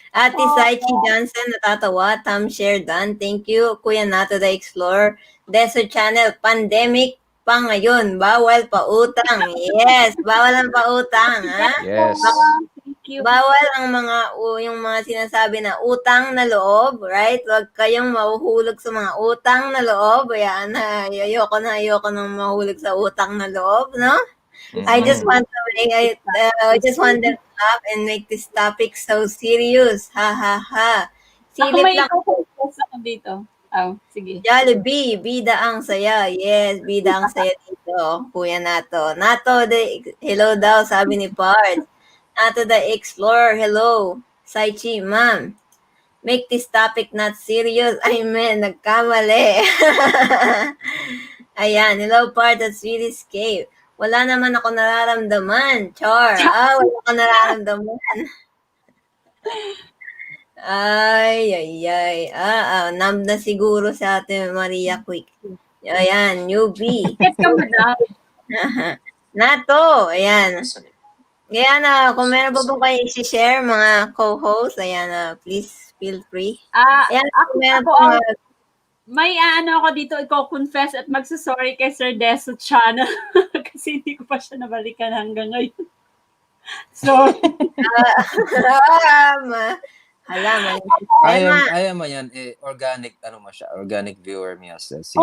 Speaker 1: Ate Saichi Johnson, natatawa. Tom Share done. Thank you. Kuya Nato the Explorer. Desert Channel, pandemic pa ngayon. Bawal pa utang. Yes, bawal ang pautang. Ha?
Speaker 2: Yes.
Speaker 1: Bawal ang yung mga sinasabi na utang na loob, right? Huwag kayong mahuhulog sa mga utang na loob. Ayan, ayoko nang mahulog sa utang na loob, no? I just want to laugh and make this topic so serious. Ha ha ha.
Speaker 3: Silip lang. Ako dito. Sige.
Speaker 1: Jollibee, bida ang saya. Yes, bida ang saya dito. Kuya Nato. Nato, hello daw, sabi ni Part. Nato the Explorer, hello. Saichi, ma'am. Make this topic not serious. Amen, nagkamali. Ayan, hello Part at Sweet Escape. Wala naman ako nararamdaman. Char. Wala ako nararamdaman. Ay. Nam na siguro sa atin Maria Quick. Ayan, newbie. Nato, ayan. Ayan, kung meron pa po kayo i-share mga co-hosts, ayan, please feel free. Ayan,
Speaker 3: may ako dito, i-confess at magsasorry kay Sir Deso Channel kasi hindi ko pa siya nabalikan hanggang ngayon. So,
Speaker 1: Hala, mali
Speaker 2: Ayaw mo yan, organic, ano mo siya, organic viewer mo si
Speaker 3: kasi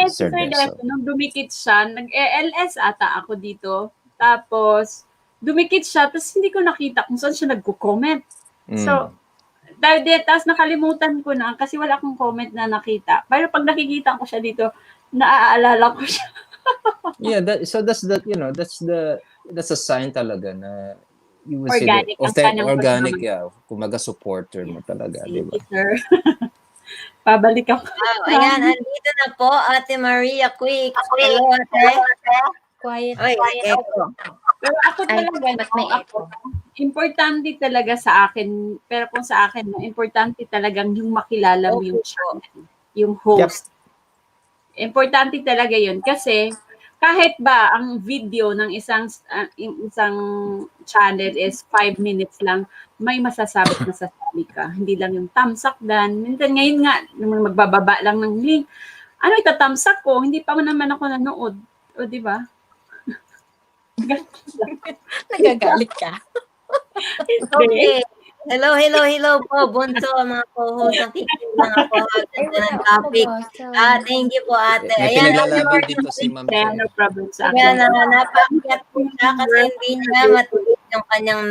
Speaker 3: si
Speaker 2: Sir
Speaker 3: Sir
Speaker 2: Deso.
Speaker 3: Deso, nung dumikit siya, nag-ELS ata ako dito. Tapos, dumikit siya, tapos hindi ko nakita kung saan siya nagko-comment. So, tapos nakalimutan ko na kasi wala akong comment na nakita. Pero pag nakikita ko siya dito, naaalala ko siya.
Speaker 2: Yeah, so that's a sign talaga na you would say that
Speaker 3: Organic ang kanyang
Speaker 2: organic,
Speaker 3: pagmamahal.
Speaker 2: kumaga supporter mo talaga, di
Speaker 3: Thank
Speaker 2: ba?
Speaker 3: you, sir. Pabalik ako.
Speaker 1: Wow, ayan, andito na po Ate Maria Quick. Hello, Ate.
Speaker 4: Quiet.
Speaker 1: Oy, echo.
Speaker 3: Pero ako
Speaker 4: Ay,
Speaker 3: talaga,
Speaker 4: ba't may echo?
Speaker 3: importante talaga sa akin, pero kung sa akin, no, importante talagang yung makilala mo yung channel, yung host. Importante talaga yun kasi kahit ba ang video ng isang channel is 5 minutes lang, may masasabi ka. Hindi lang yung thumbs up dan. Minsan ngayon nga, nung magbababa lang ng link, ano ita-thumbs up ko? Hindi pa naman ako nanood. O, di ba?
Speaker 4: Nagagalit ka.
Speaker 1: Okay. Hello po, Bunso, mga co-host ng Kiki, mga co-host ng topic. Thank you po, Ate.
Speaker 2: May
Speaker 1: Ayan,
Speaker 2: pinaglalaban dito si Ma'am
Speaker 3: Kaya
Speaker 2: Che.
Speaker 3: no problem sa
Speaker 1: Ayan,
Speaker 3: akin.
Speaker 1: napaakyat po siya kasi hindi niya matiis yung kanyang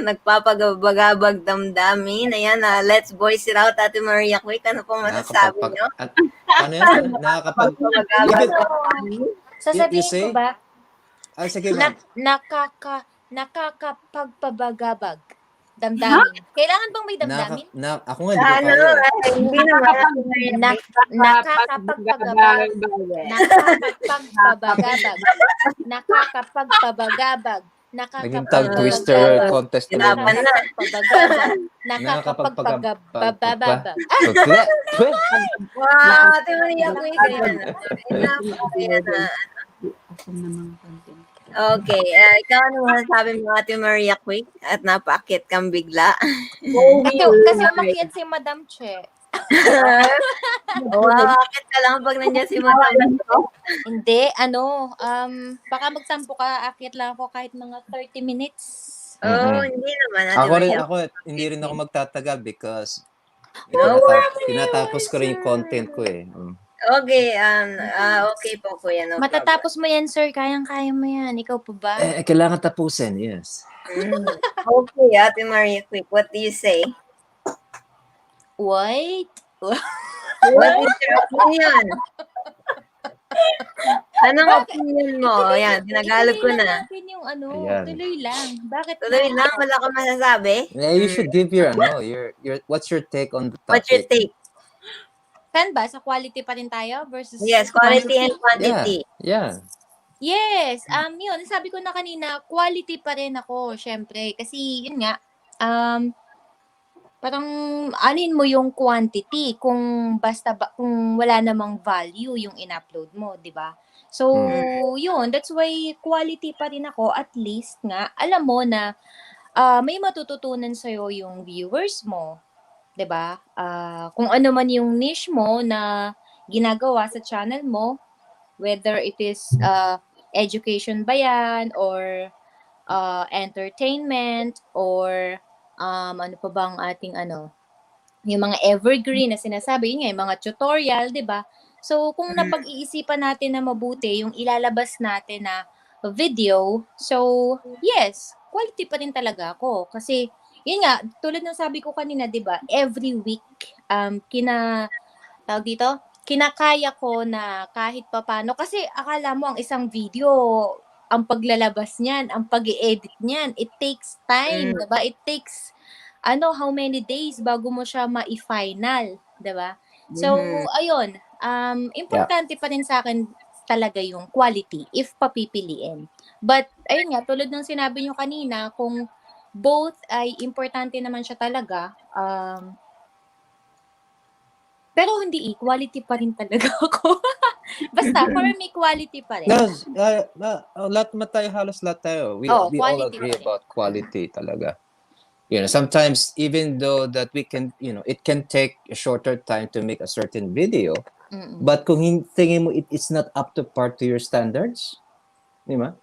Speaker 1: nagpapagabagabag damdamin. Ayan, let's voice it out, Ate Maria Quick. Ano pong masasabi niyo?
Speaker 2: Ano yan?
Speaker 1: Bagabag damdamin.
Speaker 4: Sasabihin
Speaker 2: say?
Speaker 4: ko ba,
Speaker 2: Sige, ma'am.
Speaker 4: nakakapagpabagabag. Damdamin. Kailangan bang may damdamin?
Speaker 2: Ako nga, hindi ko
Speaker 1: Ano,
Speaker 2: kaya.
Speaker 1: hindi naman, Ate Maria Quick.
Speaker 4: Nakakapagpabagabag. Nakakapagpabagabag.
Speaker 2: Naging tongue twister contest tuloy.
Speaker 1: Hirapan na.
Speaker 4: Nakakapagpabagabag.
Speaker 1: Wow, Ate Maria Quick. Ayan. Ayan na. Okay, ikaw ano masasabi mo, Ate Maria Quick? At napaakit kang bigla.
Speaker 4: Kasi umakyat si Madam Che.
Speaker 1: Wow, akit ka lang pag nandiyan si Madam.
Speaker 4: Hindi, baka magtampo ka, akyat lang ako kahit mga 30 minutes.
Speaker 1: Oh, hindi naman, Ate Maria.
Speaker 2: Hindi rin ako magtatagal because
Speaker 1: No
Speaker 2: tinatapos ko rin yung content ko eh.
Speaker 1: Okay, okay po, Kuya. No
Speaker 4: Matatapos mo yan, sir. Kayang-kaya mo yan. Ikaw pa ba?
Speaker 2: Kailangan tapusin, yes.
Speaker 1: Okay, Ate Maria Quick, what do you say?
Speaker 4: Wait.
Speaker 1: What is your opinion? Anong opinion mo? Ayan, tinagalog ko na.
Speaker 2: Ayan.
Speaker 4: Tuloy lang. Bakit
Speaker 1: Tuloy lang, wala kang masasabi?
Speaker 2: Yeah, you should give your what's your take on the topic?
Speaker 1: What's your take?
Speaker 4: Saan ba? Sa quality pa rin tayo versus
Speaker 1: Yes, quality and quantity.
Speaker 2: Yeah.
Speaker 4: Yes, yun, sabi ko na kanina, quality pa rin ako, syempre. Kasi, yun nga, parang anin mo yung quantity kung kung wala namang value yung in-upload mo, di ba? So, yun, that's why quality pa rin ako, at least nga, alam mo na may matututunan sa'yo yung viewers mo. 'Di ba? Kung ano man yung niche mo na ginagawa sa channel mo, whether it is education ba yan, or entertainment, or ano pa bang ating yung mga evergreen na sinasabi, yun nga, yung mga tutorial, 'di ba? So, kung napag-iisipan natin na mabuti yung ilalabas natin na video, so, yes, quality pa rin talaga ako. Kasi, yun nga, tulad ng sabi ko kanina, 'di ba? Every week kinakaya ko na kahit papaano, kasi akala mo ang isang video, ang paglalabas niyan, ang pag-i-edit niyan, it takes time, 'di ba? It takes how many days bago mo siya ma-final, 'di ba? So, ayun, importante pa rin sa akin talaga yung quality if papipiliin. But ayun nga, tulad ng sinabi niyo kanina, kung both ay importante naman siya talaga. Pero hindi quality pa rin talaga ako. Basta, for me, quality pa rin.
Speaker 2: Halos lahat tayo. We all agree about quality talaga. Sometimes even though that we can, it can take a shorter time to make a certain video, but kung tingin mo it's not up to par to your standards, di ba?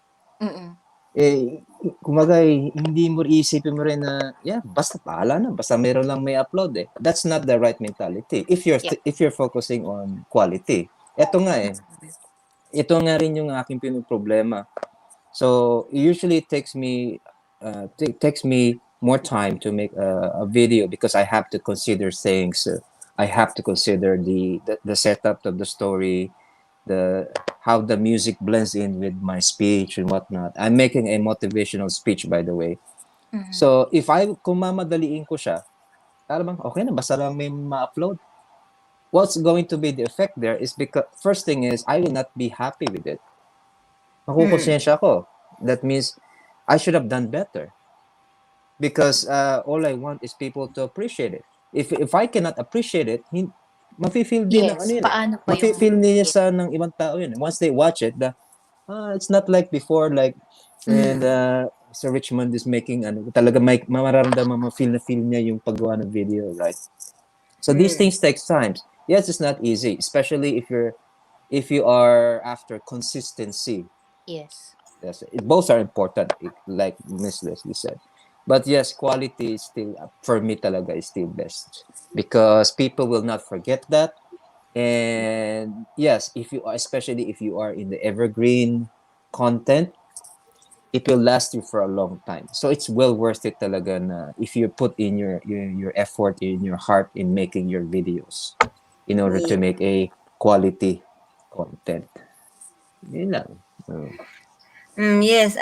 Speaker 2: kumbaga, hindi mo iisipin mo rin na, yeah, basta paala na, basta meron lang may upload eh. That's not the right mentality
Speaker 4: Yeah.
Speaker 2: if you're focusing on quality. Ito nga eh, ito nga rin yung aking problema. So usually it takes me more time to make a video because I have to consider things. I have to consider the setup of the story, the how the music blends in with my speech and whatnot. I'm making a motivational speech, by the way.
Speaker 4: Mhm.
Speaker 2: So if kung mamadaliin ko siya, para bang okay na, basta lang may ma-upload. What's going to be the effect there is because first thing is I will not be happy with it.
Speaker 1: Mm.
Speaker 2: Makukonsensya ako. That means I should have done better because all I want is people to appreciate it. If I cannot appreciate it, mafe-feel din ng ano
Speaker 4: Yes,
Speaker 2: yun eh.
Speaker 4: paano pa yung
Speaker 2: Mafe-feel niya
Speaker 4: yeah.
Speaker 2: sa ng ibang tao yun. Once they watch it, it's not like before, like when
Speaker 1: Mm.
Speaker 2: Sir Richmond is making ano, talaga may mararamdaman, ma-feel na feel niya yung paggawa ng video, right? So these
Speaker 1: Mm.
Speaker 2: things takes time. Yes, it's not easy, especially if you are after consistency.
Speaker 4: Yes.
Speaker 2: Yes, both are important, like Miss Leslie said. But yes, quality is still, for me talaga, is still best because people will not forget that. And yes, especially if you are in the evergreen content, it will last you for a long time. So it's well worth it talaga na if you put in your effort, in your heart in making your videos in order to
Speaker 1: Yeah.
Speaker 2: make a quality content. Yun lang.
Speaker 1: Yes,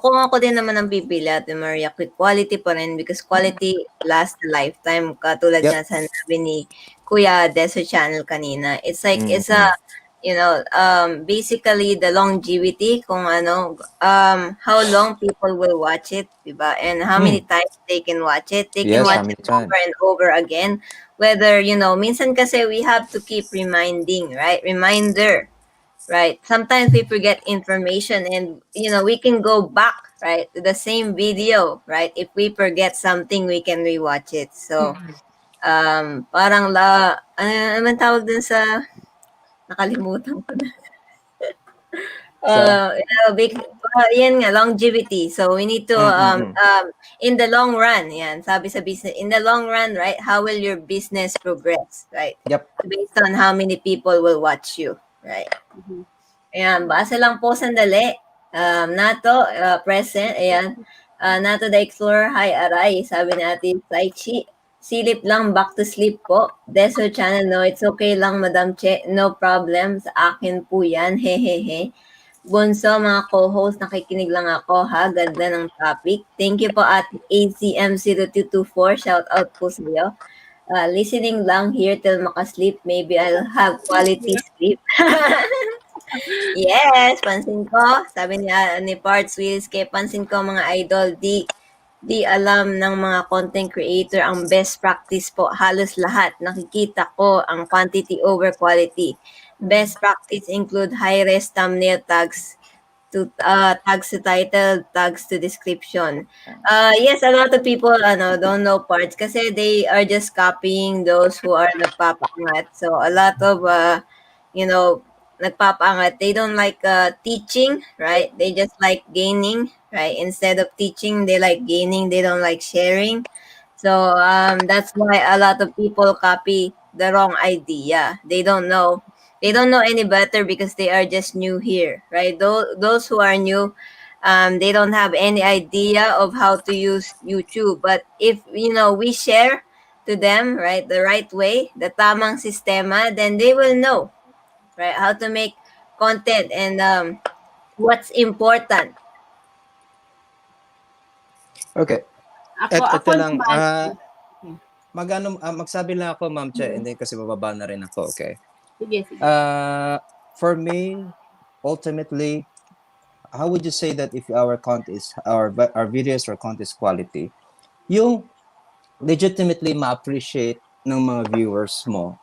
Speaker 1: kung ako din naman ang pipili, Ate Maria, quality pa rin because quality lasts a lifetime. Katulad
Speaker 2: Yep.
Speaker 1: nga sinabi ni Kuya Des sa channel kanina. It's like, it's a,
Speaker 2: Mm-mm.
Speaker 1: basically the longevity kung how long people will watch it, diba? And how many
Speaker 2: Mm.
Speaker 1: times they can watch it. They can
Speaker 2: Yes, how
Speaker 1: watch
Speaker 2: many
Speaker 1: it over
Speaker 2: times?
Speaker 1: and over again. Whether, minsan kasi we have to keep reminding, right? Reminder. Right. Sometimes we forget information and we can go back, right, to the same video, right? If we forget something, we can rewatch it. So,
Speaker 4: Mhm.
Speaker 1: parang ano naman tawag dun sa nakalimutan ko na.
Speaker 2: Sa
Speaker 1: Yan nga, longevity. So we need to
Speaker 2: mm.
Speaker 1: in the long run, yan, sabi sa business, in the long run, right? How will your business progress, right?
Speaker 2: Yep.
Speaker 1: Based on how many people will watch you, right?
Speaker 3: Mhm.
Speaker 1: Ayan, basa lang po sandali. Nato, present, ayan. Nato the Explorer, hi Aray, sabi natin, Saichi. Silip lang, back to sleep po. Deso channel, no, it's okay lang, Madam Che, no problem, sa akin po yan, hehehe. Bunso, mga co-host, nakikinig lang ako ha, ganda ng topic. Thank you po at ACM0224, shout out po sa iyo. Listening lang here till makasleep, maybe I'll have quality sleep. Yes, pansin ko. Sabi ni Parts Wills, kay pansin ko mga idol, di alam ng mga content creator ang best practice po. Halos lahat. Nakikita ko ang quantity over quality. Best practice include high-res thumbnail tags to tags to title, tags to description. Yes, a lot of people don't know parts kasi they are just copying those who are nagpapaangat. So a lot of you know nagpapaangat, they don't like teaching, right? They just like gaining, right? Instead of teaching, they like gaining. They don't like sharing. So that's why a lot of people copy the wrong idea. They don't know any better because they are just new here, right? Those who are new, they don't have any idea of how to use YouTube. But if we share to them, right, the right way, the tamang sistema, then they will know, right, how to make content and what's important.
Speaker 2: Okay.
Speaker 3: Ako
Speaker 2: Ito lang,
Speaker 3: naman, okay.
Speaker 2: magsabi lang ako, Ma'am Che,
Speaker 3: Mhm.
Speaker 2: and then kasi bababa na rin ako, okay?
Speaker 3: Sige, sige.
Speaker 2: For me, ultimately, how would you say that if our videos or content is quality? Yung legitimately ma-appreciate ng mga viewers mo,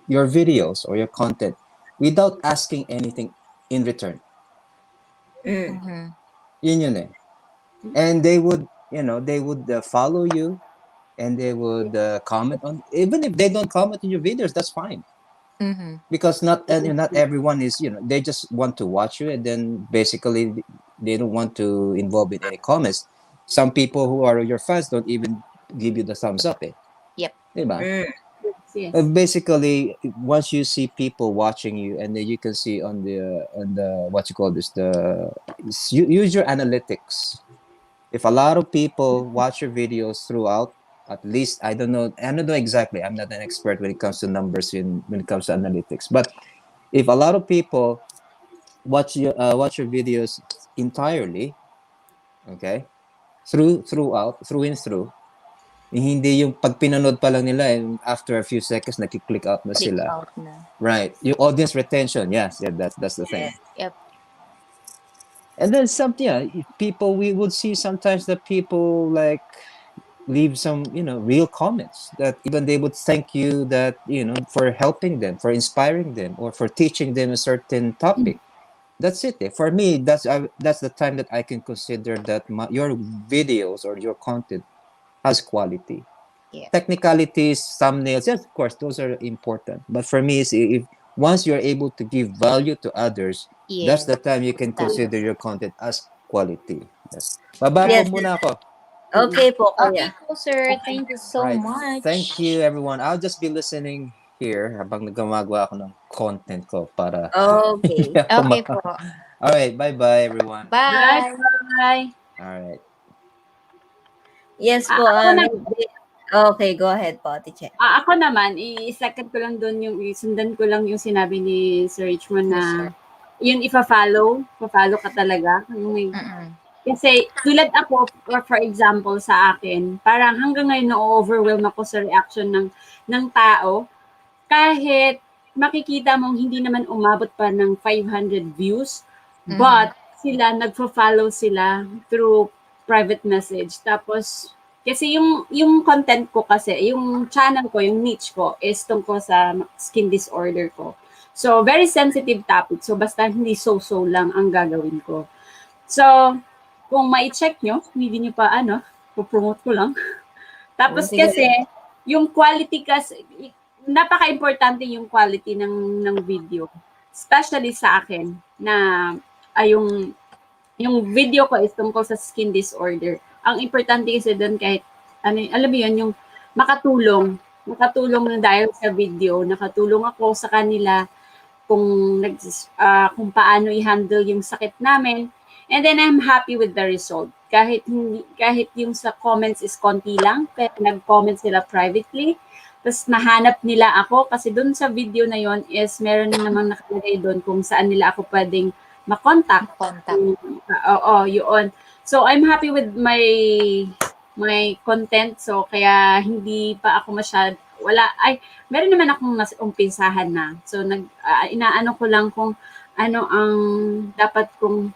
Speaker 2: your videos or your content without asking anything in return.
Speaker 1: Mm.
Speaker 4: Mhm.
Speaker 2: Yun eh. And they would follow you and they would comment on, even if they don't comment on your videos, that's fine. because not everyone is, they just want to watch you, and then basically they don't want to involve in any comments. Some people who are your fans don't even give you the thumbs up, eh.
Speaker 4: Yep.
Speaker 2: Diba?
Speaker 3: Yes.
Speaker 2: Basically, once you see people watching you, and then you can see on the what you call this, use your analytics. If a lot of people watch your videos throughout, at least I don't know exactly. I'm not an expert when it comes to numbers, when it comes to analytics. But if a lot of people watch your videos entirely, okay, through and through, hindi yung pag pinanood pa lang nila, and after a few seconds nakiklick out na
Speaker 4: Click
Speaker 2: sila.
Speaker 4: out na.
Speaker 2: Right. Yung audience retention, yes, yeah, that's the thing.
Speaker 4: Yep.
Speaker 2: And then people, we would see sometimes that people like leave some, real comments, that even they would thank you, that, for helping them, for inspiring them, or for teaching them a certain topic. That's it. For me, that's the time that I can consider that your videos or your content has quality.
Speaker 4: Yeah.
Speaker 2: Technicalities, thumbnails, yes, of course, those are important. But for me, if once you're able to give value to others, that's the time you can consider your content as quality. Yes. Baba
Speaker 1: Yes.
Speaker 2: po muna ako.
Speaker 1: Okay po,
Speaker 4: Okay
Speaker 1: kuya.
Speaker 4: po, sir. Thank you so
Speaker 2: Right.
Speaker 4: much.
Speaker 2: Thank you, everyone. I'll just be listening here habang nagmamagawa ako ng content ko para
Speaker 1: Okay.
Speaker 4: Okay po.
Speaker 2: All right. Bye-bye, everyone.
Speaker 4: Bye.
Speaker 3: Bye.
Speaker 2: All right.
Speaker 1: Yes po.
Speaker 3: Ako na,
Speaker 1: Okay, go ahead po, Tiche.
Speaker 3: ako naman, i-second ko lang doon isundan ko lang yung sinabi ni Sir Richmond
Speaker 4: Yes,
Speaker 3: na
Speaker 4: sir.
Speaker 3: yun follow ka talaga. Kasi tulad ako, for example, sa akin, parang hanggang ngayon na-overwhelm ako sa reaction ng tao. Kahit makikita mong hindi naman umabot pa ng 500 views, but sila, nagfo-follow sila through private message. Tapos, kasi yung content ko kasi, yung channel ko, yung niche ko, is tungkol sa skin disorder ko. So, very sensitive topic. So, basta hindi so-so lang ang gagawin ko. So, kung ma-check nyo, hindi nyo pa po-promote ko lang. Tapos
Speaker 1: Sige.
Speaker 3: kasi, yung quality kasi, napaka-importante yung quality ng video. Especially sa akin, na yung video ko is tungkol sa skin disorder. Ang importante kasi doon kahit, alam mo yun, yung makatulong na dahil sa video, nakatulong ako sa kanila kung paano i-handle yung sakit namin. And then I'm happy with the result. Kahit yung sa comments is konti lang, kahit nag-comment sila privately, tapos nahanap nila ako kasi doon sa video na yon is meron namang nakalagay doon kung saan nila ako pwedeng makontak. Oo, yun. So I'm happy with my content. So kaya hindi pa ako meron naman akong mas umpisahan na. So inaano ko lang kung ano ang dapat kong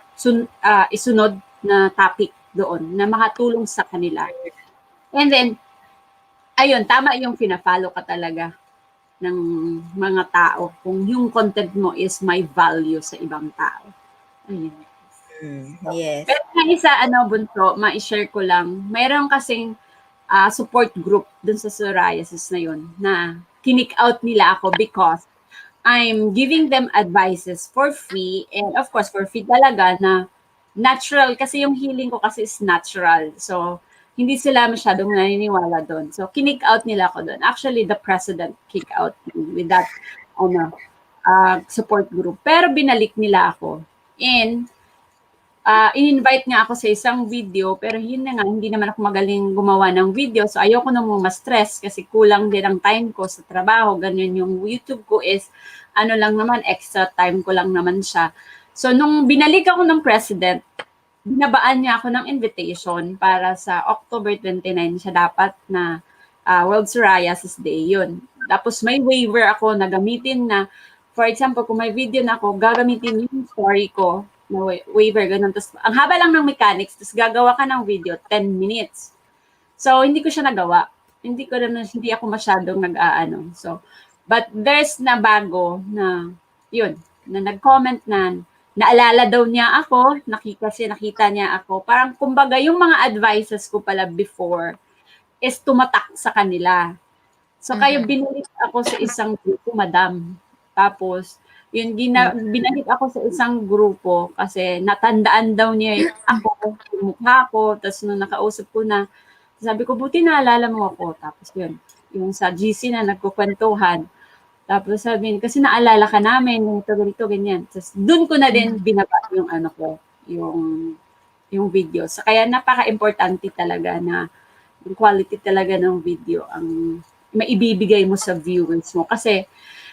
Speaker 3: isunod na topic doon na makatulong sa kanila. And then ayun, tama yung pina-follow ka talaga ng mga tao kung yung content mo is may value sa ibang tao. Ayun.
Speaker 1: Yes.
Speaker 3: Pero yung isa, Bunso, ma-share ko lang. Mayroon kasing support group dun sa psoriasis na yun na kinick out nila ako because I'm giving them advices for free and of course for free talaga na natural kasi yung healing ko kasi is natural. So, hindi sila masyadong naniniwala doon. So, kinick out nila ako doon. Actually, the president kick out with that support group. Pero binalik nila ako. And in-invite nga ako sa isang video, pero yun na nga, hindi naman ako magaling gumawa ng video. So, ayoko na ma-stress kasi kulang din ang time ko sa trabaho. Ganyan yung YouTube ko is, lang naman, extra time ko lang naman siya. So, nung binalik ako ng president, binabaan niya ako ng invitation para sa October 29 siya dapat na World Psoriasis Day yun. Tapos may waiver ako na gamitin na, for example, kung may video na ako, gagamitin yung story ko na waiver, ganun. Tapos, ang haba lang ng mechanics, tapos gagawa ka ng video, 10 minutes. So, hindi ko siya nagawa. Hindi ako masyadong nag-aano. So, but there's na bago na, yun, na nag-comment na, naalala daw niya ako, kasi nakita niya ako. Parang, kumbaga, yung mga advices ko pala before is tumatak sa kanila. So, kayo binalik ako sa isang grupo, madam. Tapos, yun, binalik ako sa isang grupo kasi natandaan daw niya ako, yung mukha ko, tapos nung nakausap ko na, sabi ko, buti naalala mo ako. Tapos yun, yung sa GC na nagkukwentuhan. Tapos sabi niya, kasi naalala ka namin, ganito, ganyan. Tapos doon ko na din binaba yung ano ko, yung video. So, kaya napaka-importante talaga na yung quality talaga ng video ang maibibigay mo sa viewers mo. Kasi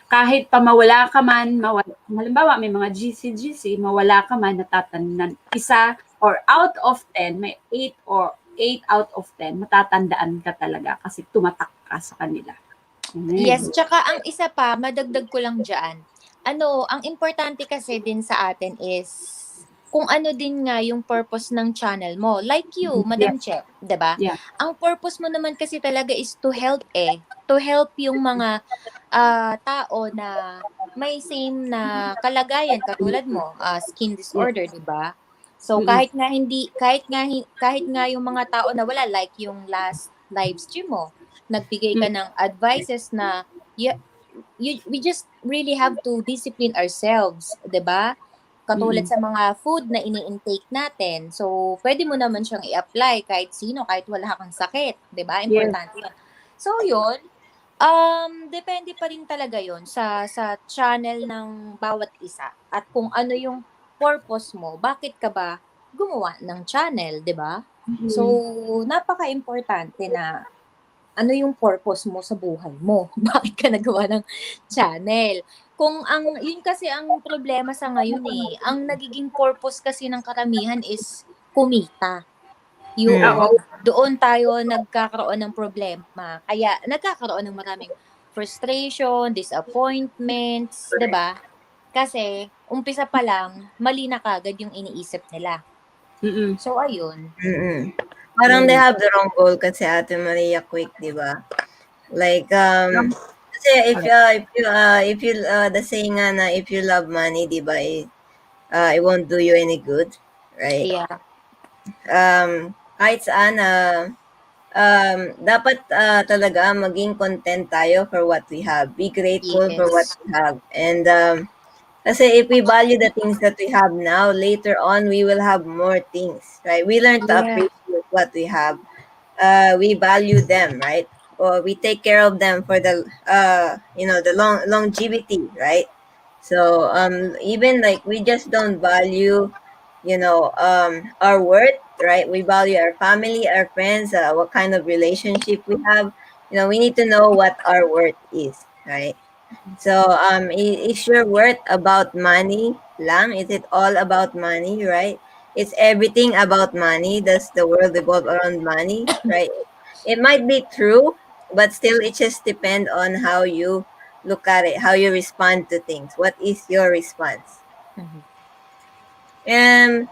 Speaker 3: kahit pa mawala ka man, halimbawa may mga GC, mawala ka man, natatandaan, isa or out of 10, may 8 or 8 out of 10, matatandaan ka talaga kasi tumatak ka sa kanila.
Speaker 4: Yes, tsaka ang isa pa, madagdag ko lang dyan. Ang importante kasi din sa atin is kung ano din nga yung purpose ng channel mo. Like you, Madam Che, 'di ba?
Speaker 3: Yeah.
Speaker 4: Ang purpose mo naman kasi talaga is to help To help yung mga tao na may same na kalagayan katulad mo, skin disorder, 'di ba? So kahit nga yung mga tao na wala like yung last live stream mo, nagbigay ka ng advices na we just really have to discipline ourselves, 'di ba? Katulad sa mga food na ini-intake natin. So, pwede mo naman siyang i-apply kahit sino, kahit wala kang sakit, 'di ba? Importante 'yun. So, 'yun, depende pa rin talaga 'yun sa channel ng bawat isa at kung ano yung purpose mo, bakit ka ba gumawa ng channel, 'di ba? So, napaka-importante na ano yung purpose mo sa buhay mo? Bakit ka nagawa ng channel? Yun kasi ang problema sa ngayon ang nagiging purpose kasi ng karamihan is kumita.
Speaker 3: Oo.
Speaker 4: Doon tayo nagkakaroon ng problema. Kaya nagkakaroon ng maraming frustration, disappointments, 'di ba? Kasi umpisa pa lang, mali na kagad yung iniisip nila.
Speaker 3: Mm-mm.
Speaker 4: So ayun.
Speaker 1: Parang they have the wrong goal kasi Ate Maria Quick, di ba? Like, kasi the saying nga na if you love money, di ba, it won't do you any good, right?
Speaker 4: Yeah.
Speaker 1: Kahit saan, dapat talaga maging content tayo for what we have. Be grateful for what
Speaker 4: Yes.
Speaker 1: we have. And, kasi if we value the things that we have now, later on, we will have more things, right? We learn to
Speaker 4: Yeah.
Speaker 1: appreciate what we have. We value them, right? Or we take care of them for the the longevity, right? So even like we just don't value, our worth, right? We value our family, our friends, what kind of relationship we have. We need to know what our worth is, right? So is your worth about money lang? Is it all about money, right? It's everything about money. Does the world revolve around money, right? It might be true, but still it just depends on how you look at it, how you respond to things. What is your response? And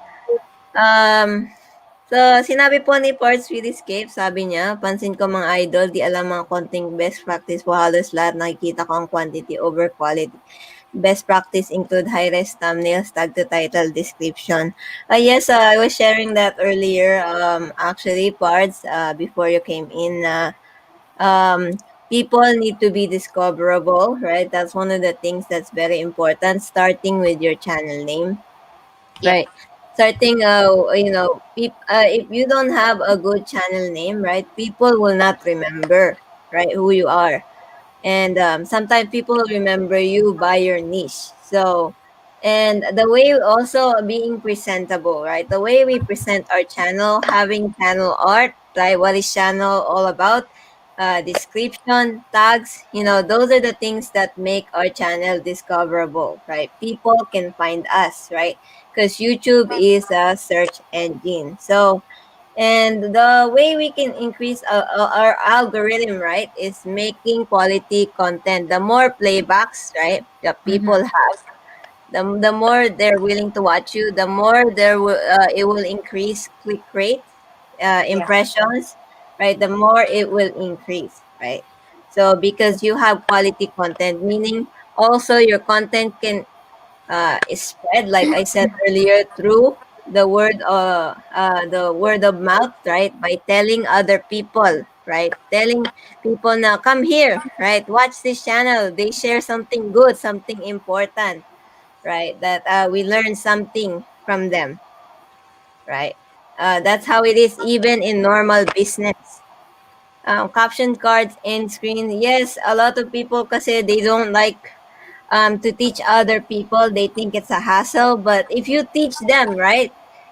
Speaker 1: so sinabi po ni Parts with Escape, sabi niya, pansin ko mga idol, di alam mga konting best practice po halos lahat nakikita ko ang quantity over quality. Best practice include high-res thumbnails, tag to title, description. Yes, I was sharing that earlier. Actually, Parts, before you came in, people need to be discoverable, right? That's one of the things that's very important, starting with your channel name,
Speaker 4: Yeah.
Speaker 1: right? Starting, if you don't have a good channel name, right, people will not remember, right, who you are. And sometimes people remember you by your niche. So, and the way also being presentable, right? The way we present our channel, having channel art, right? What is channel all about? Description, tags, those are the things that make our channel discoverable, right? People can find us, right? Because YouTube is a search engine. So, and the way we can increase our algorithm, right, is making quality content. The more playbacks, right, that people have, the more they're willing to watch you, the more it will increase click rate, impressions, right? The more it will increase, right? So because you have quality content, meaning also your content can is spread, like I said earlier, through the word of mouth, right? By telling other people, right? Telling people now, come here, right? Watch this channel. They share something good, something important, right? That we learn something from them, right? That's how it is even in normal business. Caption cards and screen. Yes, a lot of people kasi they don't like to teach other people. They think it's a hassle. But if you teach them, right,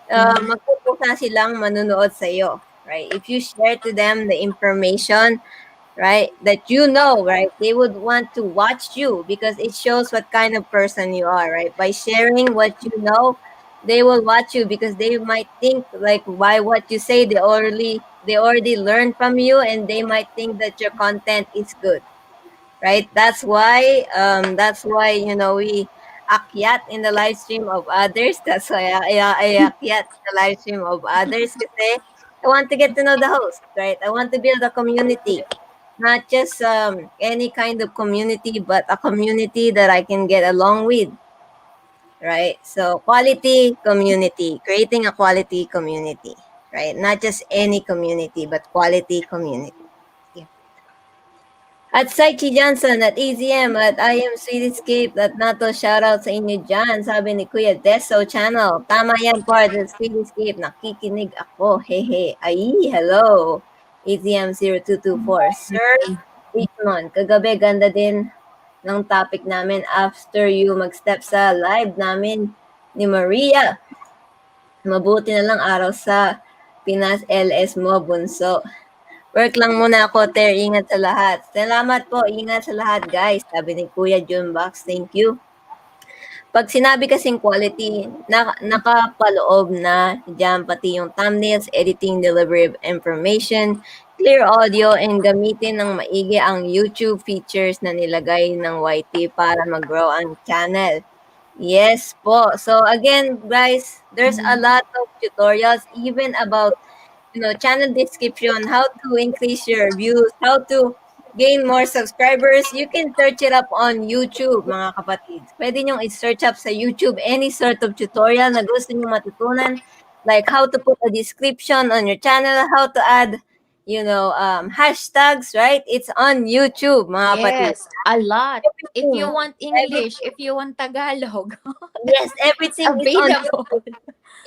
Speaker 1: magpupunta silang manunood sa'yo, right? If you share to them the information, right, that you know, right, they would want to watch you because it shows what kind of person you are, right? By sharing what you know, they will watch you because they might think like by what you say they already learned from you and they might think that your content is good, right? That's why we akyat in the live stream of others. That's why I akyat in the live stream of others kasi I want to get to know the host, right? I want to build a community, not just any kind of community, but a community that I can get along with, right? So quality community, creating a quality community, right? Not just any community, but quality community. At Psyche Johnson, at EZM, at I am Sweetescape, at Nato, shoutout sa inyo dyan. Sabi ni Kuya Deso Channel. Tama yan, part ng Sweetescape. Nakikinig ako. Hehe. Ay, hello. EZM0224. Sir Richmond, kagabi ganda din ng topic namin after you mag-step sa live namin ni Maria. Mabuti na lang araw sa Pinas LS mo, bunso. Work lang muna ako, Ter. Ingat sa lahat. Salamat po. Ingat sa lahat, guys. Sabi ni Kuya Junbox. Thank you. Pag sinabi kasing quality, nakapaloob na dyan pati yung thumbnails, editing, delivery of information, clear audio, and gamitin ng maigi ang YouTube features na nilagay ng YT para mag-grow ang channel. Yes po. So again, guys, there's a lot of tutorials even about channel description, how to increase your views, how to gain more subscribers. You can search it up on YouTube, mga kapatid. Pwede nyo i-search up sa YouTube any sort of tutorial na gusto nyo matutunan, like how to put a description on your channel, how to add, hashtags, right? It's on YouTube, mga kapatid.
Speaker 4: Yes, a lot. If
Speaker 1: Everything.
Speaker 4: you want English, if you want Tagalog,
Speaker 1: Yes,
Speaker 4: it's
Speaker 1: everything is on
Speaker 4: available.
Speaker 1: YouTube.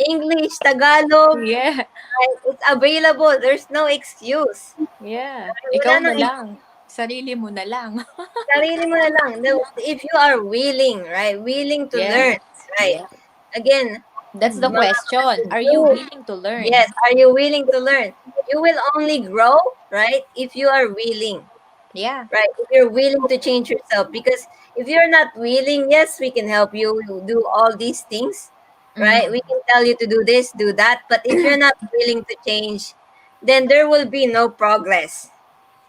Speaker 1: English, Tagalog,
Speaker 4: Yeah,
Speaker 1: right? It's available. There's no excuse.
Speaker 4: yeah.
Speaker 1: Wala
Speaker 4: Ikaw na
Speaker 1: nang
Speaker 4: lang. Sarili mo na lang.
Speaker 1: sarili mo na lang. If you are willing, right? Willing to
Speaker 4: Yeah.
Speaker 1: learn, right?
Speaker 4: Yeah.
Speaker 1: Again,
Speaker 4: That's the
Speaker 1: mga
Speaker 4: question. Are you willing to learn?
Speaker 1: yes, are you willing to learn? You will only grow, right? If you are willing,
Speaker 4: Yeah.
Speaker 1: right? If you're willing to change yourself. Because if you're not willing, yes, we can help you do all these things, right? We can tell you to do this, do that. But if you're not willing to change, then there will be no progress,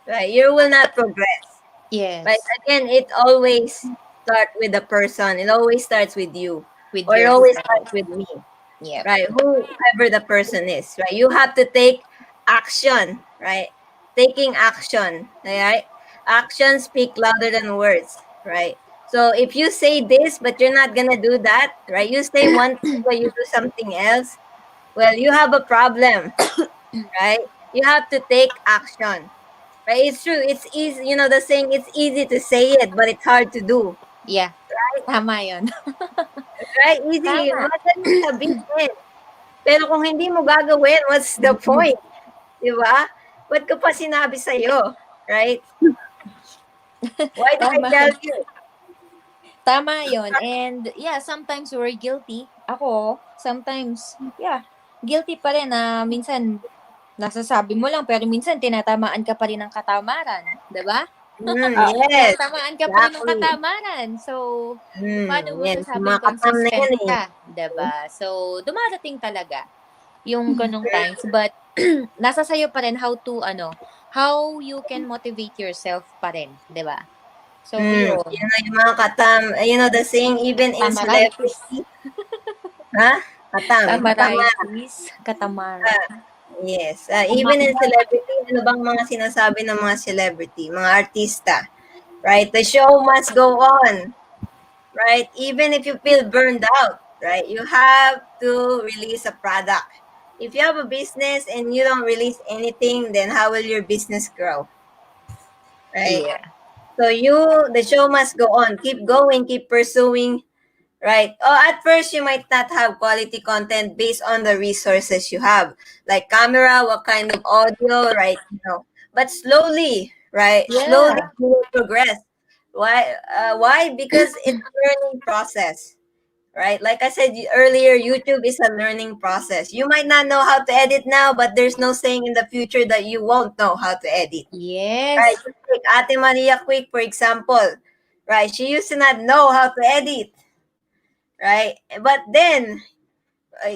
Speaker 1: right? You will not progress.
Speaker 4: Yes.
Speaker 1: Right? Again, it always starts with the person. It always starts with you.
Speaker 4: With
Speaker 1: Or it
Speaker 4: yourself.
Speaker 1: always starts with me.
Speaker 4: Yeah.
Speaker 1: Right? Whoever the person is. Right? You have to take action. Right? Taking action. Right? Actions speak louder than words. Right? So if you say this but you're not gonna do that, right? You say one thing but you do something else, well, you have a problem. Right? You have to take action. Right? It's true. It's easy. The saying, it's easy to say it, but it's hard to do.
Speaker 4: Yeah. Tama yun.
Speaker 1: Right? Easy.
Speaker 4: Tama.
Speaker 1: Madaling sabihin. Pero kung hindi mo gagawin, what's the point? Di ba? Ba't ko pa sinabi sa'yo? Right? Why did I
Speaker 4: Tama.
Speaker 1: tell you?
Speaker 4: Tama yun. And yeah, sometimes we're guilty. Ako, sometimes, yeah, guilty pa rin na minsan nasasabi mo lang pero minsan tinatamaan ka pa rin ng katamaran. Diba?
Speaker 1: Yes.
Speaker 4: Tinatamaan ka pa rin ng
Speaker 1: Exactly.
Speaker 4: katamaran. So, paano mo
Speaker 1: Yes.
Speaker 4: sasabing
Speaker 1: Mga katam na yan
Speaker 4: consistent
Speaker 1: eh.
Speaker 4: ka? Diba? So, dumarating talaga yung ganong times. But, nasa sayo pa rin how how you can motivate yourself pa rin. Diba? So, yun.
Speaker 1: Yung mga katam, the saying, even in
Speaker 4: Tamaritis.
Speaker 1: celebrity. Ha? Katam.
Speaker 4: Tamaritis. Katamaran.
Speaker 1: Yes. Even in celebrity, ano bang mga sinasabi ng mga celebrity, mga artista? Right? The show must go on. Right? Even if you feel burned out, right? You have to release a product. If you have a business and you don't release anything, then how will your business grow? Right?
Speaker 4: Yeah.
Speaker 1: So the show must go on. Keep going, keep pursuing. Right. Oh, at first you might not have quality content based on the resources you have, like camera, what kind of audio, right? But slowly, right? Slowly
Speaker 4: Yeah.
Speaker 1: you will progress. Why? Why? Because it's a learning process, right? Like I said earlier, YouTube is a learning process. You might not know how to edit now, but there's no saying in the future that you won't know how to edit. Right?
Speaker 4: Yes.
Speaker 1: Just take Ate Maria Quick, for example. Right? She used to not know how to edit, right? But then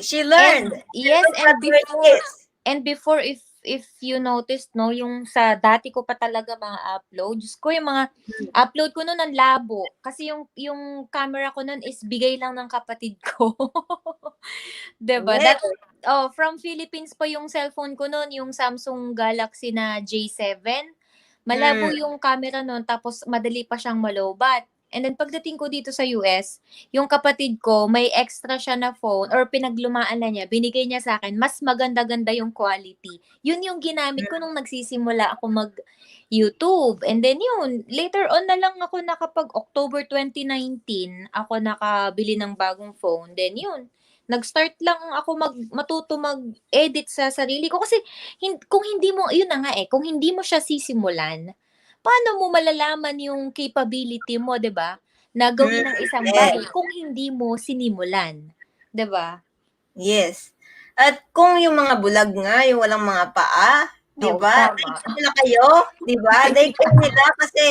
Speaker 1: she learned.
Speaker 4: And
Speaker 1: And
Speaker 4: yes,
Speaker 1: look at where she is.
Speaker 4: and before, if you noticed, no, yung sa dati ko pa talaga mga upload, Diyos ko, yung mga upload ko noon ang labo. Kasi yung camera ko noon is bigay lang ng kapatid ko. 'Di ba?
Speaker 1: Yes.
Speaker 4: From Philippines pa yung cellphone ko noon, yung Samsung Galaxy na J7. Malabo
Speaker 1: Mm.
Speaker 4: yung camera noon, tapos madali pa siyang malobat. And then pagdating ko dito sa US, yung kapatid ko, may extra siya na phone or pinaglumaan na niya, binigay niya sa akin, mas maganda-ganda yung quality. Yun yung ginamit ko nung nagsisimula ako mag-YouTube. And then yun, later on na lang ako October 2019, ako nakabili ng bagong phone. Then yun, nag-start lang ako matuto mag-edit sa sarili ko. Kasi kung hindi mo, yun na nga kung hindi mo siya sisimulan, paano mo malalaman yung capability mo, 'di ba? Na
Speaker 1: Mm.
Speaker 4: gawin ang isang
Speaker 1: Yes.
Speaker 4: bagay kung hindi mo sinimulan, 'di ba?
Speaker 1: Yes. At kung yung mga bulag nga, yung walang mga paa, di
Speaker 4: Oo,
Speaker 1: ba?
Speaker 4: tama.
Speaker 1: Daycare nila kayo, di ba? Daycare nila kasi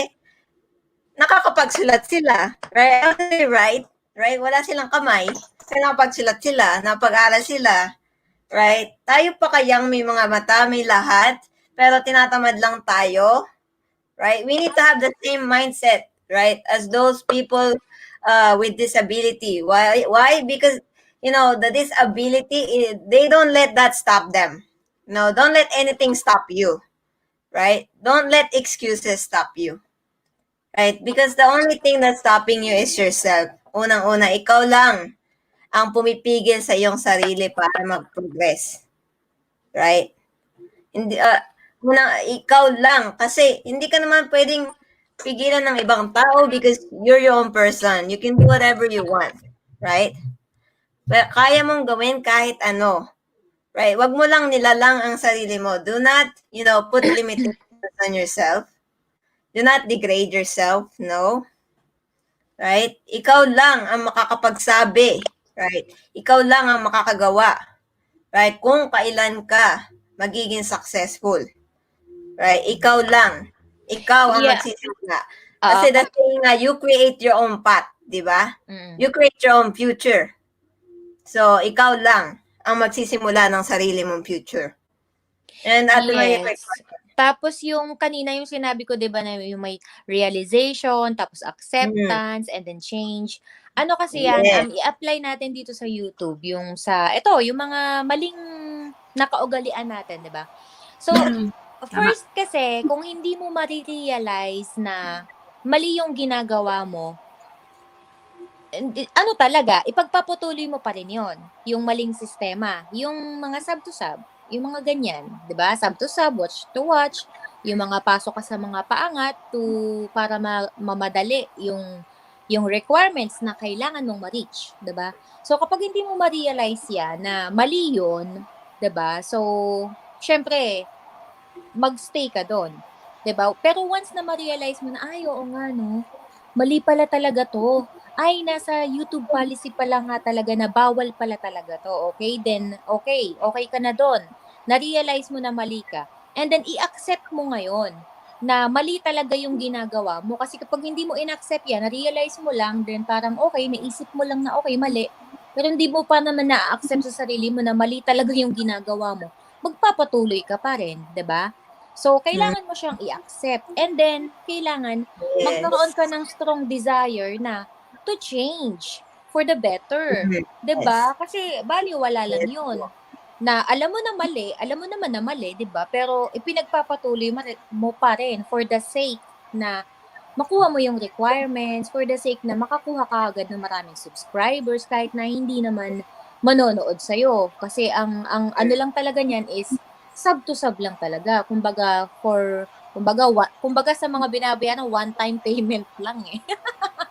Speaker 1: nakakapagsulat sila. Right? Am I right? Right? Wala silang kamay. Pero nakapagsulat sila, napag-aral sila. Right? Tayo pa kayang may mga mata, may lahat, pero tinatamad lang tayo. Right? We need to have the same mindset, right, as those people with disability. Why? Why? Because the disability, they don't let that stop them. No, don't let anything stop you. Right? Don't let excuses stop you. Right? Because the only thing that's stopping you is yourself. Unang-una, ikaw lang ang pumipigil sa iyong sarili para mag-progress. Right? Hindi, ikaw lang. Kasi hindi ka naman pwedeng pigilan ng ibang tao because you're your own person. You can do whatever you want. Right? But kaya mong gawin kahit ano. Right? Wag mo lang nilalang ang sarili mo. Do not, put limitations on yourself. Do not degrade yourself. No. Right? Ikaw lang ang makakapagsabi. Right? Ikaw lang ang makakagawa. Right? Kung kailan ka magiging successful. Right? Ikaw lang. Ikaw ang
Speaker 4: Yeah.
Speaker 1: magsisimula. Kasi the
Speaker 4: Ah,
Speaker 1: saying nga, you create your own path. Di ba?
Speaker 4: mm.
Speaker 1: You create your own future. So, ikaw lang ang magsisimula ng sarili mong future. And Ate Maria,
Speaker 4: Yes. Tapos yung kanina yung sinabi ko, 'di ba, na yung may realization, tapos acceptance, and then change. Ano kasi yan,
Speaker 1: yes.
Speaker 4: i-apply natin dito sa YouTube, yung yung mga maling nakaugalian natin, 'di ba? So, first kasi, kung hindi mo ma-realize na mali yung ginagawa mo, ano talaga, ipagpapatuloy mo pa rin yon, yung maling sistema, yung mga sub to sub, yung mga ganyan, 'di ba? Sub to sub, watch to watch, yung mga pasok ka sa mga paangat para mamadali yung requirements na kailangan mong ma-reach, 'di ba? So kapag hindi mo ma-realize 'yan na mali 'yon, 'di ba? So syempre magstay ka doon, 'di ba? Pero once na ma-realize mo na, ay, oo nga, no, mali pala talaga to. Ay, nasa YouTube policy pala nga talaga na bawal pala talaga to. Okay, then, okay ka na doon. Na-realize mo na mali ka. And then, i-accept mo ngayon na mali talaga yung ginagawa mo. Kasi kapag hindi mo in-accept yan, na-realize mo lang, then parang okay, naisip mo lang na okay, mali. Pero hindi mo pa naman na-accept sa sarili mo na mali talaga yung ginagawa mo. Magpapatuloy ka pa rin, 'di ba? So, kailangan mo siyang i-accept. And then, kailangan magkaroon ka ng strong desire na to change for the better.
Speaker 1: Mhm.
Speaker 4: 'Di ba? Kasi baliwala lang
Speaker 1: Yes.
Speaker 4: 'yun. Na alam mo na mali, alam mo naman na mali, 'di ba? Pero ipinagpapatuloy mo pa rin for the sake na makuha mo yung requirements, for the sake na makakuha ka agad ng maraming subscribers kahit na hindi naman manonood sa'yo. Kasi ang ano lang talaga niyan is sub to sub lang talaga. Kumbaga sa mga binabayaran, one-time payment lang eh.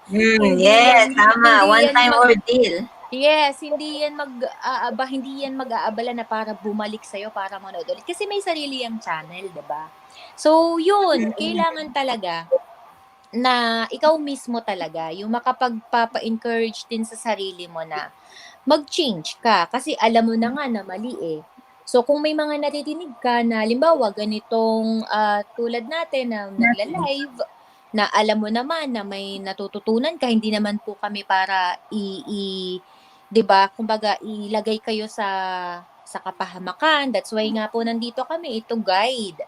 Speaker 4: Hindi
Speaker 1: Yes,
Speaker 4: yan
Speaker 1: tama.
Speaker 4: hindi
Speaker 1: One
Speaker 4: yan
Speaker 1: time ordeal.
Speaker 4: Yes, hindi yan mag-aabala na para bumalik sa'yo para manood ulit. Kasi may sarili yung channel, 'di ba? So, yun, kailangan talaga na ikaw mismo talaga yung makapagpapa-encourage din sa sarili mo na mag-change ka kasi alam mo na nga na mali eh. So kung may mga naririnig ka na halimbawa ganitong tulad natin na nagla-live na alam mo naman na may natututunan ka, hindi naman po kami para 'di ba, kumbaga ilagay kayo sa kapahamakan. That's why nga po nandito kami to guide.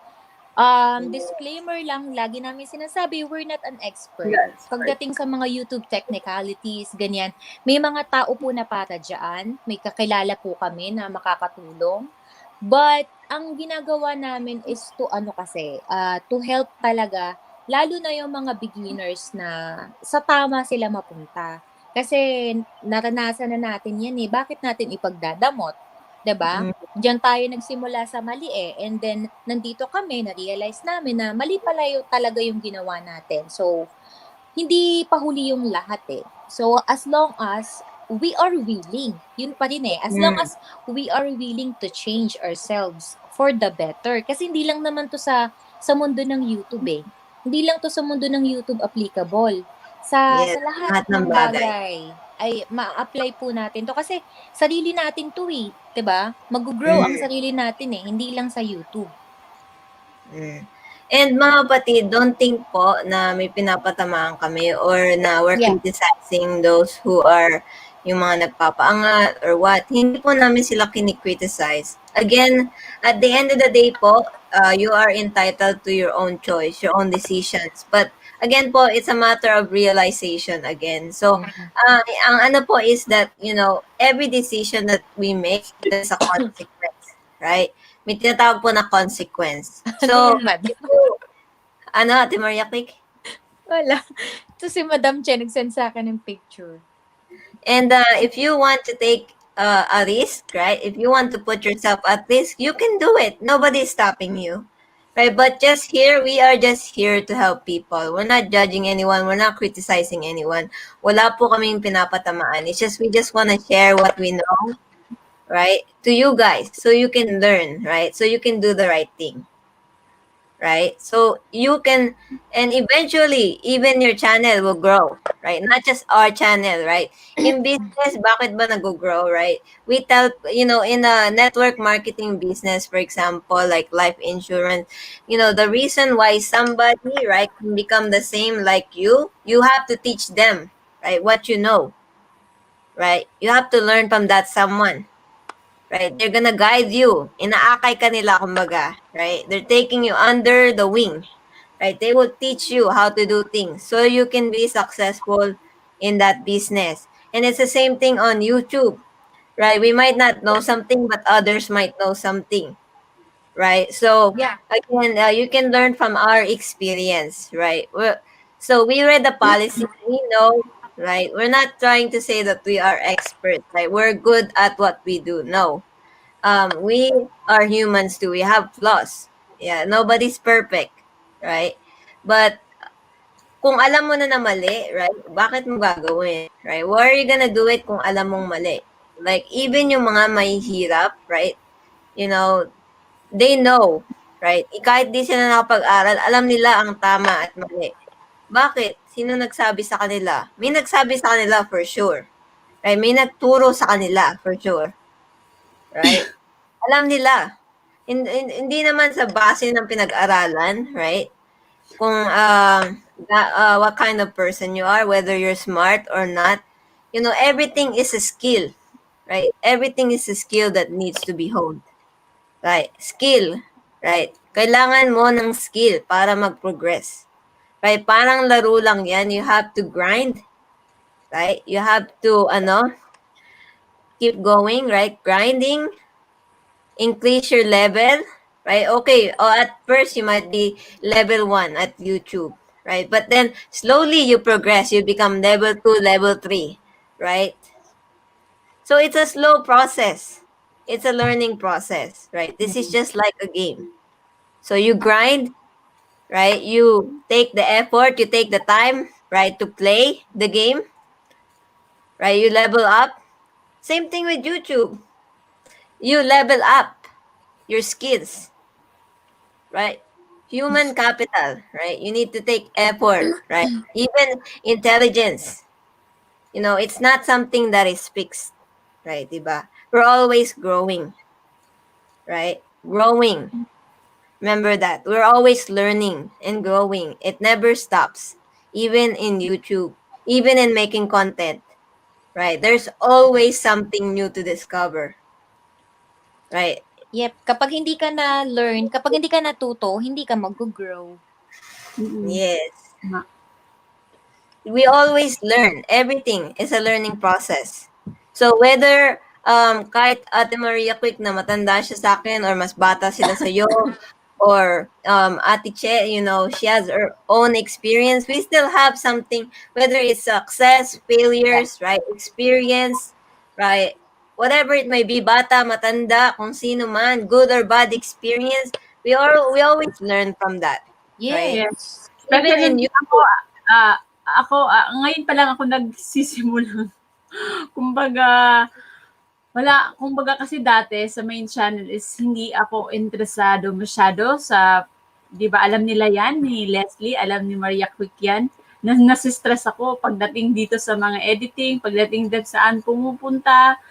Speaker 4: Disclaimer lang, lagi namin sinasabi, we're not an expert.
Speaker 1: Yes, right.
Speaker 4: Pagdating sa mga YouTube technicalities, ganyan, may mga tao po na para dyan, may kakilala po kami na makakatulong. But, ang ginagawa namin is to help talaga, lalo na yung mga beginners na sa tama sila mapunta. Kasi naranasan na natin yan eh. Bakit natin ipagdadamot? 'Di ba?
Speaker 1: Mm.
Speaker 4: Diyan tayo nagsimula sa mali eh. And then, nandito kami, na-realize namin na mali pala talaga yung ginawa natin. So, hindi pa huli yung lahat eh. So, as long as we are willing, yun pa rin eh. As long
Speaker 1: Mm.
Speaker 4: as we are willing to change ourselves for the better. Kasi hindi lang naman to sa mundo ng YouTube eh. Hindi lang to sa mundo ng YouTube applicable. Sa
Speaker 1: Yes,
Speaker 4: lahat
Speaker 1: lahat ng
Speaker 4: ng
Speaker 1: bagay.
Speaker 4: bagay ay ma-apply po natin to kasi sarili natin to eh, 'di ba? Mag-grow ang sarili natin eh, hindi lang sa YouTube.
Speaker 1: And mga kapatid, don't think po na may pinapatamaan kami or na we're
Speaker 4: Yeah.
Speaker 1: criticizing those who are yung mga nagpapaangat or what. Hindi po namin sila kini-criticize. Again, at the end of the day po, you are entitled to your own choice, your own decisions. But again po, it's a matter of realization again. So, ang ano po is that, every decision that we make, there's a consequence, right? May tinatawag po na consequence.
Speaker 4: Ano
Speaker 1: So,
Speaker 4: yan, madam?
Speaker 1: ano, Ate Maria Click?
Speaker 4: Wala. Ito si Madam Che nag-send sa akin ng picture.
Speaker 1: And if you want to take a risk, right? If you want to put yourself at risk, you can do it. Nobody's stopping you. Right? But we are just here to help people. We're not judging anyone. We're not criticizing anyone. Wala po kaming pinapatamaan. We just want to share what we know, right? To you guys. So you can learn, right? So you can do the right thing. Right? So you can, and eventually, even your channel will grow, right? Not just our channel, right? In business, bakit ba nag-grow, right? We tell, in a network marketing business, for example, like life insurance, the reason why somebody, right, can become the same like you have to teach them, right, what you know, right? You have to learn from that someone. Right? They're gonna guide you. Inaakay ka nila, kumbaga. Right? They're taking you under the wing. Right? They will teach you how to do things so you can be successful in that business. And it's the same thing on YouTube. Right? We might not know something, but others might know something. Right? So,
Speaker 4: Yeah.
Speaker 1: again, you can learn from our experience. Right? So, we read the policy. We know, right? We're not trying to say that we are experts, right? We're good at what we do. No. We are humans too. We have flaws. Yeah, nobody's perfect, right? But kung alam mo na mali, right? Bakit mo gagawin, right? Why are you gonna do it kung alam mong mali? Like even yung mga mahihirap, right? They know, right? Kahit di sila nakapag-aral, alam nila ang tama at mali. Bakit? Sino nagsabi sa kanila? May nagsabi sa kanila for sure. Right? May nagturo sa kanila for sure. Right? Alam nila. Hindi naman sa base ng pinag-aralan, right? Kung what kind of person you are, whether you're smart or not. Everything is a skill, right? Everything is a skill that needs to be honed. Right? Skill, right? Kailangan mo ng skill para mag-progress. Right? Parang laro lang yan. You have to grind, right? You have to, keep going, right? Grinding, increase your level, right? Okay, at first you might be level 1 at YouTube, right? But then slowly you progress, you become level 2, level 3, right? So it's a slow process. It's a learning process, right? This is just like a game. So you grind, right? You take the effort, you take the time, right, to play the game, right? You level up. Same thing with YouTube. You level up your skills, right? Human capital, right? You need to take effort, right? Even intelligence. It's not something that is fixed, right? Diba? We're always growing, right? Growing. Remember that. We're always learning and growing. It never stops. Even in YouTube, even in making content, right? There's always something new to discover, right?
Speaker 4: Yep, kapag hindi ka na learn, kapag hindi ka natuto, hindi ka mag-grow.
Speaker 1: Yes.
Speaker 3: Tama.
Speaker 1: We always learn. Everything is a learning process. So whether kahit Ate Maria Quick na matanda siya sa akin or mas bata sila sa iyo or Ate Che, she has her own experience. We still have something, whether it's success, failures, right? Experience, right? Whatever it may be, bata, matanda, kung sino man, good or bad experience, we always learn from that, right?
Speaker 3: Yes.
Speaker 4: Yes.
Speaker 1: Even
Speaker 3: Especially
Speaker 1: in
Speaker 3: ako,
Speaker 1: YouTube.
Speaker 3: ngayon pa lang ako nagsisimula. Kumbaga, kumbaga kasi dati sa main channel is hindi ako interesado masyado sa, di ba alam nila yan, ni Leslie, alam ni Maria Quick yan. Nasistress ako pagdating dito sa mga editing, pagdating dito saan pumupunta,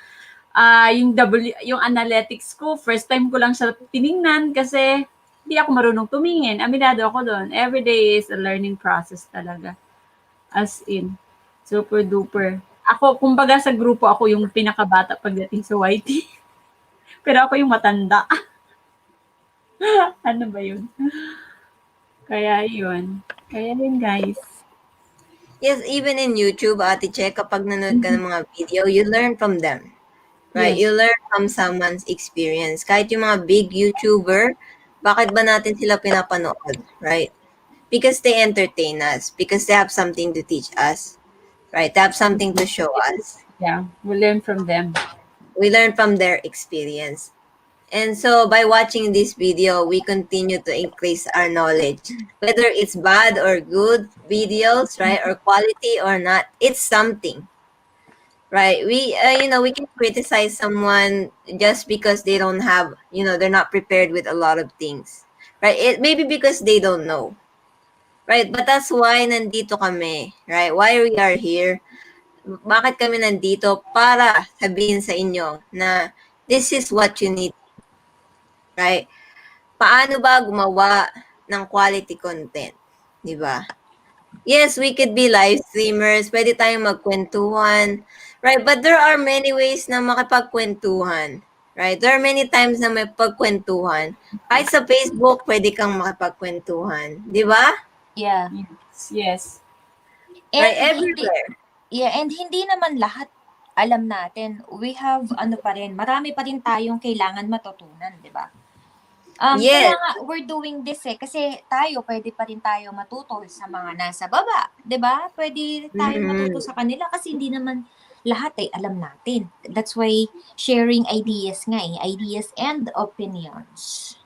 Speaker 3: yung analytics ko, first time ko lang siya tiningnan kasi hindi ako marunong tumingin. Aminado ako doon. Every day is a learning process talaga. As in, super duper. Ako, kumbaga sa grupo, ako yung pinakabata pagdating sa YT. Pero ako yung matanda. Ano ba yun? Kaya yun, guys.
Speaker 1: Yes, even in YouTube, Ate Che, kapag nanood ka ng mga video, you learn from them. Right?
Speaker 3: Yes.
Speaker 1: You learn from someone's experience. Kahit yung mga big YouTuber, bakit ba natin sila pinapanood? Right? Because they entertain us. Because they have something to teach us. Right? They have something to show us.
Speaker 3: Yeah, we learn from them.
Speaker 1: We learn from their experience. And so by watching this video, we continue to increase our knowledge. Whether it's bad or good videos, right? Or quality or not, it's something. Right. We can criticize someone just because they don't have, they're not prepared with a lot of things. Right? It maybe because they don't know. Right? But that's why nandito kami, right? Why we are here. Bakit kami nandito? Para sabihin sa inyo na this is what you need. Right? Paano ba gumawa ng quality content? 'Di ba? Yes, we could be live streamers, pwede tayong magkwentuhan, right? But there are many ways na makipagkwentuhan, right? There are many times na may pagkwentuhan. Kahit sa Facebook, pwede kang makipagkwentuhan, di ba?
Speaker 4: Yeah.
Speaker 3: Yes.
Speaker 1: Right,
Speaker 4: And hindi,
Speaker 1: everywhere.
Speaker 4: and hindi naman lahat alam natin. We have, marami pa rin tayong kailangan matutunan, di ba?
Speaker 1: Yes.
Speaker 4: Kaya nga, we're doing this kasi pwede pa rin tayo matuto sa mga nasa baba, di ba? Pwede tayo matuto sa kanila kasi hindi naman lahat alam natin. That's why sharing ideas ideas and opinions.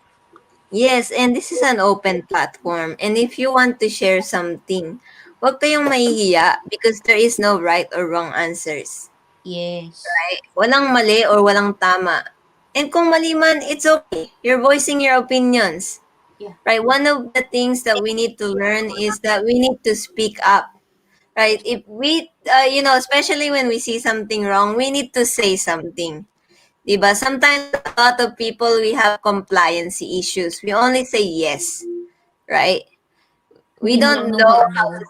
Speaker 1: Yes, and this is an open platform. And if you want to share something, huwag kayong mahihiya because there is no right or wrong answers.
Speaker 4: Yes.
Speaker 1: Right? Walang mali or walang tama. And kung mali man, it's okay. You're voicing your opinions.
Speaker 4: Yeah.
Speaker 1: Right? One of the things that we need to learn is that we need to speak up. Right? If we, especially when we see something wrong, we need to say something. Diba? Sometimes a lot of people, we have compliance issues. We only say yes. Right? We
Speaker 4: Hindi
Speaker 1: don't
Speaker 4: marunong
Speaker 1: know
Speaker 4: mag-no.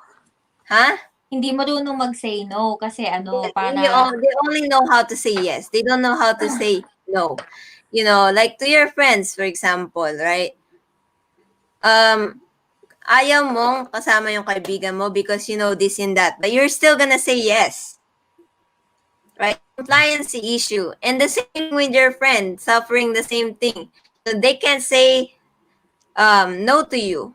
Speaker 1: Huh?
Speaker 4: Hindi marunong mag-say no kasi
Speaker 1: They
Speaker 4: para
Speaker 1: only know how to say yes. They don't know how to say no. Like to your friends, for example, right? Ayaw mong kasama yung kaibigan mo because you know this and that, but you're still gonna say yes. Right? Compliance issue. And the same with your friend suffering the same thing. So they can say no to you.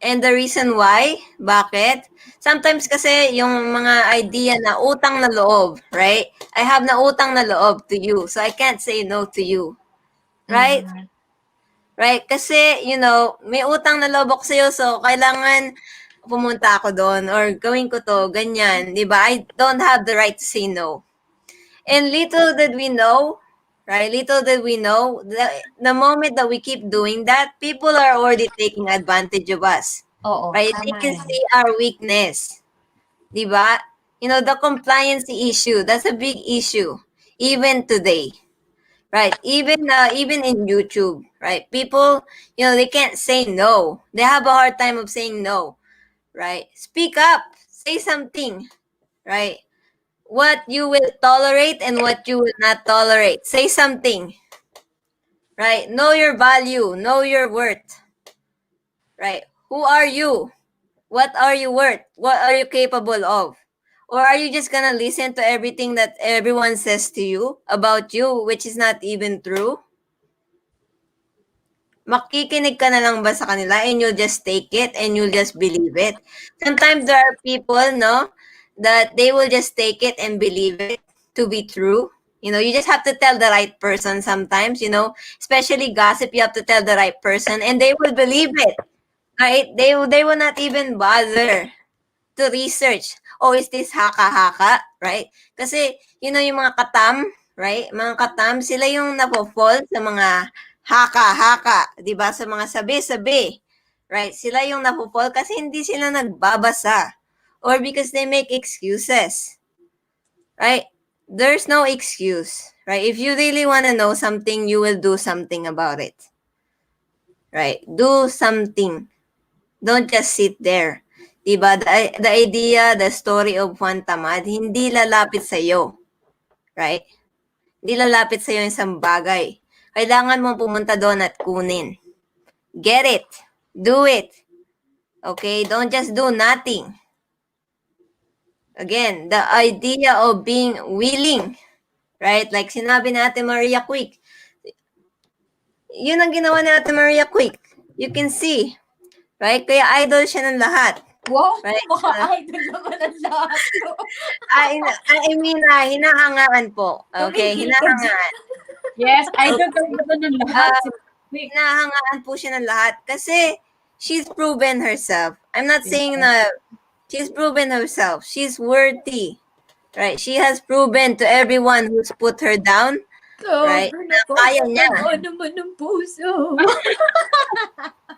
Speaker 1: And the reason why, bakit? Sometimes kasi yung mga idea na utang na loob, right? I have na utang na loob to you, so I can't say no to you. Right?
Speaker 4: Mhm.
Speaker 1: Right? Kasi, may utang na loob ako sa'yo, so kailangan pumunta ako doon or gawin ko to, ganyan. Di ba? I don't have the right to say no. And little did we know, right? Little did we know, the moment that we keep doing that, people are already taking advantage of us.
Speaker 4: Oo,
Speaker 1: Right? They
Speaker 4: tama
Speaker 1: can
Speaker 4: yan.
Speaker 1: see our weakness. Diba? The compliance issue, that's a big issue. Even today. Right? Even in YouTube, right? People, they can't say no. They have a hard time of saying no. Right? Speak up. Say something. Right? What you will tolerate and what you will not tolerate. Say something. Right? Know your value. Know your worth. Right? Who are you? What are you worth? What are you capable of? Or are you just gonna listen to everything that everyone says to you about you, which is not even true? Makikinig ka na lang ba sa kanila and you'll just take it and you'll just believe it? Sometimes there are people, no, that they will just take it and believe it to be true. You just have to tell the right person sometimes, especially gossip, you have to tell the right person and they will believe it, right? They will not even bother to research. Oh, is this haka-haka? Right? Kasi, yung mga katam, right? Mga katam, sila yung napofall sa mga haka-haka, di ba? Sa mga sabi-sabi. Right? Sila yung napofall kasi hindi sila nagbabasa. Or because they make excuses. Right? There's no excuse. Right? If you really want to know something, you will do something about it. Right? Do something. Don't just sit there. Diba? The idea, the story of Juan Tamad, hindi lalapit sa'yo. Right? Hindi lalapit sa'yo yung isang bagay. Kailangan mo pumunta doon at kunin. Get it. Do it. Okay? Don't just do nothing. Again, the idea of being willing. Right? Like sinabi ni Ate Maria Quick. Yun ang ginawa ni Ate Maria Quick. You can see. Right? Kaya idol siya ng lahat.
Speaker 4: Wow,
Speaker 1: Right?
Speaker 4: mga idol naman ang lahat to.
Speaker 1: I mean, hinahangaan po. Okay,
Speaker 4: Tumigil ka dyan.
Speaker 1: hinahangaan.
Speaker 3: Yes, idol talaga to ng lahat.
Speaker 1: Hinahangaan po siya ng lahat kasi she's proven herself. I'm not saying na she's proven herself. She's worthy. Right? She has proven to everyone who's put her down, right? Na kaya niya.
Speaker 4: Oo naman ng puso.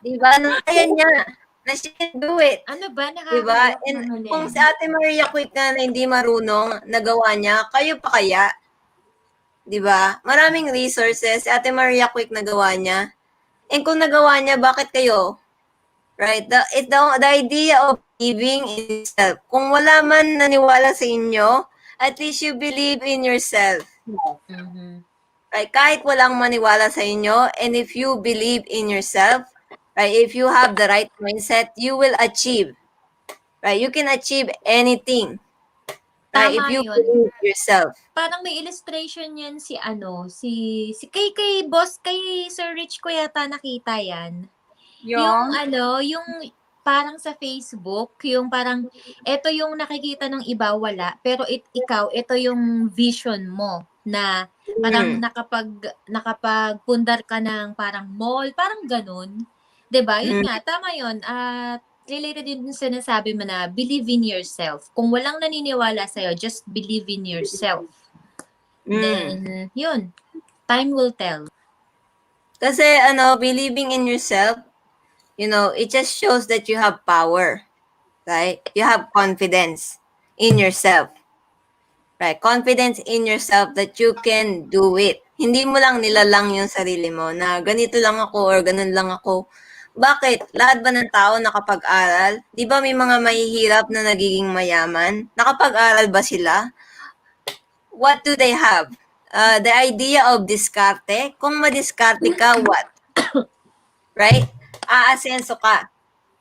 Speaker 1: Diba? Na kaya niya. Na she can do it.
Speaker 4: Ano ba?
Speaker 1: Diba?
Speaker 4: Nakakaiyak
Speaker 1: And
Speaker 4: naman
Speaker 1: kung
Speaker 4: eh.
Speaker 1: si Ate Maria Quick na hindi marunong, nagawa niya, kayo pa kaya? Diba? Maraming resources. Si Ate Maria Quick nagawa niya. And kung nagawa niya, bakit kayo? Right? The idea of believing in yourself. Kung wala man naniwala sa inyo, at least you believe in yourself.
Speaker 4: Mhm.
Speaker 1: Right? Kahit walang maniwala sa inyo, and if you believe in yourself, right? If you have the right mindset, you will achieve. Right? You can achieve anything. Right? If
Speaker 4: Tama
Speaker 1: you
Speaker 4: yun.
Speaker 1: believe in yourself.
Speaker 4: Parang may illustration yan si kay boss, kay Sir Rich ko yata nakita yan. Yung parang sa Facebook, yung parang, ito yung nakikita ng iba, wala, pero ikaw, ito yung vision mo, na parang nakapagpundar ka ng parang mall, parang ganun. 'Di ba? Yun nga, tama yun. At related din yung sinasabi mo na believe in yourself. Kung walang naniniwala sa'yo, just believe in yourself. Then, yun, time will tell.
Speaker 1: Kasi, believing in yourself, it just shows that you have power. Right? You have confidence in yourself. Right? Confidence in yourself that you can do it. Hindi mo lang nilalang yung sarili mo na ganito lang ako or ganun lang ako. Bakit? Lahat ba ng tao nakapag-aral? Di ba may mga mahihirap na nagiging mayaman? Nakapag-aral ba sila? What do they have? The idea of diskarte. Kung madiskarte ka, what? Right? Aasenso ka.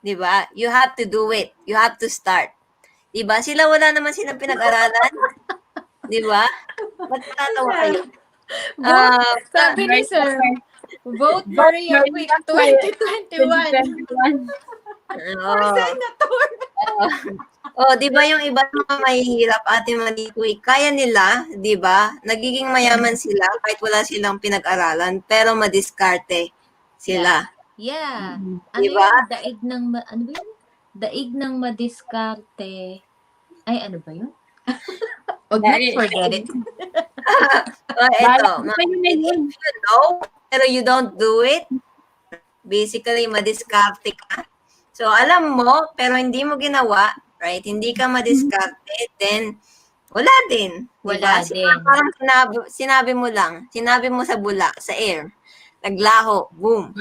Speaker 1: Di ba? You have to do it. You have to start. Di ba? Sila wala naman silang pinag-aralan. Di ba? Ba't tatawa kayo?
Speaker 4: Sabi ni Sir, vote Maria Quick 2021. For
Speaker 1: Oo.
Speaker 4: senator.
Speaker 1: Oh, 'di ba yung iba mga mahihirap, Ate Marie, kaya nila, 'di ba? Nagiging mayaman sila kahit wala silang pinag-aralan, pero madiskarte sila,
Speaker 4: Yeah. Ano
Speaker 1: 'di ba?
Speaker 4: yun? Ano ba yun? Daig ng madiskarte. Ay, ano ba yun? Wag na, forget it.
Speaker 1: Oh, eto,
Speaker 3: Bala pa yun na yun.
Speaker 1: if you know, pero you don't do it, basically madiskarte ka. So, alam mo, pero hindi mo ginawa, right? Hindi ka madiskarte, then wala din, 'di ba?
Speaker 4: Wala din.
Speaker 1: Parang sinabi mo sa bula, sa air. Naglaho, boom.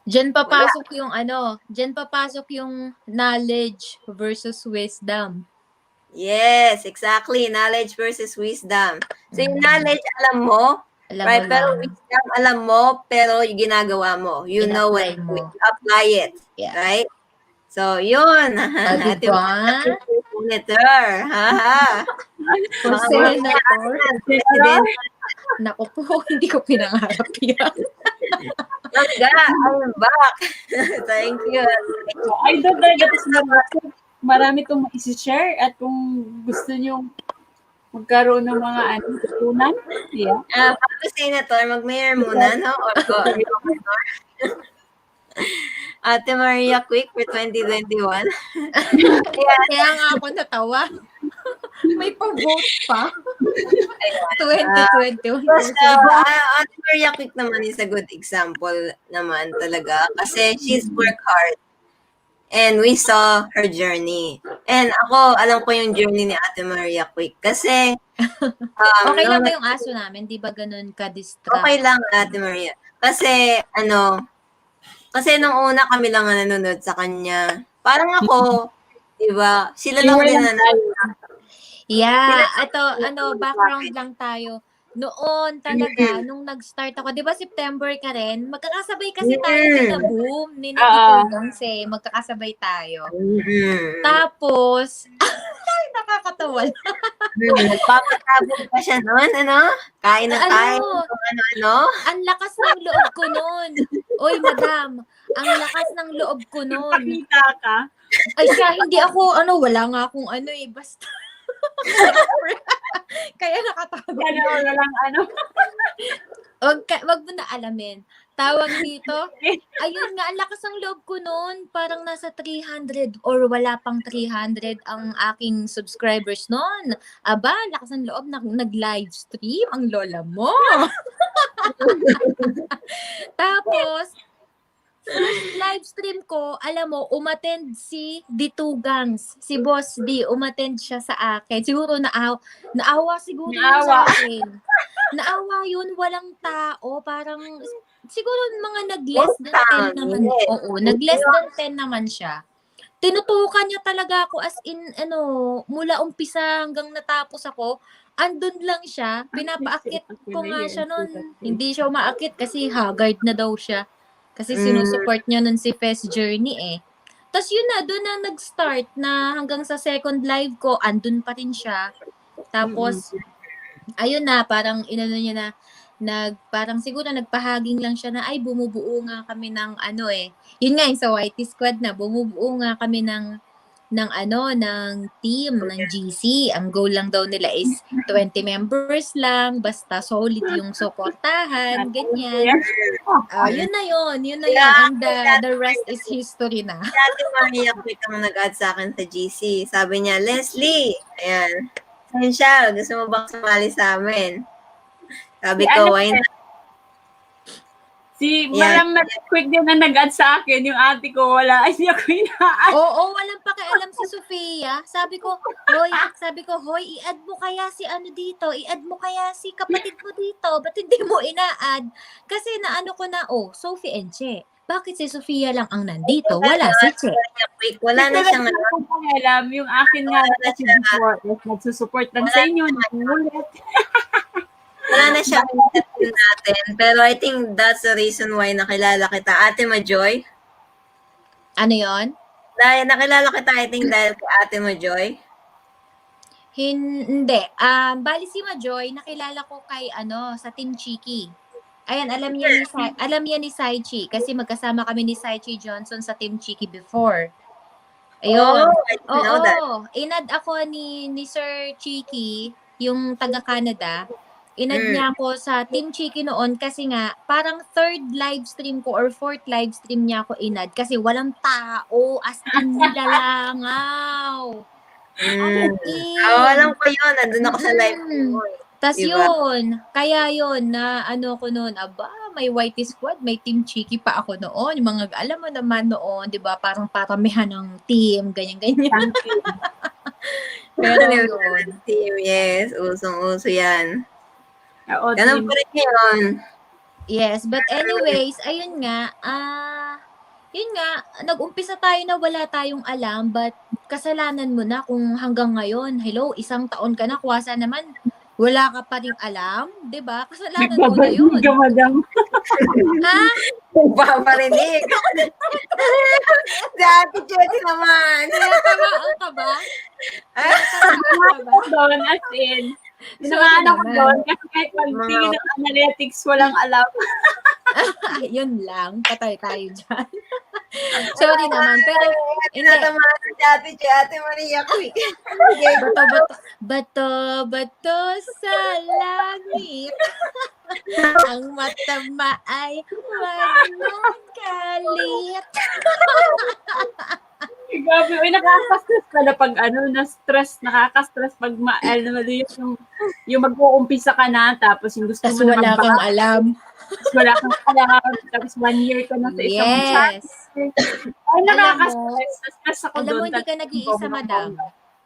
Speaker 4: Diyan papasok yung knowledge versus wisdom.
Speaker 1: Yes, exactly. Knowledge versus wisdom. So, yung knowledge, alam mo,
Speaker 4: Alam
Speaker 1: right?
Speaker 4: mo
Speaker 1: Pero
Speaker 4: lang.
Speaker 1: wisdom, alam mo, pero yung ginagawa mo. You know what
Speaker 4: In-apply mo.
Speaker 1: you apply it.
Speaker 4: Yeah.
Speaker 1: Right? So, yun. Ate
Speaker 4: Diba?
Speaker 1: Senator. Haha.
Speaker 4: For
Speaker 1: Baka
Speaker 4: senator.
Speaker 1: President.
Speaker 4: Naku po, hindi ko pinangarap yan.
Speaker 1: Mangga, I'm back. Thank you.
Speaker 3: I don't know that marami itong isi-share at kung gusto nyo magkaroon ng mga tutunan. Yeah.
Speaker 1: Bago Senator, mag-mayor muna, no? Or Ate Maria Quick for 2021.
Speaker 4: Kaya nga ako natawa. May pa-vote pa. 2021.
Speaker 1: Ate Maria Quick naman is a good example naman talaga kasi she's work hard and we saw her journey. And ako, alam ko yung journey ni Ate Maria Quick kasi
Speaker 4: Okay lang ba yung aso namin? Di ba ganun ka-distract?
Speaker 1: okay lang, Ate Maria. Kasi, kasi nung una kami lang ang nanonood sa kanya. Parang ako, di ba? Sila lang din na
Speaker 4: Yeah, background lang tayo. Noon talaga, nung nag-start ako, di ba September ka rin? Magkakasabay kasi tayo ni na Boom, ni na Tito magkakasabay tayo. Tapos, nakakatawa lang.
Speaker 1: Nagpapatabog pa siya noon, Kain ng kain, kung ano-ano.
Speaker 4: Ang lakas ng loob ko noon. Oy, madam, ang lakas ng loob ko noon.
Speaker 3: Pakita ka.
Speaker 4: Ay siya, hindi ako, wala nga akong basta. Kaya nakatawa.
Speaker 3: Wala lang
Speaker 4: Wag mo na alamin. Tawag dito, ayun nga, ang lakas ng loob ko noon. Parang nasa 300 or wala pang 300 ang aking subscribers noon. Aba, lakas ng loob, nag-live stream ang lola mo. Tapos, first live stream ko, alam mo, umattend si Ditugangs. Si Boss D, umattend siya sa akin. Siguro naawa siguro yun sa akin. Naawa yun, walang tao. Parang, siguro mga nag-less than 10 naman. Oo, nag-less than 10 naman siya. Tinutukan niya talaga ako as in, mula umpisa hanggang natapos ako. Andun lang siya. Pinapaakit ko nga siya nun. Hindi siya umaakit kasi haggard na daw siya. Kasi sinusupport niya nun si Fest Journey eh. Tapos yun na, doon na nag-start na hanggang sa second live ko, andun pa rin siya. Tapos, ayun na, parang inano niya na, parang siguro nagpahaging lang siya na, ay bumubuo nga kami ng yun nga yung sa Whitey Squad na, bumubuo nga kami ng team, ng GC. Ang goal lang daw nila is 20 members lang, basta solid yung suportahan, ganyan. Yun na yun. And the rest is history na.
Speaker 1: Ate Maria Quick ang nag-add sa akin sa GC. Sabi niya, Leslie, ayan, saan siya? Gusto mo bang sumali sa amin? Sabi ko, why not?
Speaker 3: Si Madam Quick din na nag-add sa akin, yung ate ko, wala, hindi ako ina-add.
Speaker 4: Oo, walang pakialam si Sofia. Sabi ko, hoy, i-add mo kaya si dito, i-add mo kaya si kapatid mo dito, ba't hindi mo ina-add? Kasi ko na, Sophie and Che. Bakit si Sofia lang ang nandito? Wala si Che.
Speaker 1: Wala na siyang
Speaker 3: alam. Yung akin nga, kasi before, nagsusupport lang sa inyo, nangulit.
Speaker 1: Wala na siyang interview natin. Pero I think that's the reason why nakilala kita. Ate Majoy?
Speaker 4: Ano yon?
Speaker 1: Dahil nakilala kita, I think dahil kay Ate Majoy?
Speaker 4: Hindi. Bali si Majoy, nakilala ko kay sa Team Chiki. Ayan, alam niya ni Saichi kasi magkasama kami ni Saichi Johnson sa Team Chiki before. Ayun.
Speaker 1: Oh, I didn't know that.
Speaker 4: Oo. Inad ako ni Sir Chiki, yung taga-Canada. Inad niya ako sa Team Chiki noon kasi nga, parang third live stream ko or fourth live stream niya ako inad kasi walang tao, as in nilalangaw.
Speaker 1: Mm.
Speaker 4: In.
Speaker 1: Alam ko yun. Nandun ako sa live mo.
Speaker 4: Tas
Speaker 1: Diba?
Speaker 4: yun, kaya yun, na ano ko noon, aba, may Whitey Squad, may Team Chiki pa ako noon. Yung mga, alam mo naman noon, di ba, parang paramihan ng team, ganyan-ganyan.
Speaker 3: Thank you.
Speaker 4: Pero yun.
Speaker 1: Team, yes. Usong-uso yan.
Speaker 3: Oo,
Speaker 1: Ganun
Speaker 3: team.
Speaker 1: pa rin yun.
Speaker 4: Yes, but anyways, ayun nga, yun nga, nag-umpisa tayo na wala tayong alam, but kasalanan mo na kung hanggang ngayon, hello, 1 taon ka na, kuwasa naman, wala ka pa ring alam, di ba? Kasalanan mo na yun.
Speaker 3: Nagbabalik ka, madam.
Speaker 4: Ha?
Speaker 1: Paparinig. Dati Chelsea naman.
Speaker 4: Tinatamaan ka ba? Tinatamaan ka ba?
Speaker 3: Doon, as in.
Speaker 4: Sorry
Speaker 3: Tinamaan ako
Speaker 4: naman.
Speaker 3: doon kasi kahit magtingin ng analytics, walang alam.
Speaker 4: Yun lang, patay tayo dyan. Sorry naman, pero hindi.
Speaker 1: Tinatamaan si Ate Maria Quick.
Speaker 4: Bato sa langit. Ang matama ay wag magalit.
Speaker 3: Grabe, uy, nakaka-stress pala pag na-stress, nakaka-stress pag yung mag-uumpisa ka na, tapos yung gusto
Speaker 4: Tas
Speaker 3: mo
Speaker 4: wala
Speaker 3: na
Speaker 4: kang alam.
Speaker 3: tapos wala kang alam, tapos 1 year ka na sa isang
Speaker 4: Yes.
Speaker 3: Ay,
Speaker 4: Alam mo,
Speaker 3: nakaka-stress. Na-stress ako
Speaker 4: Alam
Speaker 3: doon.
Speaker 4: mo, hindi ka nag-iisa, madam.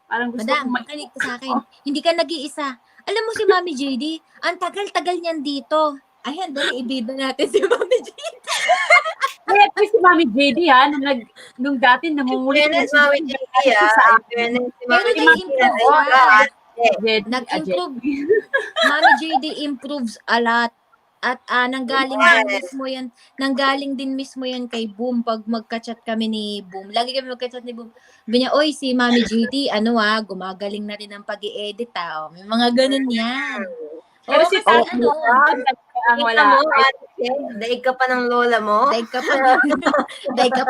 Speaker 3: Parang gusto
Speaker 4: Madam,
Speaker 3: kong
Speaker 4: makinig ka sa akin. Hindi ka nag-iisa. Alam mo si Mami JD, ang tagal-tagal niyan dito. Ayan, dali, ibida natin si Mami JD.
Speaker 3: Kaya si Mami JD ha, nung dati nangungulit
Speaker 1: Fairness,
Speaker 3: siya
Speaker 1: Mami JD, ah. Fairness, si
Speaker 4: Pero
Speaker 1: Mami
Speaker 4: nag-improve
Speaker 1: JD.
Speaker 4: siya.
Speaker 3: JD.
Speaker 4: Nag-improve. Mami JD improves a lot. At nanggaling din mismo yan kay Boom pag magka-chat kami ni Boom. Lagi kami magka-chat ni Boom. Sabi niya, oy, si Mami JD, gumagaling na rin ng pag-i-edit Oh. May mga ganun yan.
Speaker 3: Pero
Speaker 4: Oo,
Speaker 3: si
Speaker 4: kasi
Speaker 3: Tati,
Speaker 4: ano,
Speaker 3: ang
Speaker 1: Kita
Speaker 3: wala.
Speaker 1: mo, Ate Che, daig ka pa ng lola mo.
Speaker 4: daig ka pa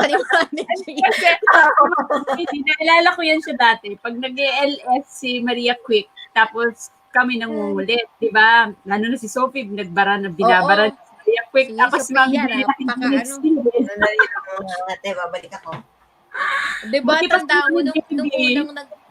Speaker 4: ni Mami JD.
Speaker 3: Kasi naalala ko yan siya dati. Pag nag-ELS si Maria Quick, tapos kami nangungulit, di ba? Lalo na si Sophie, binabara
Speaker 4: Oo.
Speaker 3: si Maria Quick.
Speaker 4: Si
Speaker 3: Tapos
Speaker 4: Sophia,
Speaker 3: Mami
Speaker 1: Sandali lang, ate, babalik ako.
Speaker 4: Diba,
Speaker 3: Buti pa
Speaker 4: tandaan mo
Speaker 3: si
Speaker 4: nung
Speaker 3: JD.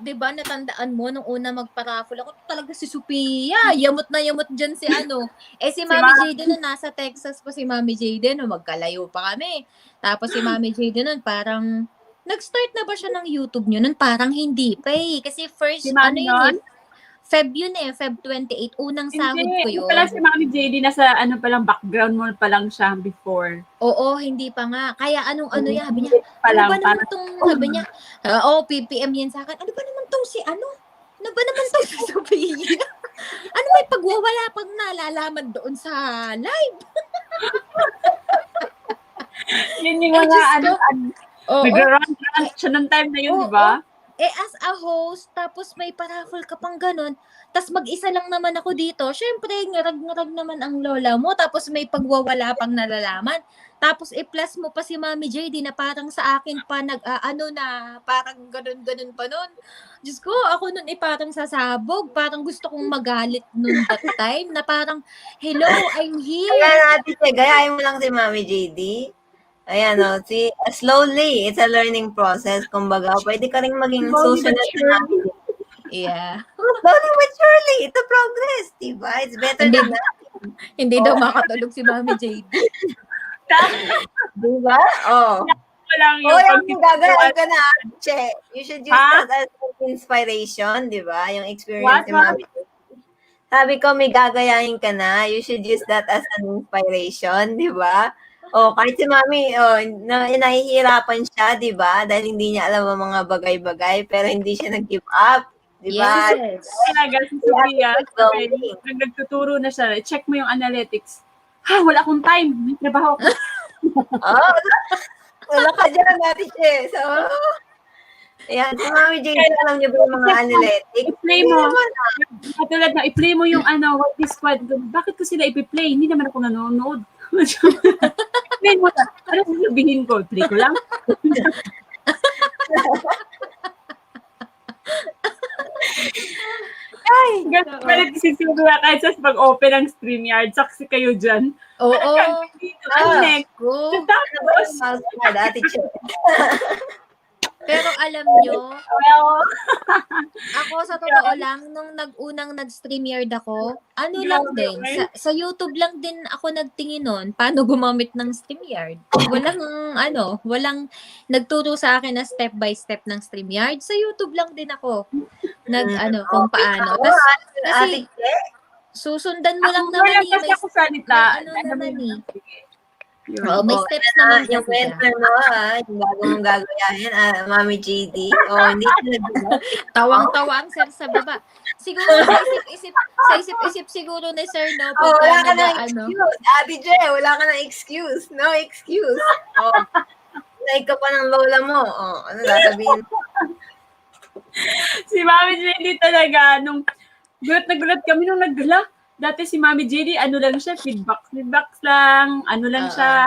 Speaker 4: diba, natandaan mo nung una magpa-raffle ako, talaga si Sophia, yamot na yamot dyan si si Mami JD nun, nasa Texas pa si Mami JD, no, magkalayo pa kami. Tapos si Mami JD nun, parang, nag-start na ba siya ng YouTube niyo nun? Parang hindi pa Kasi first,
Speaker 3: Si Mami nun?
Speaker 4: Feb yun Feb 28, unang sahod ko
Speaker 3: Hindi
Speaker 4: yun.
Speaker 3: pala si Mami JD, nasa background mo pa lang siya before.
Speaker 4: Oo, hindi pa nga. Kaya yan, sabi niya,
Speaker 3: Pa
Speaker 4: ano
Speaker 3: lang,
Speaker 4: ba naman
Speaker 3: parang-
Speaker 4: tong, sabi niya, PPM yan sa akin, ano ba naman tong si ano ba naman tong si Sophia? Ano may pagwawala pag nalalaman doon sa live?
Speaker 3: Yun yung mga,
Speaker 4: Diyos ko. Oo.
Speaker 3: nag-run siya ng time na yun, di ba?
Speaker 4: As a host, tapos may paraffle ka pang ganun, tapos mag-isa lang naman ako dito, syempre, ngarag-ngarag naman ang lola mo, tapos may pagwawala pang nalalaman. Tapos i-plus mo pa si Mami JD na parang sa akin pa parang ganun-ganun pa nun. Diyos ko, ako nun parang sasabog, parang gusto kong magalit nun that time, na parang, hello, I'm here.
Speaker 1: Ayan, Ate Che, gayahin mo lang si Mami JD. Ayan, slowly, it's a learning process. Kumbaga, pwede ka rin maging
Speaker 3: Slowly
Speaker 1: susunod
Speaker 3: but
Speaker 1: na
Speaker 3: surely.
Speaker 4: Yeah.
Speaker 1: Slowly but surely, it's a progress, diba? It's better than that.
Speaker 4: Hindi daw makatulog si Mami JD.
Speaker 1: Diba? Oh.
Speaker 3: Walang
Speaker 1: Oh, yung gagawin ka na, Che. You should use that as an inspiration, diba? Yung experience ni Mami. Sabi ko, may gagayahin ka na. You should use that as an inspiration, diba? Kahit si Mami, nahihirapan siya, diba? Dahil hindi niya alam ang mga bagay-bagay, pero hindi siya nag-give up. Diba?
Speaker 4: Yes.
Speaker 3: Talaga si Sophia, nagtuturo na siya. Check mo yung analytics. Wala akong time. May trabaho ako.
Speaker 1: Wala ka dyan, Ate Che. So, ayan, si Mami JD, alam niyo ba yung mga analytics?
Speaker 3: I-play mo. Katulad na, i-play mo yung Whitey Squad. Bakit ko sila i-play? Hindi naman ako nanonood. Play mo na. Ano sasabihin ko? Play ko lang?
Speaker 1: Ay!
Speaker 3: Galit si Silvia kahit sa pag-open ng StreamYard. Saksi kayo dyan.
Speaker 4: Oo.
Speaker 3: Ano next?
Speaker 4: Go.
Speaker 1: Ano ba
Speaker 3: Tapos,
Speaker 1: yung mousepad, Ate Che?
Speaker 4: Pero alam nyo,
Speaker 3: well,
Speaker 4: ako sa totoo lang, nung unang nag-StreamYard ako, ano lang
Speaker 3: Grabe,
Speaker 4: din,
Speaker 3: eh.
Speaker 4: sa YouTube lang din ako nagtingin nun, paano gumamit ng StreamYard. Walang nagturo sa akin na step by step ng StreamYard. Sa YouTube lang din ako kung paano.
Speaker 1: Ate
Speaker 4: Kasi
Speaker 1: Che?
Speaker 4: susundan mo lang
Speaker 3: ako
Speaker 4: naman
Speaker 3: wala
Speaker 4: eh,
Speaker 3: kasi ako salita.
Speaker 4: may ano
Speaker 3: Alam mo
Speaker 4: naman
Speaker 3: yun.
Speaker 4: eh.
Speaker 3: Sige. Yun.
Speaker 4: Oo, may
Speaker 1: Oh,
Speaker 4: steps
Speaker 1: yan
Speaker 4: naman
Speaker 1: yung
Speaker 4: kasi siya.
Speaker 1: kwento mo, yung bago mong gagayahin, Mami JD. Hindi siya nag-vlog.
Speaker 4: Tawang-tawa ang sir sa baba. Siguro sa isip-isip siguro ni sir, no,
Speaker 1: Wala ka
Speaker 4: pagka
Speaker 1: ng excuse. Ate Je, wala ka ng excuse. No excuse. Like ka pa ng lola mo. Ano sasabihin mo?
Speaker 3: Si Mami JD talaga, nung gulat na gulat kami nung nagdala. Dati si Mami JD, ano lang siya, feedback lang, ano lang siya,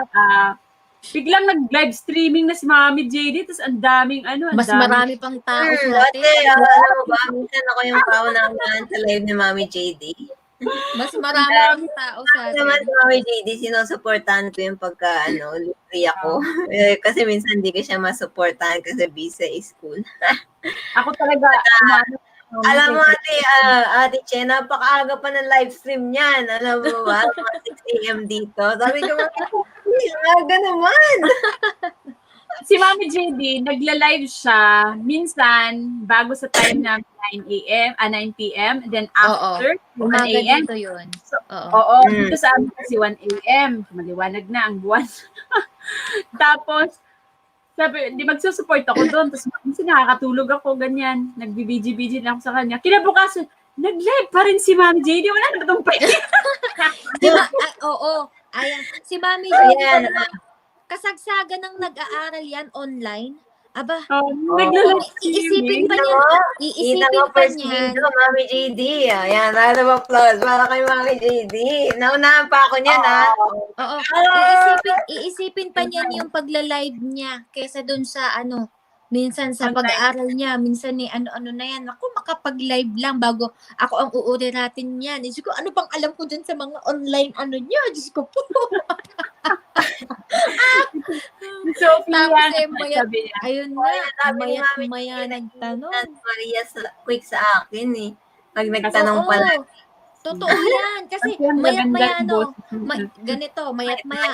Speaker 3: biglang nag-live streaming na si Mami JD, tapos ang daming,
Speaker 4: mas marami pang tao sa
Speaker 1: Dati,
Speaker 4: atin.
Speaker 1: alam mo ba, minsan ako yung kauna-unahan sa live ni Mami JD.
Speaker 4: Mas marami pang tao sa
Speaker 1: Naman
Speaker 4: atin.
Speaker 1: si Mami JD, sinusuportahan ko yung pagka, libre ako. Kasi minsan hindi ko siya masuportahan kasi busy sa school.
Speaker 3: Ako talaga,
Speaker 1: Alam mo, Ate Che, napakaaga pa ng live stream niyan. Alam mo ba? Mga 6 a.m. dito. Sabi ko, aga naman.
Speaker 3: si Mami JD, nagla-live siya minsan bago sa time na 9 p.m. and then after 1
Speaker 4: Umaga
Speaker 3: a.m.
Speaker 4: dito yun. Oo.
Speaker 3: Oo, dito sa amin kasi 1 a.m. Maliwanag na ang buwan. Tapos, sabi, di magsusupport ako doon. Tapos, minsan nakakatulog ako, ganyan. Nagbibiji-biji lang ako sa kanya. Kinabukasan, nag-live pa rin si Mami JD. Wala na itong pa.
Speaker 4: Oo. Ayan. Si Mami
Speaker 1: Ayan.
Speaker 4: kasagsagan ng nag-aaral yan online. Aba,
Speaker 3: Nagla-live
Speaker 4: iisipin pa niya.
Speaker 1: Kita
Speaker 4: Iisipin
Speaker 1: mo,
Speaker 4: pa
Speaker 1: first
Speaker 4: niyan.
Speaker 1: video, Mami JD. Ayan, round of applause para kay Mami JD. Naunahan pa ako niyan, ha?
Speaker 4: Oo. Iisipin pa niyan yung pagla-live niya kaysa dun sa minsan sa pag-aaral niya, minsan ni ano-ano na yan. Ako, makapag-live lang bago ako ang uuriratin niyan. Diyos ko, ano bang alam ko dyan sa mga online niya? Diyos ko po.
Speaker 3: Sophia,
Speaker 4: Tapos
Speaker 3: sabi niya.
Speaker 4: ayun maya nagtanong.
Speaker 1: Maria quick sa akin, eh. Pag nagtanong pala.
Speaker 4: Totoo yan. Kasi mayat-maya, ganito, mayat-maya,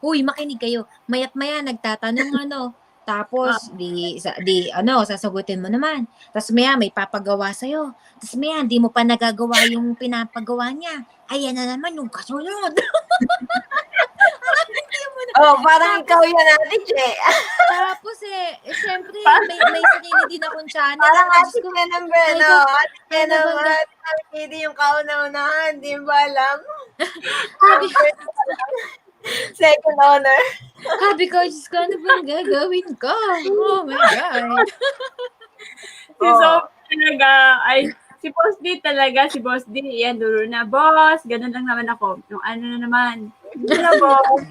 Speaker 4: Uy, makinig kayo. Mayat-maya, nagtatanong tapos, sasagutin mo naman. Tapos may papagawa sa'yo. Tapos di mo pa nagagawa yung pinapagawa niya. Ayan na naman yung kasunod.
Speaker 1: Parang ikaw yun, Ate Che.
Speaker 4: Tapos syempre, may sarili din akong channel.
Speaker 1: Parang
Speaker 4: Diyos
Speaker 1: Ate
Speaker 4: ko,
Speaker 1: Che number, Ate Che naman. Hindi yung kauna-unahan. Hindi mo alam. Second honor.
Speaker 4: Sabi ko, Diyos ko, ano bang gagawin ko? Oh my God.
Speaker 3: Si Sophie talaga, si Boss D talaga, yan, duro na, boss, ganun lang naman ako. Yung ano na naman, boss,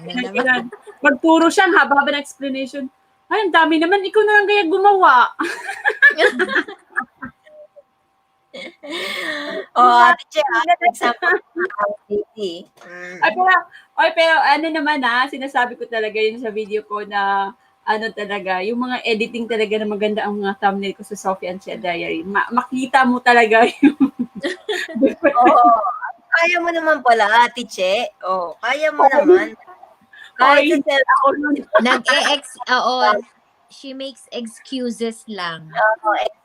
Speaker 3: magturo siya, ang haba ng explanation. Ay, ang dami naman, ikaw na lang kaya gumawa.
Speaker 1: Ate Che, example.
Speaker 3: Pero ano naman sinasabi ko talaga yun sa video ko na talaga, yung mga editing talaga na maganda ang mga thumbnail ko sa Sophie and Chia Diary. Makita mo talaga yung
Speaker 1: kaya mo naman pala, Ate Che. Kaya mo naman. Kahit
Speaker 4: she makes excuses lang.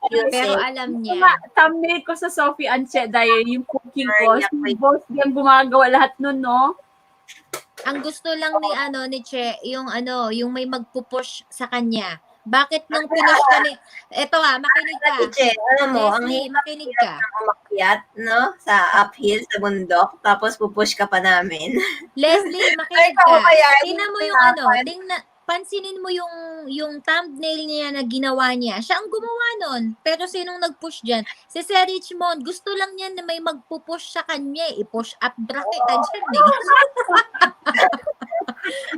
Speaker 1: excuse
Speaker 4: Pero
Speaker 1: me.
Speaker 4: alam niya.
Speaker 3: Thumbnail ko sa Sophie and Chia Diary, yung cooking ko. Si Boss yung gumagawa lahat nun, no?
Speaker 4: Ang gusto lang ni Che, yung may magpupush sa kanya. Bakit nung pinush ka eto makinig ka.
Speaker 1: Ate Che, alam mo, ang
Speaker 4: Leslie, makinig ka.
Speaker 1: umakyat, no? Sa uphill, sa bundok, tapos pupush ka pa namin.
Speaker 4: Leslie, makinig ka. Tingnan mo yung pansinin mo yung thumbnail niya na ginawa niya. Siya ang gumawa nun. Pero sinong nag-push dyan? Si Sir Richmond, gusto lang niya na may magpupush sa kanya. I-push up bracket dyan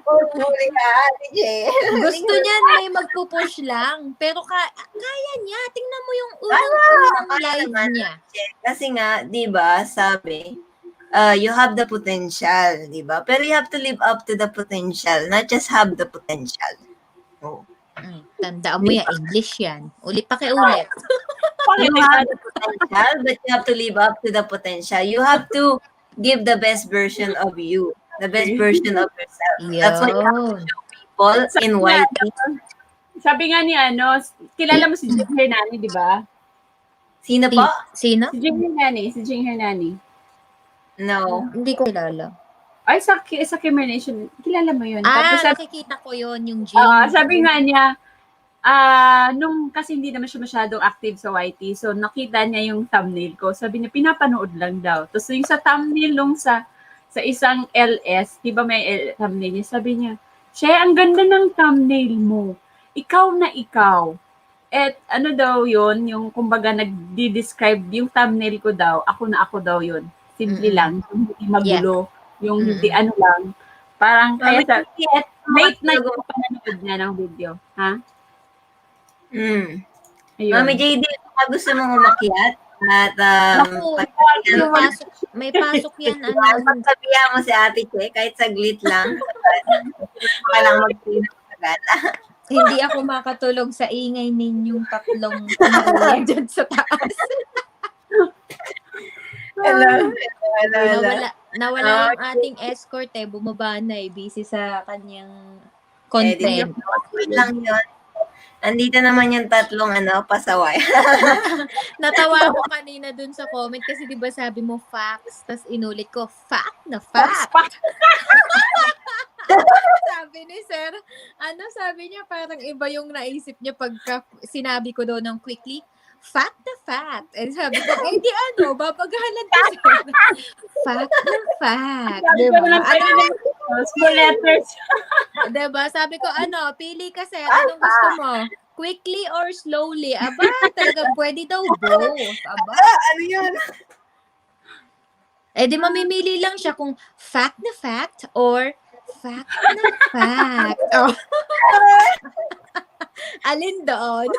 Speaker 1: Huli ka, Ate Che.
Speaker 4: Gusto niyan may magpo-push lang. Pero kaya niya. Tingnan mo yung unang-unang
Speaker 1: Kaya
Speaker 4: live
Speaker 1: naman,
Speaker 4: niya.
Speaker 1: Kasi nga, di ba, sabi, you have the potential, di ba? Pero you have to live up to the potential, not just have the potential. Oh.
Speaker 4: Tandaan mo yan, English yan. Ulit pakiulit.
Speaker 1: You have the potential, but you have to live up to the potential. You have to give the best version of you, the best version of yourself. That's why you have to
Speaker 4: Yun.
Speaker 1: show people in YT.
Speaker 3: Sabi nga ni kilala mo si Jing Hernani, di ba?
Speaker 1: Sino po?
Speaker 4: Sino?
Speaker 3: Si Jing Hernani.
Speaker 1: No.
Speaker 4: Hindi ko kilala.
Speaker 3: Ay, sa Kimmer Nation, kilala mo yun. Tapos
Speaker 4: Nakikita ko yun, yung Jing.
Speaker 3: sabi nga niya, nung kasi hindi naman siya masyadong active sa YT, so nakita niya yung thumbnail ko. Sabi niya, pinapanood lang daw. Tapos yung sa thumbnail nung sa isang LS, di ba may thumbnail niya, sabi niya, Shea, ang ganda ng thumbnail mo. Ikaw na ikaw. At ano daw yun, yung kumbaga nag-describe yung thumbnail ko daw, ako daw yun. Simple lang, yung hindi magulo, yung hindi ano lang. Parang kaya sa, late night ko pananood niya ng video. Ha? Ayun.
Speaker 1: Mami JD, baka gusto mong umakyat at
Speaker 4: may pasok yan.
Speaker 1: Sabihan mo si Ate Che, kahit saglit lang. Kailangan mag-pinag agad.
Speaker 4: Hindi ako makatulog sa ingay ninyong tatlong umuwi dyan sa taas. Nawala yung ating escort bumaba na busy sa kanyang content.
Speaker 1: Wait lang yun. Andito naman yung tatlong pasaway.
Speaker 4: Natawa ako kanina dun sa comment kasi 'di ba sabi mo facts, tas inulit ko fact na fact. Sabi ni Sir, sabi niya parang iba yung naisip niya pagka sinabi ko daw ng quickly, fact na fact. And sabi ko, di babagalan ko Sir. Fact na fact. Diba?
Speaker 3: Small letters.
Speaker 4: Diba? Sabi ko, pili ka Sir, anong gusto mo? Quickly or slowly? Aba, talaga pwede daw both. Aba.
Speaker 1: Ano yun?
Speaker 4: Di mamimili lang siya kung fact na fact or fact na fact. Oh. Alin doon?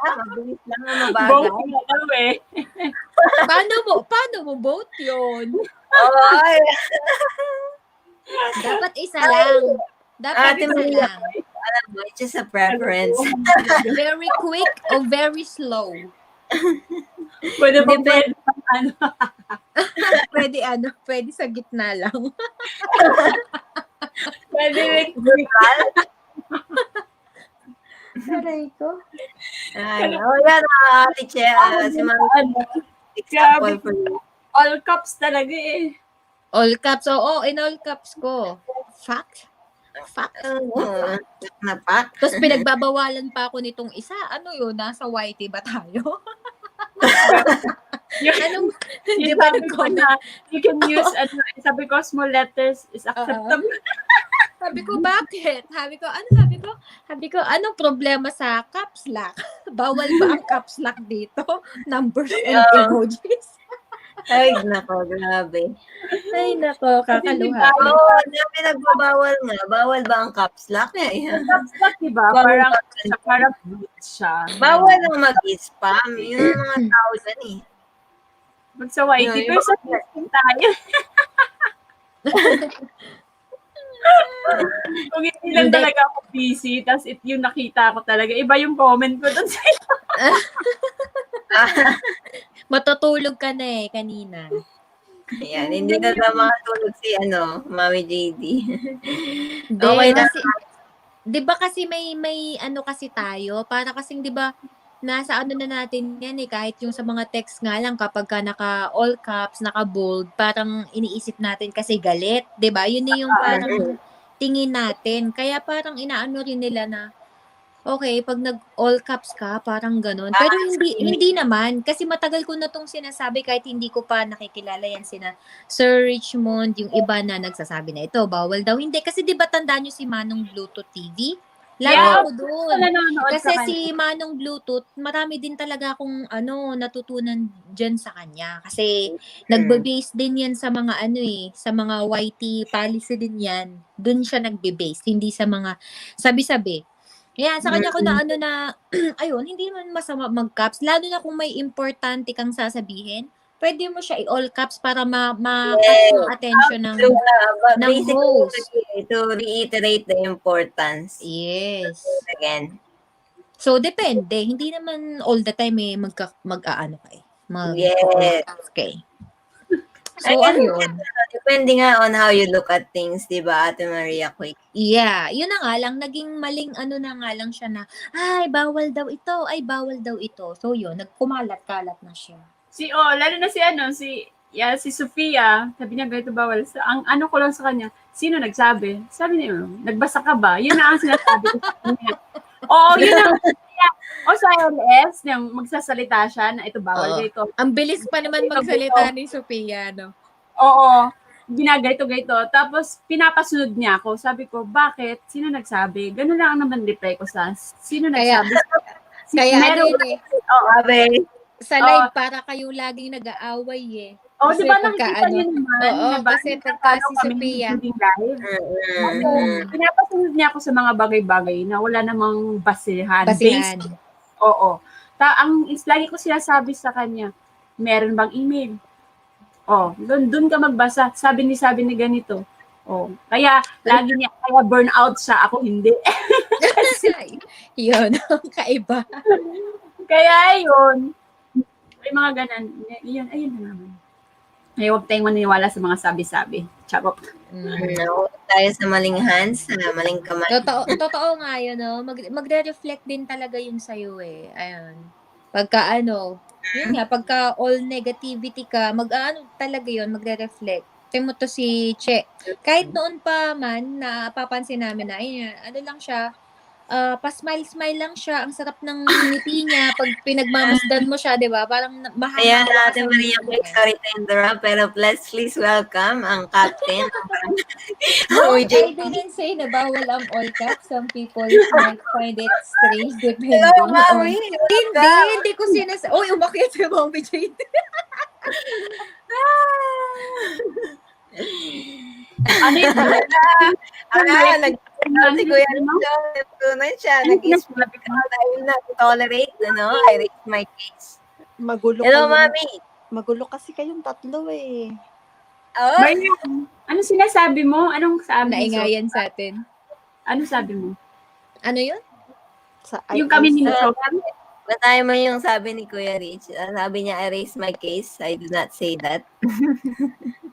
Speaker 1: Mabilis lang na mabagay.
Speaker 3: Both na daw
Speaker 4: Paano mo both yun?
Speaker 1: Ay.
Speaker 4: Dapat isa lang. Dapat isa lang.
Speaker 1: Alam mo, it's just a preference.
Speaker 4: Very quick or very slow?
Speaker 3: Pwede ba
Speaker 4: pwede sa gitna lang.
Speaker 3: Pwede
Speaker 4: Saray ko.
Speaker 1: Yan, Ate Che, si Mami. Example for you.
Speaker 3: All caps talaga
Speaker 4: All caps, oo, in all caps ko. Fact?
Speaker 1: Na fact.
Speaker 4: Tapos pinagbabawalan pa ako nitong isa. Ano yun? Nasa YT ba tayo? Anong, di ba nag-comment?
Speaker 3: You can use, sabi ko, small letters is acceptable.
Speaker 4: Sabi ko, bakit? Sabi ko, anong problema sa caps lock? Bawal ba ang caps lock dito? Numbers and emojis?
Speaker 1: Ay, nako, grabe.
Speaker 4: Ay, nako, kakaluha.
Speaker 1: Dami nagbabawal nga. Bawal ba ang caps lock?
Speaker 3: Caps lock, diba? Parang siya.
Speaker 1: Bawal ang mag-spam. Yun ang mga tao dyan
Speaker 3: Pag sa YT, pero sa testing tayo. Kung hindi lang talaga ako busy, tapos yung nakita ko talaga, iba yung comment ko doon sa'yo.
Speaker 4: Matutulog ka na kanina.
Speaker 1: Ayan, hindi na makatulog si Mami JD.
Speaker 4: Okay na. Di ba kasi may kasi tayo, para kasing di ba nasa na natin yan kahit yung sa mga text nga lang kapag ka naka all caps, naka bold, parang iniisip natin kasi galit, di ba? Yun yung parang tingin natin. Kaya parang inaano rin nila na okay, pag nag-all caps ka, parang ganun. Pero hindi naman. Kasi matagal ko na itong sinasabi kahit hindi ko pa nakikilala yan sina Sir Richmond, yung iba na nagsasabi na ito, bawal daw. Hindi. Kasi di ba tandaan nyo si Manong Bluetooth TV? Lagi
Speaker 3: Yeah,
Speaker 4: ako doon.
Speaker 3: nanonood
Speaker 4: Kasi
Speaker 3: sa
Speaker 4: si
Speaker 3: kanya.
Speaker 4: Manong Bluetooth, marami din talaga akong natutunan dyan sa kanya. Kasi nagbe-base din yan sa mga sa mga YT policy din yan. Doon siya nagbe-base, hindi sa mga sabi-sabi. Yan, sa kanya ko na ayun, hindi naman masama mag-caps. Lalo na kung may importante kang sasabihin, pwede mo siya i-all caps para ma-catch yung attention ng
Speaker 1: Basically,
Speaker 4: host.
Speaker 1: to reiterate the importance.
Speaker 4: Yes.
Speaker 1: Again.
Speaker 4: So, depende. Hindi naman all the time mag-aano ka eh.
Speaker 1: Yes.
Speaker 4: Okay. So, ayun.
Speaker 1: Depende nga on how you look at things, di ba, Ate Maria Quick?
Speaker 4: Yeah. Yun na nga lang, naging maling na nga lang siya na, ay, bawal daw ito, ay, bawal daw ito. So, yun, nagkumalat-kalat na siya.
Speaker 3: Lalo na si Sofia, sabi niya ganito bawal. Ang ano ko lang sa kanya, sino nagsabi? Sabi niya, nagbasa ka ba? Yun na ang sinasabi ko sa kanya. Oo, yun ang o sa LS, yung magsasalita siya na ito bawal
Speaker 4: Oo.
Speaker 3: dito.
Speaker 4: Ang bilis pa naman magsalita ni Sophia, no?
Speaker 3: Oo, ginagaito-gaito. Tapos, pinapasunod niya ako. Sabi ko, bakit? Sino nagsabi? Ganun lang naman reply ko sino nagsabi?
Speaker 4: Kaya
Speaker 3: Meron-
Speaker 4: yun eh.
Speaker 3: Oo,
Speaker 1: Sabi,
Speaker 4: Sa live, para kayo laging nag-aaway eh.
Speaker 3: oh,
Speaker 4: Kasi
Speaker 3: di ba
Speaker 4: pagka
Speaker 3: nakikita niyo naman?
Speaker 4: Oo,
Speaker 3: diba?
Speaker 4: kasi pagka si
Speaker 3: Kami
Speaker 4: Sophia,
Speaker 3: naging live. Pinapasunod niya ako sa mga bagay-bagay na wala namang basihan.
Speaker 4: basihan.
Speaker 3: Oo. Lagi ko sinasabi sa kanya, meron bang email? Oh, doon ka magbasa. Sabi ni ganito. Oh, kaya burnout siya, ako hindi.
Speaker 4: Yun, kaiba.
Speaker 3: Kaya yun. May mga ganan. Ayun na naman. Ay, huwag tayong maniniwala sa mga sabi-sabi. Charot.
Speaker 1: no, tayo sa maling hands, sa maling kamay.
Speaker 4: Totoo nga yun, no? Magre-reflect din talaga yun sa'yo eh. Ayun. Pagka yun nga, pagka all negativity ka, talaga yun, magre-reflect. Tingnan mo to si Che. Kahit noon pa man, napapansin namin na, ayun, lang siya, pa-smile-smile lang siya. Ang sarap ng ngiti niya. Pag pinagmamasdan mo siya, di ba? Parang
Speaker 1: Ayan,
Speaker 4: mahahalo ka
Speaker 1: Ate
Speaker 4: sa
Speaker 1: Maria
Speaker 4: ngiti
Speaker 1: Quick,
Speaker 4: niya.
Speaker 1: sorry to interrupt, pero please welcome ang captain.
Speaker 4: No,
Speaker 1: OJ.
Speaker 4: I didn't say na bawal ang all caps. Some people might find it strange depending
Speaker 1: Hello,
Speaker 4: on...
Speaker 1: Mami.
Speaker 4: Hindi ko Uy, umakyat si Mami Jade.
Speaker 3: Ano yun?
Speaker 1: Si Kuya Richo, natutunan siya. Nag-speak out. I will not tolerate, I raise my case.
Speaker 5: Magulo
Speaker 1: Hello,
Speaker 5: kayo.
Speaker 1: Mami.
Speaker 5: Magulo kasi kayong tatlo eh.
Speaker 1: Oh,
Speaker 3: Mariam, ano sinasabi mo? Anong sabi mo?
Speaker 4: Naingayan sa atin.
Speaker 3: Ano sabi mo?
Speaker 4: Ano yun?
Speaker 3: Yung kami ni
Speaker 1: I-
Speaker 3: Sophie?
Speaker 1: Batayan mo yung sabi ni Kuya Rich. Sabi niya, I raise my case. I did not say that.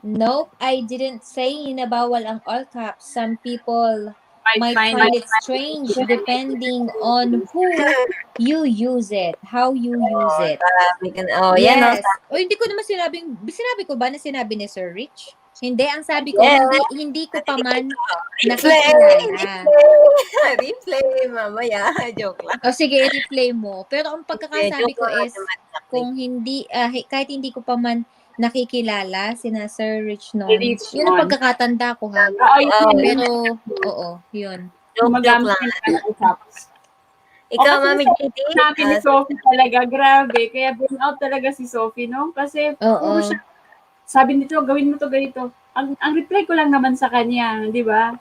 Speaker 4: Nope, I didn't say na bawal ang all caps. Some people might
Speaker 3: find
Speaker 4: find it strange depending on who you use it, how you use it.
Speaker 1: Yan.
Speaker 4: Yes. O hindi ko naman sinabi ko ba na sinabi ni Sir Rich? Hindi, ang sabi ko,
Speaker 1: Yeah.
Speaker 4: hindi ko pa man
Speaker 1: Replay!
Speaker 4: nakikilala.
Speaker 1: Replay, mamaya. Joke lang.
Speaker 4: O sige, i-replay mo. Pero ang pagkakasabi
Speaker 1: Joke
Speaker 4: ko
Speaker 1: lang,
Speaker 4: is,
Speaker 1: Ate Maria Quick.
Speaker 4: kung hindi, kahit hindi ko pa man nakikilala sina Sir Rich noon,
Speaker 3: Rich
Speaker 4: yun ang
Speaker 3: noon.
Speaker 4: pagkakatanda ko ha. Pero, oo, yun.
Speaker 1: Joke lang. Ikaw, Mami JD?
Speaker 3: Namin ni Sophie talaga, grabe. Kaya burnout talaga si Sophie, no? Kasi,
Speaker 4: Oo.
Speaker 3: sabi nito, gawin mo to ganito. Ang reply ko lang naman sa kanya, di ba?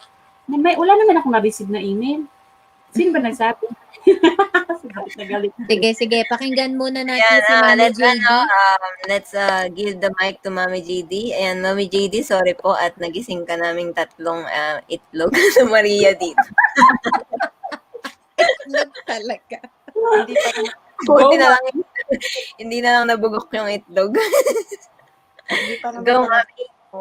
Speaker 3: Wala naman ako na-receive na email. Sino ba nagsabi?
Speaker 4: Sige, pakinggan muna natin
Speaker 1: Ayan,
Speaker 4: si Mami JD.
Speaker 1: let's give the mic to Mami JD. Ayan, Mami JD, sorry po at nagising ka naming tatlong itlog sa Maria dito.
Speaker 4: Itlog talaga.
Speaker 5: Hindi pa naman,
Speaker 1: Buti na lang, hindi na lang nabugok yung itlog.
Speaker 5: hindi pa naman
Speaker 1: Go,
Speaker 5: talaga
Speaker 1: Mami.
Speaker 5: ako.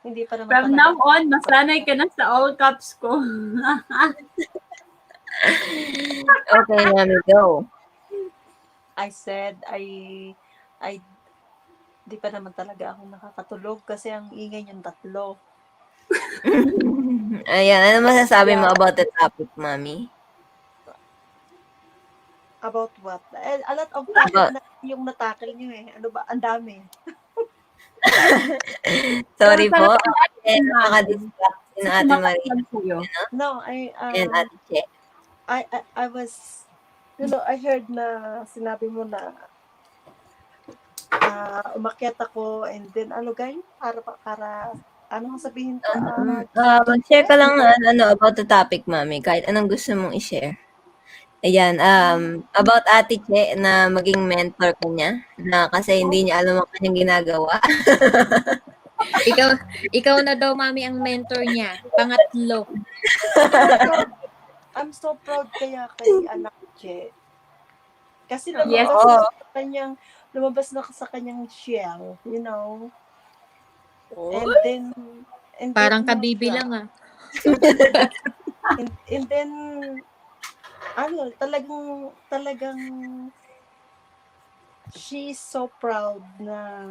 Speaker 5: Hindi pa naman
Speaker 3: From
Speaker 5: talaga.
Speaker 3: now on, masanay ka na sa all caps ko.
Speaker 1: Okay, Mami, go.
Speaker 5: I said, di pa naman talaga ako nakakatulog kasi ang ingay yung tatlo.
Speaker 1: Ayan, ano masasabi mo about the topic, Mami?
Speaker 5: About what? A lot of topic na yung natakil nyo eh. Ano ba? Ang dami.
Speaker 1: Sorry po. Nakaka-distract si Ate Maria.
Speaker 5: No,
Speaker 1: And Ate Che.
Speaker 5: I was, I heard na sinabi mo na umakyat ako and then ano guys, para ano sabihin ko,
Speaker 1: Mag-share ka lang about the topic, Mami. Kahit anong gusto mong i-share. Ayan, about Ate Che na maging mentor ka niya na kasi hindi niya alam ang kanyang ginagawa.
Speaker 4: Ikaw na daw, Mami, ang mentor niya. Pangatlo.
Speaker 5: I'm so proud kaya kay anak Che. Kasi
Speaker 3: Yes.
Speaker 5: lumabas na sa kanyang shell, And then
Speaker 4: Parang
Speaker 5: ano
Speaker 4: kabibilang
Speaker 5: siya, and then talagang she's so proud na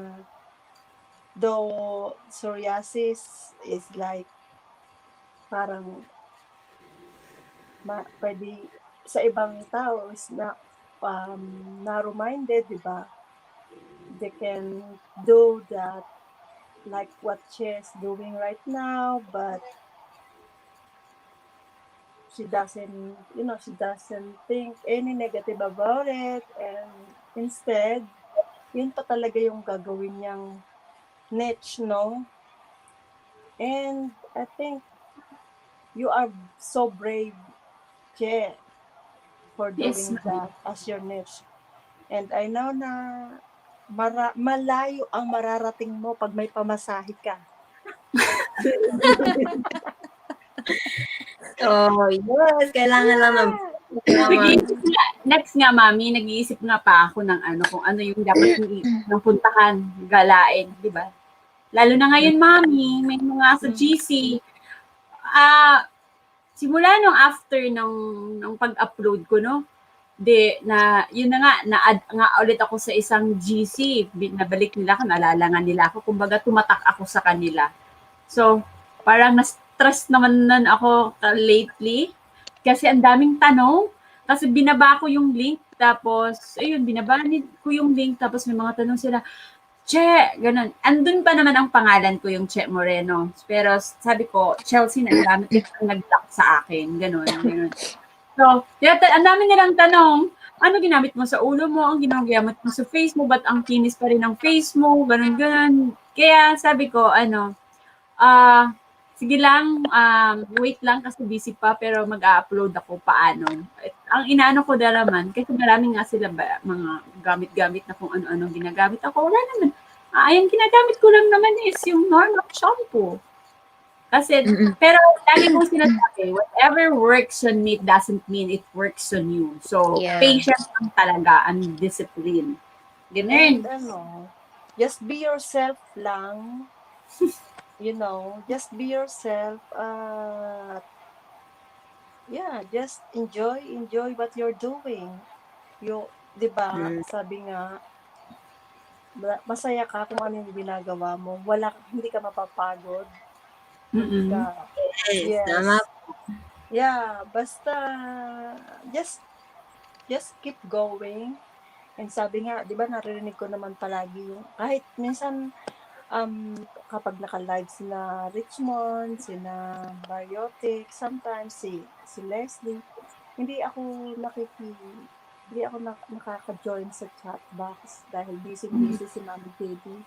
Speaker 5: though psoriasis is like parang pwede sa ibang tao is narrow-minded, di ba? They can do that like what she's doing right now, but she doesn't think any negative about it, and instead, yun pa talaga yung gagawin niyang niche, no? And I think you are so brave, Che, for doing that as your niche. And I know na malayo ang mararating mo pag may pamasahe ka.
Speaker 1: Yes. Kailangan lang ng
Speaker 3: Next nga, Mami, nag-iisip nga pa ako ng kung ano yung dapat ng puntahan, galain, di ba? Lalo na ngayon, Mami, may mga sa GC. Simula nung after ng pag-upload ko, no? Yun na nga, na-add nga ulit ako sa isang GC. Nabalik nila ako, naalala nga nila ako. Kumbaga, tumatak ako sa kanila. So, parang na-stress naman nun ako lately. Kasi ang daming tanong. Kasi binaba ko yung link. Tapos, ayun, binaba ko yung link. Tapos may mga tanong sila, Che, ganun. Andun pa naman ang pangalan ko, yung Che Moreno. Pero sabi ko, Chelsea, ang dami kitang nag-block sa akin. Ganun. So, ang dami nilang tanong, ano ginamit mo sa ulo mo? Ang ginagamit mo sa face mo? Ba't ang kinis pa rin ng face mo? Ganun. Kaya sabi ko, sige lang, wait lang kasi busy pa, pero mag-upload ako paano. Ang inaano ko naman, kasi marami nga sila mga gamit-gamit na kung ano-ano ginagamit ako. Wala naman. Yung ginagamit ko lang naman is yung normal shampoo. Kasi, pero lagi kong sinasabi, whatever works on me doesn't mean it works on you. So, patience lang talaga and discipline. Ganun.
Speaker 5: And just be yourself lang. Just be yourself. Just enjoy what you're doing. Di ba, sabi nga, masaya ka kung ano yung ginagawa mo. Hindi ka mapapagod. Yes. Yeah, basta just keep going. And sabi nga, 'di ba, naririnig ko naman palagi yung kahit minsan kapag naka-live sila Richmond, sila Biotic, sometimes si Leslie, hindi ako nakaka-join sa chat box dahil busy si Mami Baby.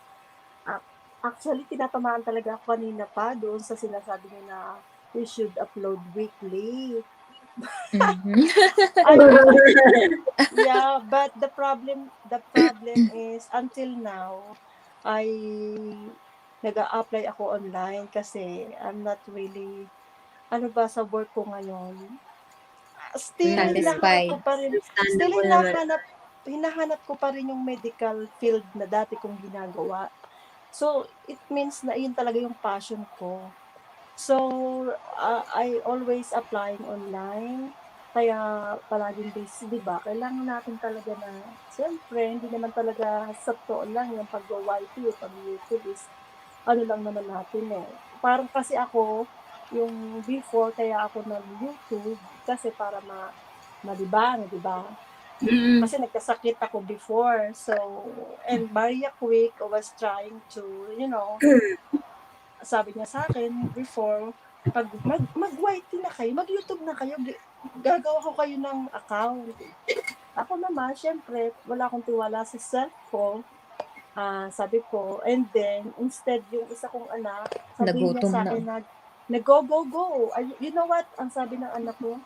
Speaker 5: Actually, tinatamaan talaga ako kanina pa doon sa sinasabi niya na we should upload weekly. Yeah, but the problem is until now, nag-a-apply ako online kasi I'm not really, sa work ko ngayon. Still, hinahanap ko pa rin yung medical field na dati kong ginagawa. So, it means na yun talaga yung passion ko. So, I always applying online. Kaya palaging busy, di ba? Kailangan natin talaga na, siyempre, hindi naman talaga sa totoo lang yung pag-YT o pag-YouTube is, lang naman natin eh. Parang kasi ako, yung before, kaya ako nag-YouTube, kasi para malibang, di ba? Kasi nagkasakit ako before. So, and Maria Quick was trying to, sabi niya sa akin before, pag mag-YT na kayo, mag-YouTube na kayo, gagawa ko kayo ng account. Ako naman, syempre, wala akong tiwala sa self ko. Sabi ko, and then, instead, yung isa kong anak, sabihin niya
Speaker 4: Nagutom
Speaker 5: sa
Speaker 4: na.
Speaker 5: akin na go, go, go. You know what? Ang sabi ng anak ko,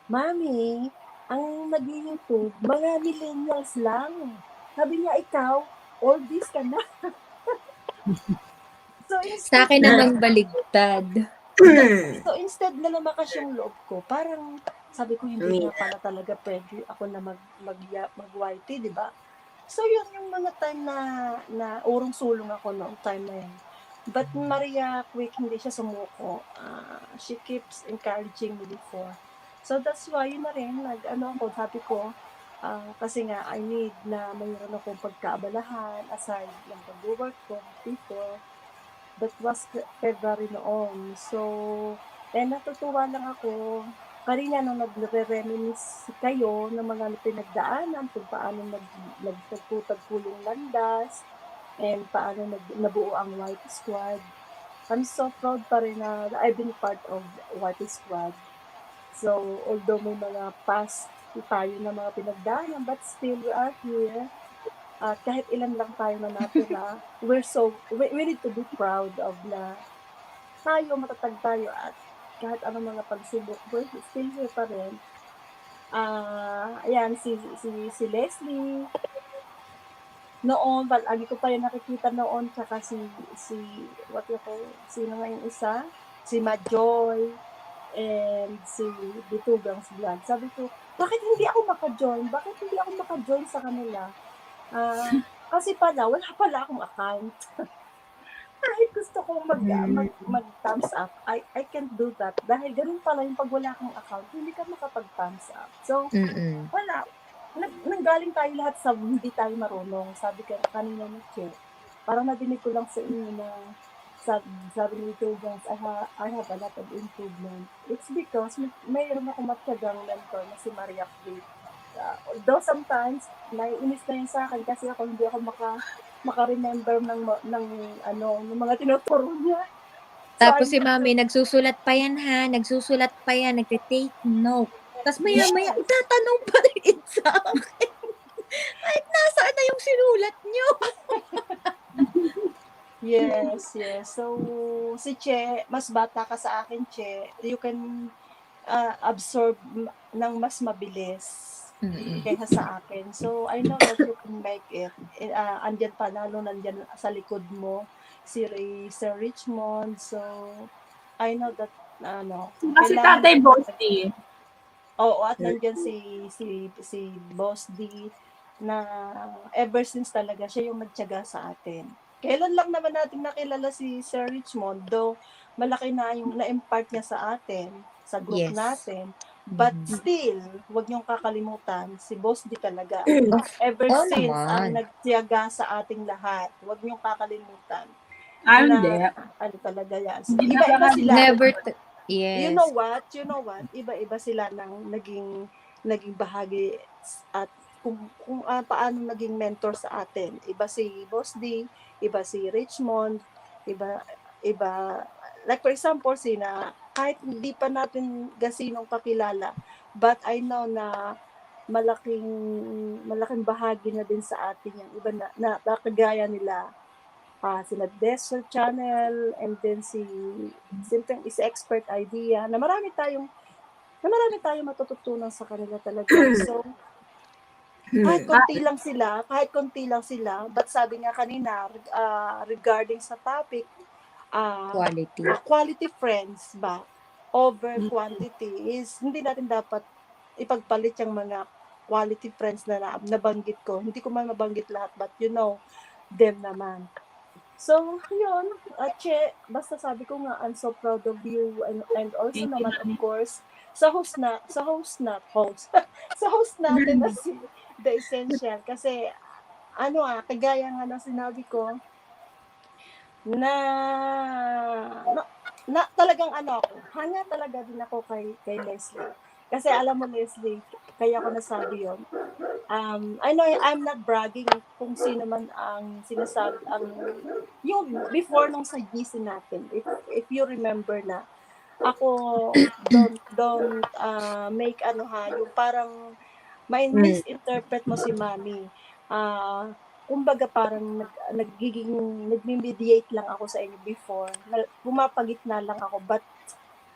Speaker 5: Mami, ang nag-YouTube, mga millennials lang. Sabi niya, ikaw, oldies ka na. So,
Speaker 4: Sa
Speaker 5: instead
Speaker 4: akin namang baligtad.
Speaker 5: So, instead na lumakas yung loob ko, parang sabi ko, hindi nga pala talaga pwede ako na mag-YT, di ba? So, yun yung mga time na urong-sulong ako noong time na yun. But Maria Quick, hindi siya sumuko. She keeps encouraging me before. So, that's why, yun na rin, sabi ko, kasi nga, I need na mayroon akong pagkaabalahan aside ng pag-work ko before. That was February noon. So, natutuwa lang ako. Kanina nung nagre-reminisce kayo ng mga pinagdaanan kung paano nagtagpo-tagpo yung landas and paano nabuo ang White Squad. I'm so proud pa rin na I've been part of White Squad. So, although may mga past tayo na mga pinagdaanan, but still we are here. At kahit ilan lang tayo na natira, we need to be proud of na tayo, matatag tayo at kahit anong mga pagsubok, we're still here pa rin. Ayan, si Leslie, noon, lagi ko pa rin nakikita noon, tsaka sino nga yung isa? Si Majoy, and si Bitugang's Vlog. Sabi ko, bakit hindi ako maka-join? Bakit hindi ako maka-join sa kanila? Kasi wala pala akong account. Kahit gusto kong mag-thumbs up, I can't do that. Dahil ganun pala yung pag wala kang account, hindi ka makapag-thumbs up. So, wala. Nanggaling tayo lahat sa hindi tayo marunong. Sabi ka kanina ni Che, parang nadinig ko lang sa inyo na sabi ni Tugans, I have a lot of improvement. It's because mayroon ako matyagang mentor na si Maria Fleet. Though sometimes, naiinis na yun sa akin kasi ako hindi ako maka-remember ng mga tinuturo niya.
Speaker 4: Tapos si Mami, nagsusulat pa yan ha, nagte-take note. Tapos maya-maya, itatanong pa rin sa akin. Ay, nasaan na yung sinulat niyo?
Speaker 5: Yes. So, si Che, mas bata ka sa akin, Che. You can absorb ng mas mabilis kaysa sa akin. So, I know that you can make it. Andyan pa, nandyan sa likod mo, Sir Richmond. So, I know that,
Speaker 3: Kasi Tatay Bosti.
Speaker 5: Oo, at nandyan si Boss D na ever since talaga siya yung nagtiyaga sa atin. Kailan lang naman natin nakilala si Sir Richmond, though malaki na yung na-impart niya sa atin, sa group natin. But still, huwag niyong kakalimutan, si Boss D talaga. Ever since ang nagtiyaga sa ating lahat, huwag niyong kakalimutan. Talaga yan. So, iba-iba sila.
Speaker 4: Yes.
Speaker 5: You know what? Iba-iba sila ng naging bahagi at kung paano naging mentor sa atin. Iba si Boss D, iba si Richmond, iba like for example kahit hindi pa natin gasinong kakilala, but I know na malaking bahagi na din sa atin yung iba na kagaya nila sila Desert Channel, and then simpleng is expert idea na marami tayong matututunan sa kanila talaga. So, kahit konti lang sila, but sabi nga kanina, regarding sa topic, quality friends ba over quantity is hindi natin dapat ipagpalit yung mga quality friends na nabanggit ko. Hindi ko man mabanggit lahat, but you know them naman. So, yun, Che, basta sabi ko nga, I'm so proud of you, and also naman, of course, sa host natin na si The Essential, kasi, kagaya nga ng sinabi ko, na talagang hanga talaga din ako kay Leslie. Kasi alam mo, Leslie, kaya ko nasabi yun. I know I'm not bragging kung sino man ang sinasabi, yung before nung sa GC natin, if you remember na, ako don't make ano ha, yung parang may
Speaker 1: Mm.
Speaker 5: misinterpret mo si mami. Kumbaga parang nagme-mediate lang ako sa inyo before. Pumapagitna lang ako, but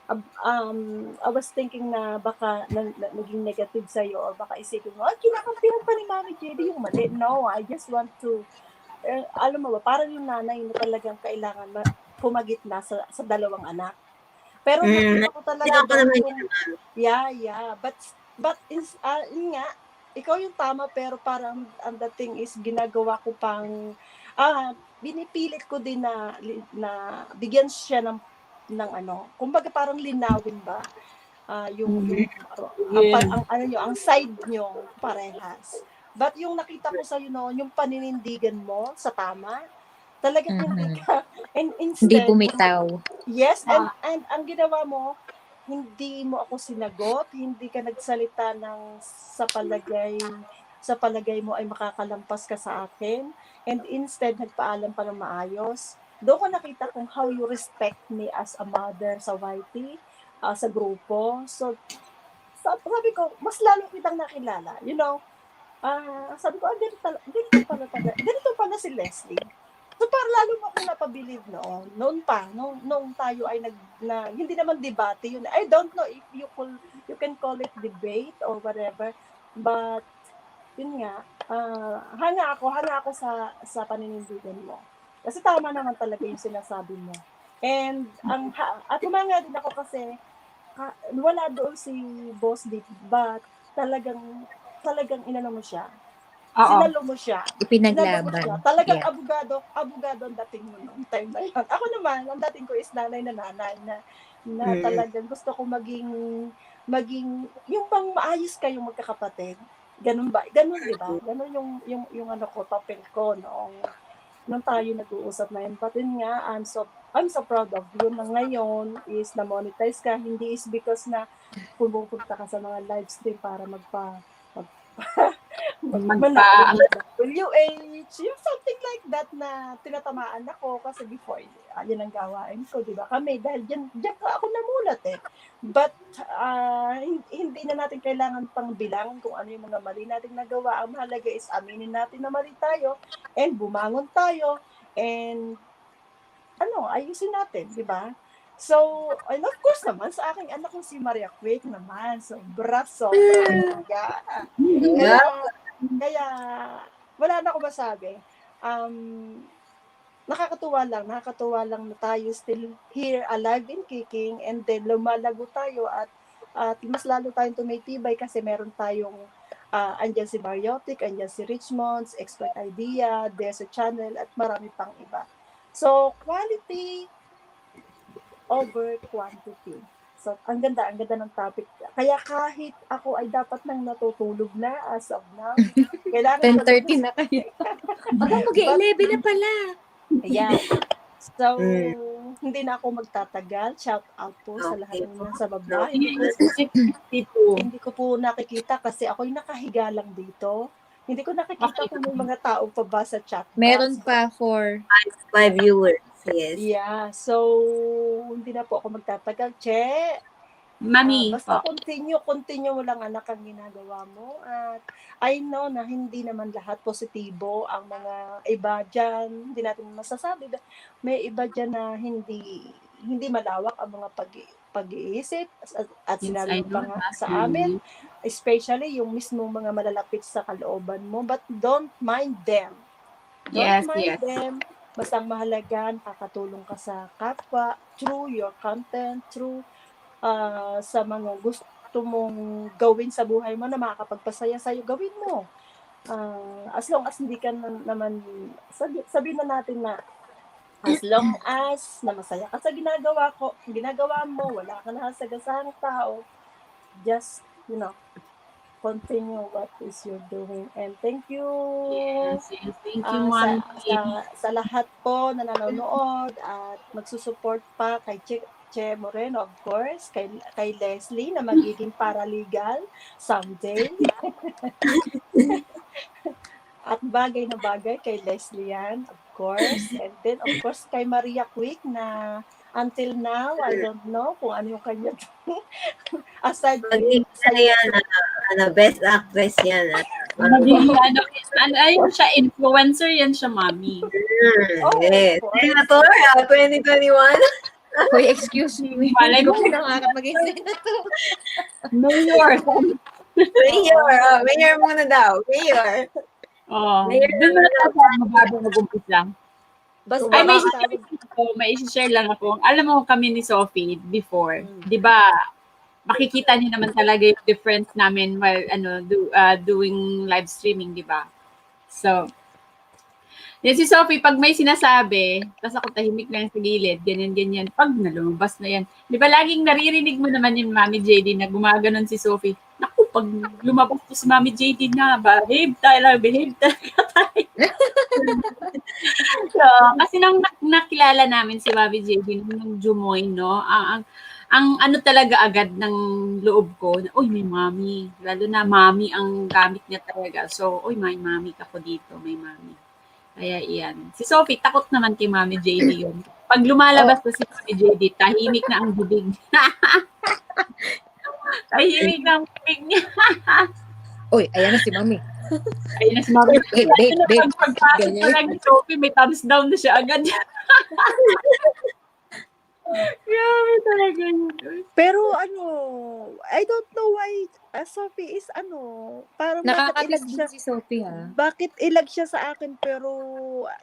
Speaker 5: I was thinking na baka naging negative sa'yo or baka isipin mo, kinakampihan pa ni Mami JD yung mali. No, I just want to, alam mo ba, parang yung nanay na talagang kailangan pumagitna sa dalawang anak. Pero nakita ko talaga
Speaker 1: Kaya ako
Speaker 5: doon
Speaker 1: naman
Speaker 5: yung, yeah. But yun nga, ikaw yung tama, pero parang ang dating is ginagawa ko pang, binipilit ko din na bigyan siya ng ano, kumbaga parang linawin ba, yung
Speaker 3: Yes.
Speaker 5: ang side nyo parehas. But yung nakita ko sa'yo noon, yung paninindigan mo sa tama, talagang hindi
Speaker 4: Mhm.
Speaker 5: ka, and
Speaker 4: Hindi
Speaker 5: instead,
Speaker 4: bumitaw.
Speaker 5: yes,
Speaker 3: Ah,
Speaker 5: and ang ginawa mo, hindi mo ako sinagot, hindi ka nagsalita ng sa palagay mo ay makakalampas ka sa akin, and instead nagpaalam pa ng maayos. Doon ko nakita kung how you respect me as a mother sa YT, sa grupo. So, sabi ko, mas lalo kitang nakilala. Sabi ko, ganito pala si Leslie. So, parang lalo mo akong napabilib noon. Noon tayo ay hindi naman debate yun. I don't know if you can call it debate or whatever. But, yun nga, hanga ako sa paninindigan mo. Kasi tama naman talaga yung sinasabi mo. And, at humanga din ako kasi, wala doon si Boss Deep, but talagang inano mo siya.
Speaker 3: oo.
Speaker 5: Sinalo mo siya.
Speaker 4: Ipinaglaban.
Speaker 5: Talagang
Speaker 4: Yeah.
Speaker 5: abogado ang dating mo noong time na yun. Ako naman, ang dating ko is nanay na
Speaker 1: Mm.
Speaker 5: talagang gusto ko maging, yung bang maayos kayong magkakapatid. Ganun ba? Ganun, di ba? Ganun yung ano ko, papel ko nung tayo nag-uusap na yun. But yun nga, I'm so proud of you na ngayon is na-monetize ka. Hindi is because na pumupunta ka sa mga live stream para manalo
Speaker 3: Ang
Speaker 5: ng WH, yung something like that na tinatamaan ako kasi before, yan ang gawain ko, di ba? Kami, dahil dyan ka ako namulat eh. But, hindi na natin kailangan pang bilang kung ano yung mga mali nating nagawa. Ang mahalaga is aminin natin na mali tayo and bumangon tayo and ayusin natin, di ba? So, and of course naman, sa aking anak kong si Maria Quick naman, sobra talaga. Kaya,
Speaker 1: Wow.
Speaker 5: kaya, wala na ako masabi. Nakakatuwa lang na tayo still here, alive and kicking, and then lumalago tayo at mas lalo tayong tumitibay kasi meron tayong, andyan si Bariotic, andyan si Richmonds, Expert Idea, there's a channel, at marami pang iba. So, quality over quantity. So, ang ganda ng topic. Kaya kahit ako ay dapat nang natutulog na as of now, kailangan ko lang
Speaker 4: 10:30 na kayo. Aba,
Speaker 5: but,
Speaker 4: mag-11 na pala.
Speaker 5: ayan. So,
Speaker 1: Mm.
Speaker 5: hindi na ako magtatagal. Shout out po sa lahat
Speaker 1: Okay
Speaker 5: ng
Speaker 1: po.
Speaker 5: nasa baba.
Speaker 3: tipo.
Speaker 5: Hindi ko po nakikita kasi ako'y nakahiga lang dito. Hindi ko nakikita kung may mga tao pa ba sa chat
Speaker 4: Meron
Speaker 5: box.
Speaker 4: pa for
Speaker 1: 5 viewers. Yes.
Speaker 5: Yeah, so hindi na po ako magtatagal. Che,
Speaker 3: Mami
Speaker 5: basta
Speaker 3: po.
Speaker 5: continue mo lang anak ang ginagawa mo. At I know na hindi naman lahat positibo ang mga iba dyan. Hindi natin masasabi. May iba dyan na hindi malawak ang mga pag-iisip. At
Speaker 3: Yes,
Speaker 5: sinabi
Speaker 3: I
Speaker 5: mo
Speaker 3: know
Speaker 5: pa nga
Speaker 3: that.
Speaker 5: sa amin, especially yung mismo mga malalapit sa kalooban mo. But don't mind them. Don't
Speaker 3: Yes,
Speaker 5: mind
Speaker 3: yes.
Speaker 5: them. Basta ang mahalaga, nakakatulong ka sa kapwa through your content, through sa mga gusto mong gawin sa buhay mo na makakapagpasaya sa'yo, gawin mo. As long as hindi ka naman, sabihin na natin na as long as na masaya ka sa ginagawa mo, wala ka nasagasahang tao, just, continue what is you're doing. And thank you
Speaker 3: Yes, yes. Thank you,
Speaker 5: sa,
Speaker 3: Mami.
Speaker 5: sa lahat po na nanonood at magsusupport pa kay Che Moreno, of course, kay Leslie na magiging paralegal someday. At bagay na bagay kay Leslie yan, of course. And then, of course, kay Maria Quick na Until now, I don't know kung ano yung kanya. aside
Speaker 1: Magiging ano yan, best actress yan.
Speaker 3: Magiging ayun siya, influencer yan siya, mami.
Speaker 5: Oh,
Speaker 1: Yes.
Speaker 5: of course.
Speaker 1: Senator, 2021.
Speaker 4: Hoy, excuse me.
Speaker 3: Malay
Speaker 4: Hindi
Speaker 3: ko.
Speaker 4: mo nakakap maging senator.
Speaker 3: Mayor.
Speaker 1: Mayor muna daw. Mayor.
Speaker 3: Oh,
Speaker 1: Mayor
Speaker 3: doon mo na tayo mabago mag-umpisa.
Speaker 5: Basta
Speaker 3: Ay, may
Speaker 5: tawag-
Speaker 3: share lang ako. Alam mo kami ni Sophie before, 'di ba? Makikita niyo naman talaga yung difference namin while doing live streaming, 'di ba? So, yan si Sophie, pag may sinasabi, tapos ako tahimik lang sa gilid, ganyan. Pag nalumabas na yan, di ba laging naririnig mo naman yung Mami JD na gumaganon si Sophie. Naku, pag lumabas to si Mami JD na, behave talaga tayo. So, kasi nang nakilala namin si Mami JD nung Jumoy, no, ang ano talaga agad ng loob ko, na, uy, may mami. Lalo na mami ang gamit niya talaga. So, uy, may mami ka po dito, may mami. Kaya iyan. Si Sophie, takot naman kay Mami JD yun. Pag lumalabas na si Mami JD, tahimik na ang bibig. Tahimik na ang bibig niya.
Speaker 4: Uy, ayan na si Mami.
Speaker 3: Ayun na si Mami.
Speaker 4: Babe.
Speaker 3: Pagpasok
Speaker 4: Ganyan.
Speaker 3: pa lang ni Sophie, may thumbs down na siya agad. Grabe talaga yun.
Speaker 5: Pero I don't know why Sophie is parang bakit
Speaker 4: Nakakatiis
Speaker 5: ilag siya.
Speaker 4: din si Sophie, ha?
Speaker 5: Bakit ilag siya sa akin pero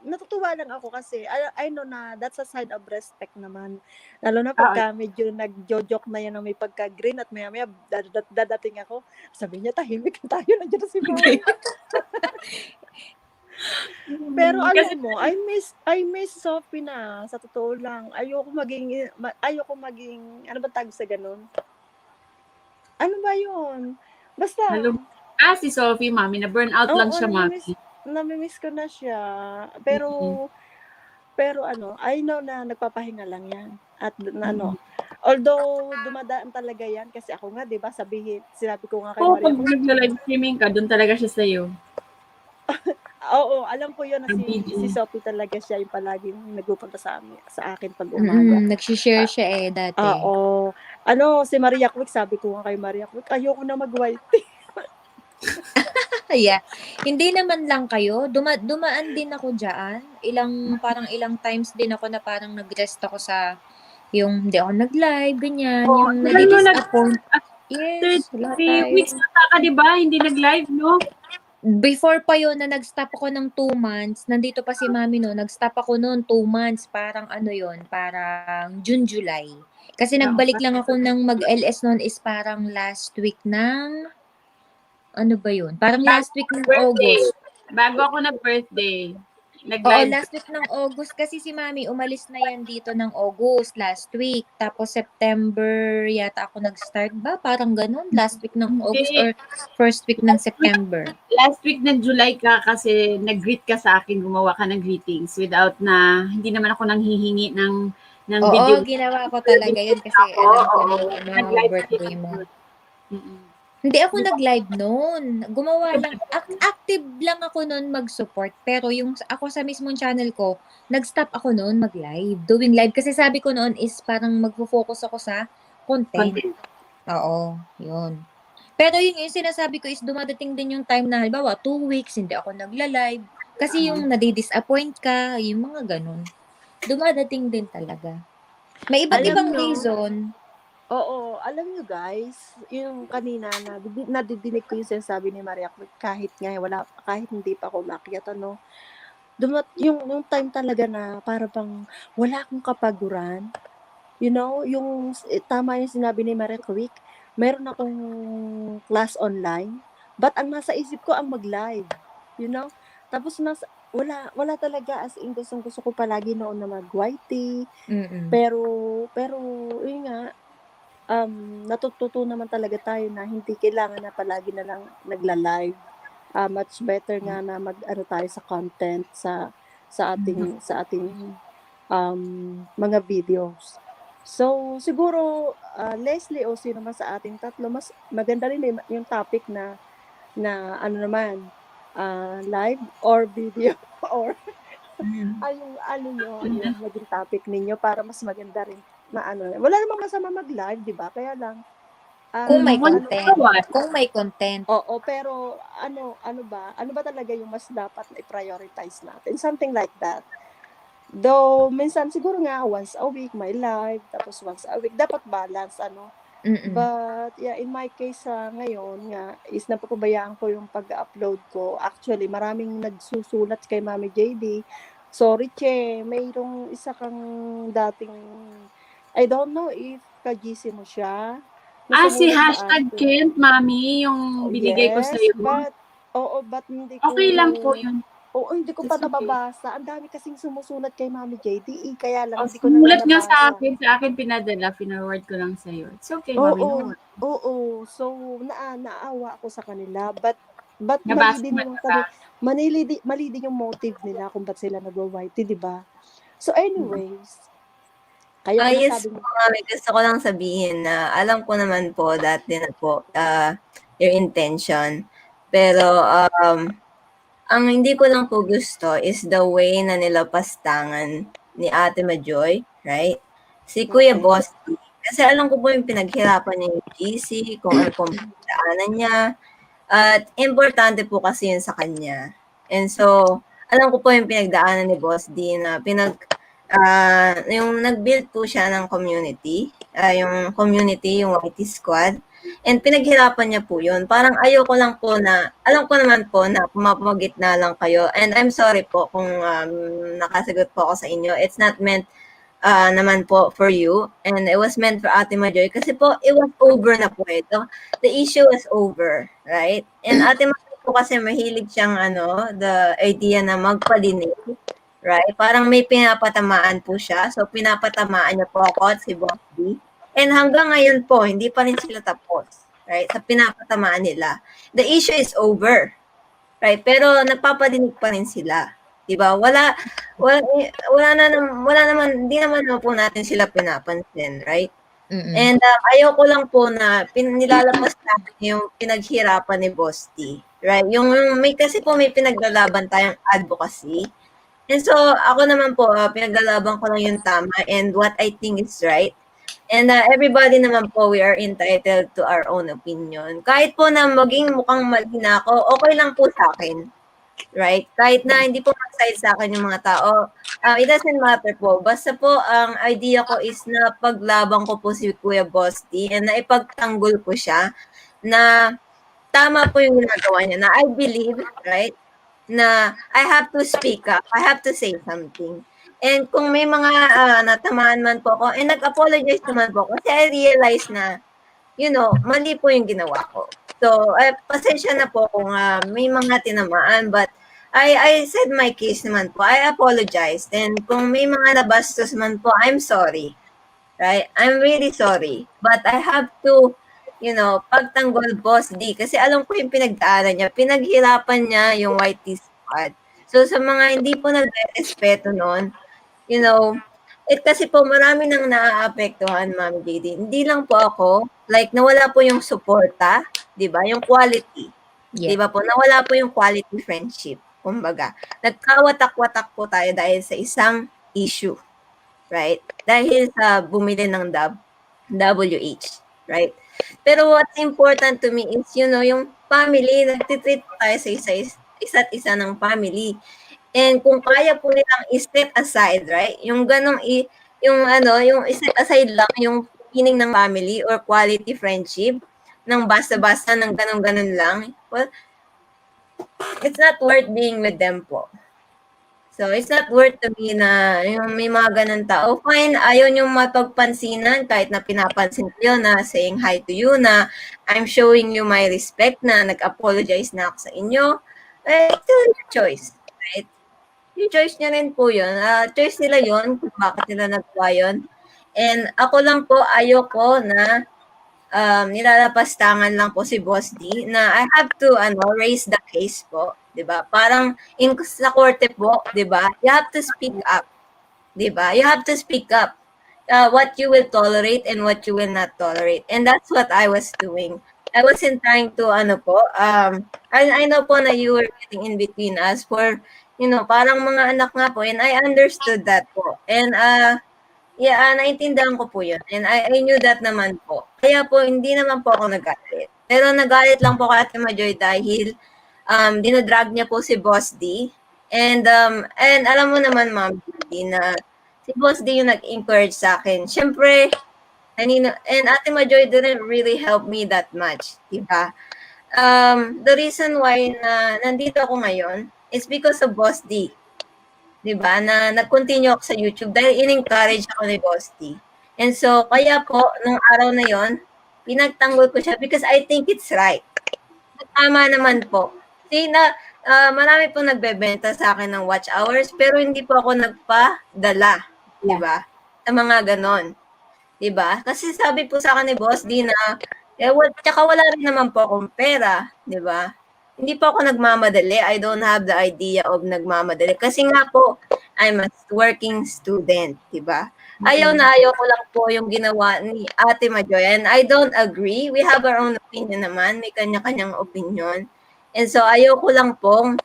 Speaker 5: natutuwa lang ako kasi I know na that's a sign of respect naman. Lalo na pagka medyo nagjo-joke na yan na may pagka-green at maya-maya dadating ako. Sabi niya, tahimik na tayo, nandiyan na si Mami. Pero alam mo, I miss Sophie na, sa totoo lang. Ayoko maging, ano ba tawag sa ganun? Ano ba yun? Basta,
Speaker 3: Si Sophie, Mami, na burnout lang siya, Mami.
Speaker 5: Namimiss ko na siya. Pero I know na nagpapahinga lang yan. At although dumadaan talaga yan, kasi ako nga, di ba, sinabi ko nga kay
Speaker 3: Oo,
Speaker 5: Maria,
Speaker 3: pag nag-live streaming ka, doon talaga siya sa'yo.
Speaker 5: oo, alam ko yun na si Sophie talaga siya yung palaging nagpupunta sa akin pag umaga.
Speaker 4: Nagsishare siya dati.
Speaker 5: Oo. Si Maria Quick, sabi ko nga kay Maria Quick, ayoko na mag-white.
Speaker 4: Yeah. Hindi naman lang kayo. Dumaan din ako dyan. Parang ilang times din ako na parang nag-rest ako sa yung hindi ako nag-live, ganyan. Yung nadi-disappoint. Yes, lahat
Speaker 3: 3
Speaker 4: tayo.
Speaker 3: weeks na ka, di ba? Hindi nag-live, no?
Speaker 4: Before pa yun na nag-stop ako ng 2 months, nandito pa si Mami no, nag-stop ako noon 2 months, parang parang June, July. Kasi nagbalik lang ako ng mag-LS noon is parang last week ng, ano ba yun? Parang last week ng August.
Speaker 3: Bago ako nag-birthday.
Speaker 4: Oo,
Speaker 3: Nag-live.
Speaker 4: last week ng August kasi si Mami umalis na yan dito ng August last week. Tapos September yata ako nag-start ba? Parang ganun. Last week ng August or first week ng September.
Speaker 3: Last week ng July ka kasi nag-greet ka sa akin, gumawa ka ng greetings without na, hindi naman ako nanghihingi ng video.
Speaker 4: Oo, ginawa ko talaga yun kasi alam ko na birthday mo. Hindi ako nag-live noon. Gumawa lang. Active lang ako noon mag-support. Pero yung ako sa mismong channel ko, nag-stop ako noon mag-live. Doing live. Kasi sabi ko noon is parang magfo-focus ako sa content. Oo, yun. Pero yung sinasabi ko is dumadating din yung time na halimbawa 2 weeks hindi ako nagla-live. Kasi yung nadi-disappoint ka, yung mga ganun. Dumadating din talaga. May iba't ibang reason.
Speaker 5: Oo, alam nyo guys, yung kanina nadidinig ko yung sinasabi ni Maria kahit hindi pa ako umakyat, yung time talaga na para bang wala akong kapaguran. You know, tama yung sinabi ni Maria Quick, meron akong class online, but ang nasa isip ko ang mag-live. You know? Tapos wala talaga, as in gusto ko palagi noon na mag-whitey. Pero yun nga, natututo naman talaga tayo na hindi kailangan na palagi na lang nagla-live. Much better nga na tayo sa content sa ating mga videos. So siguro Leslie o sino man sa ating tatlo, mas maganda rin yung topic na live or video or yung ano nyo, yung naging topic ninyo para mas maganda rin na ano. Wala namang masama mag-live, di ba? Kaya lang,
Speaker 4: Kung may
Speaker 3: Wala
Speaker 5: ano,
Speaker 4: content.
Speaker 3: naman.
Speaker 4: Kung may content.
Speaker 5: oo, pero ano ba talaga yung mas dapat na i-prioritize natin? Something like that. Though, minsan siguro nga once a week may live, tapos once a week, dapat balance, ano.
Speaker 4: Mm-mm.
Speaker 5: But, yeah, in my case, ngayon nga, is napapabayaan ko yung pag-upload ko. Actually, maraming nagsusulat kay Mami JD. Sorry, Che, mayroong isa kang dating, I don't know if ka-GC mo siya, na
Speaker 3: Si
Speaker 5: sumulat sa
Speaker 3: hashtag
Speaker 5: atin.
Speaker 3: Kent, mami, yung binigay ko
Speaker 5: Yes,
Speaker 3: sa'yo.
Speaker 5: but hindi ko,
Speaker 3: Okay lang po yun.
Speaker 5: hindi ko pa
Speaker 3: It's okay.
Speaker 5: nababasa. Ang dami kasing sumusulat kay Mami JD, kaya lang hindi ko na
Speaker 3: Sumulat nga
Speaker 5: nabasa.
Speaker 3: sa akin pinadala, pinaward ko lang sa'yo. It's okay, mami.
Speaker 5: Oo,
Speaker 3: No?
Speaker 5: oo. So, naawa ako sa kanila, but mali
Speaker 3: Nabasa
Speaker 5: din
Speaker 3: mo
Speaker 5: yung
Speaker 3: ba?
Speaker 5: mali din yung motive nila kung ba't sila nagwa-whitey, di ba? So, anyways, kaya nga
Speaker 1: Yes
Speaker 5: sabi
Speaker 1: po,
Speaker 5: mo,
Speaker 1: mami. Gusto ko lang sabihin na alam ko naman po dati na po your intention. Pero ang hindi ko lang po gusto is the way na nilapastangan ni Ate Majoy, right? Si Kuya
Speaker 5: okay.
Speaker 1: Bossy. Kasi alam ko po yung pinaghirapan niya yung GC, kung ano pong pinagdaanan niya. At importante po kasi yun sa kanya. And so, alam ko po yung pinagdaanan ni Boss D na yung nag-build po siya ng community, yung community, yung YT Squad. And pinaghirapan niya po yun. Parang ayoko lang po na, alam ko naman po na pumapagitna lang kayo. And I'm sorry po kung nakasagot po ako sa inyo. It's not meant naman po for you. And it was meant for Ate Majoy. Kasi po, it was over na po ito. The issue was over, right? And Ate Majoy po kasi mahilig siyang the idea na magpadinig. Right? Parang may pinapatamaan po siya. So, pinapatamaan niya po ako at si Boss D. And hanggang ngayon po, hindi pa rin sila tapos. Right? Sa pinapatamaan nila. The issue is over. Right? Pero nagpapadinig pa rin sila. 'Di ba? Wala naman, hindi naman po natin sila pinapansin, right?
Speaker 4: Mm-mm.
Speaker 1: And ayoko lang po na nilalapas natin yung pinaghirapan ni Boss T. Right? Yung may kasi po may pinaglalaban tayong advocacy. And so, ako naman po, pinaglalaban ko lang yung tama and what I think is right. And everybody naman po, we are entitled to our own opinion. Kahit po na maging mukhang mali na ako, okay lang po sa akin. Right? Kahit na hindi po mag-side sa akin yung mga tao, it doesn't matter po. Basta po, ang idea ko is na paglaban ko po si Kuya Boss D and na ipagtanggol ko siya na tama po yung ginagawa niya. Na I believe, right? Na I have to speak up. I have to say something. And kung may mga natamaan man po ako, and nag-apologize naman po kasi I realize na, mali po yung ginawa ko. So, pasensya na po kung may mga tinamaan, but I said my case naman po. I apologize. And kung may mga nabastos man po, I'm sorry. Right? I'm really sorry. But I have to pagtanggol Boss D. Kasi alam ko yung pinagdaanan niya. Pinaghirapan niya yung YT Squad. So, sa mga hindi po nagre-respeto noon, kasi po marami nang naaapektuhan, Ma'am JD. Hindi lang po ako, like nawala po yung suporta, 'di ba? Yung quality. 'Di
Speaker 4: Yeah.
Speaker 1: ba po? Nawala po yung quality friendship. Kumbaga, nagkawatak-watak po tayo dahil sa isang issue. Right? Dahil sa bumili ng WH, right? Pero what's important to me is, yung family, nagtitreat tayo sa isa't isa ng family. And kung kaya po nilang i-step aside, right? Yung yung i-step aside lang yung meaning ng family or quality friendship ng basta-basta ng ganun-ganun lang. Well, it's not worth being with them po. So, it's not worth to me na yung may mga ganun tao. Fine, ayaw niyong mapagpansinan kahit na pinapansin ko yun na saying hi to you na I'm showing you my respect na nag-apologize na ako sa inyo. It's still your choice, right? Yung choice niya rin po yun. Choice nila yun kung bakit nila nagawa yun. And ako lang po, ayoko na nilalapastangan lang po si Boss D na I have to raise the case po, 'di ba? Parang sa korte po, 'di ba? You have to speak up, 'di ba? You have to speak up what you will tolerate and what you will not tolerate. And that's what I was doing. I wasn't trying to I know po na you were getting in between us for parang mga anak nga po, and I understood that po. And naintindihan ko po yun. And I knew that naman po. Kaya po, hindi naman po ako nagalit. Pero nagalit lang po kay Ate Majoy dahil dinadrag niya po si Boss D. And alam mo naman, Ma'am D, na si Boss D yung nag-encourage sa akin. Siyempre, and Ate Majoy didn't really help me that much, diba? The reason why na nandito ako ngayon is because of Boss D. 'Di ba, na nag-continue ako sa YouTube dahil in-encourage ako ni Boss T. And so, kaya po, nung araw na yon, pinagtanggol ko siya because I think it's right. Tama naman po. Kasi marami pong nagbebenta sa akin ng watch hours, pero hindi po ako nagpadala, 'di ba? Sa mga ganon. 'Di ba? Kasi sabi po sa akin ni Boss D na, tsaka wala rin naman po akong pera, 'di ba? Hindi po ako nagmamadali. I don't have the idea of nagmamadali. Kasi nga po, I'm a working student, di ba? Ayaw na ayaw ko lang po yung ginawa ni Ate Majoy. And I don't agree. We have our own opinion naman. May kanya-kanyang opinion. And so, ayaw ko lang pong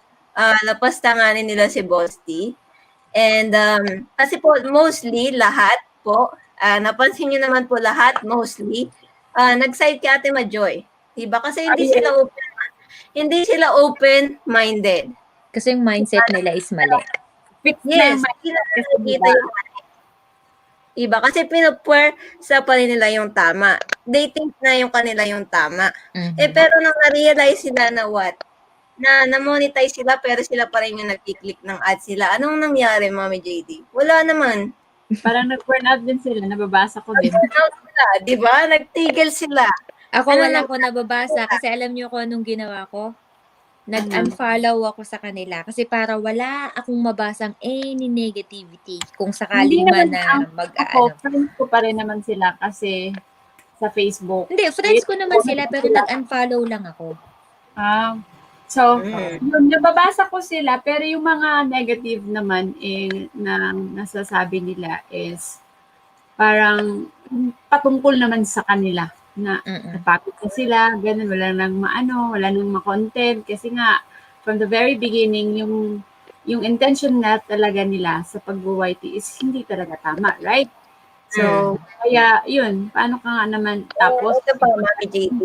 Speaker 1: lapastanganin nila si Boss T. And kasi po, mostly, lahat po, napansin nyo naman po lahat, mostly, nag-side kay Ate Majoy. Diba? Kasi hindi sila open-minded.
Speaker 4: Kasi yung mindset nila is mali.
Speaker 3: Fix na
Speaker 1: Yes,
Speaker 3: yung
Speaker 1: hindi na
Speaker 3: kasi
Speaker 1: nakikita yung mali. Iba, kasi pinupwer sa pa nila yung tama. They think na yung kanila yung tama. Pero nung na-realize sila na what? Na-monetize sila pero sila pa rin yung nag-click ng ads sila. Anong nangyari, Mami JD? Wala naman.
Speaker 3: Parang nag-burn out din sila, nababasa ko din.
Speaker 1: Di ba? Nagtigil sila.
Speaker 4: Ako
Speaker 1: Ano
Speaker 4: wala
Speaker 1: na-
Speaker 4: ko nababasa kasi alam niyo kung anong ginawa ko? Nag-unfollow ako sa kanila kasi para wala akong mabasang any negativity kung sakali man na
Speaker 3: Ako, friends ko pa rin naman sila kasi sa Facebook.
Speaker 4: Hindi, friends ko naman sila pero nag-unfollow lang ako.
Speaker 3: Yun, nababasa ko sila pero yung mga negative naman na nasasabi nila is parang patungkol naman sa kanila na napapit na sila, ganun, wala nang ma-content kasi nga from the very beginning yung intention na talaga nila sa pag-YT is hindi talaga tama, right? So, kaya yun, paano ka nga naman tapos
Speaker 1: ito pa, Mami JD,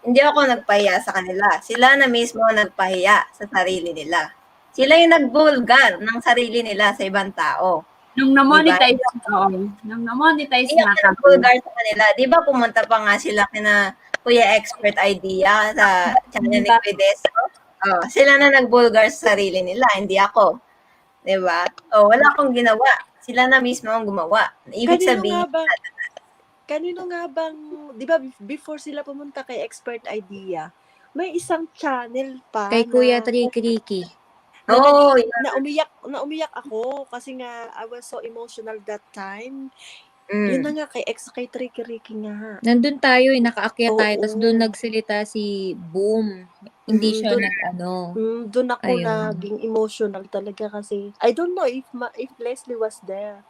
Speaker 1: hindi ako nagpahiya sa kanila. Sila na mismo nagpahiya sa sarili nila. Sila yung nagbulgar ng sarili nila sa ibang tao.
Speaker 3: nung na-monetize, nung na-monetize
Speaker 1: Hindi
Speaker 3: na
Speaker 1: ako nagbulgar sa kanila. Di ba pumunta pa nga sila kina Kuya Expert Idea sa channel ni Kuya Deso? Sila na nagbulgar sa sarili nila, hindi ako. Di ba? Wala akong ginawa. Sila na mismo ang gumawa. Ibig sabihin,
Speaker 5: kanino nga bang, di ba before sila pumunta kay Expert Idea, may isang channel pa
Speaker 4: Kay Kuya Tricky.
Speaker 5: na umiyak ako kasi nga I was so emotional that time. Yun na nga kay Tricky nga.
Speaker 4: Nandun tayo nakaakyat tayo tapos doon nagsalita si Boom. Hindi siya
Speaker 5: Doon ako
Speaker 4: Ayun.
Speaker 5: naging emotional talaga kasi I don't know if Leslie was there.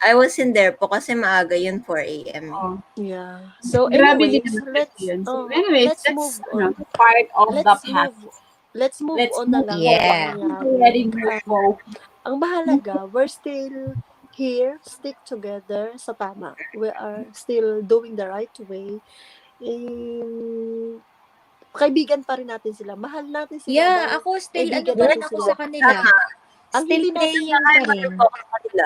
Speaker 1: I wasn't there po kasi maaga yun, 4 a.m.
Speaker 5: Yeah. So
Speaker 3: Grabe
Speaker 5: anyways,
Speaker 3: din naman
Speaker 5: let's
Speaker 3: yun. So anyways,
Speaker 5: let's move on.
Speaker 3: Part of the past.
Speaker 5: Let's move on na lang.
Speaker 4: Yeah.
Speaker 5: Ang mahalaga, we're still here, stick together sa tama. We are still doing the right way. Kaibigan pa rin natin sila. Mahal natin sila.
Speaker 4: Yeah, ako still pa rin ako sa kanila.
Speaker 5: Ang
Speaker 4: Still
Speaker 5: hindi natin
Speaker 4: praying pa rin.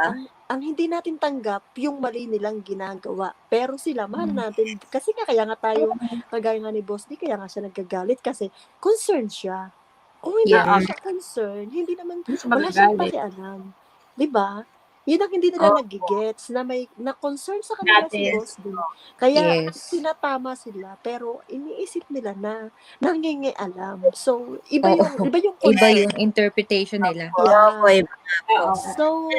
Speaker 5: ang hindi natin tanggap yung mali nilang ginagawa. Pero sila, mahal natin. Kasi kaya nga tayo, kagaya nga ni Boss D, kaya nga siya nagagalit kasi concerned siya. Kung hindi naman siya concerned, hindi naman, wala siyang pakialam. Diba? Yun ang hindi nila nagigets na concern sa kanila si Boss D. Kaya sinatama sila, pero iniisip nila na nangingialam. So, iba yung
Speaker 4: interpretation nila.
Speaker 5: So,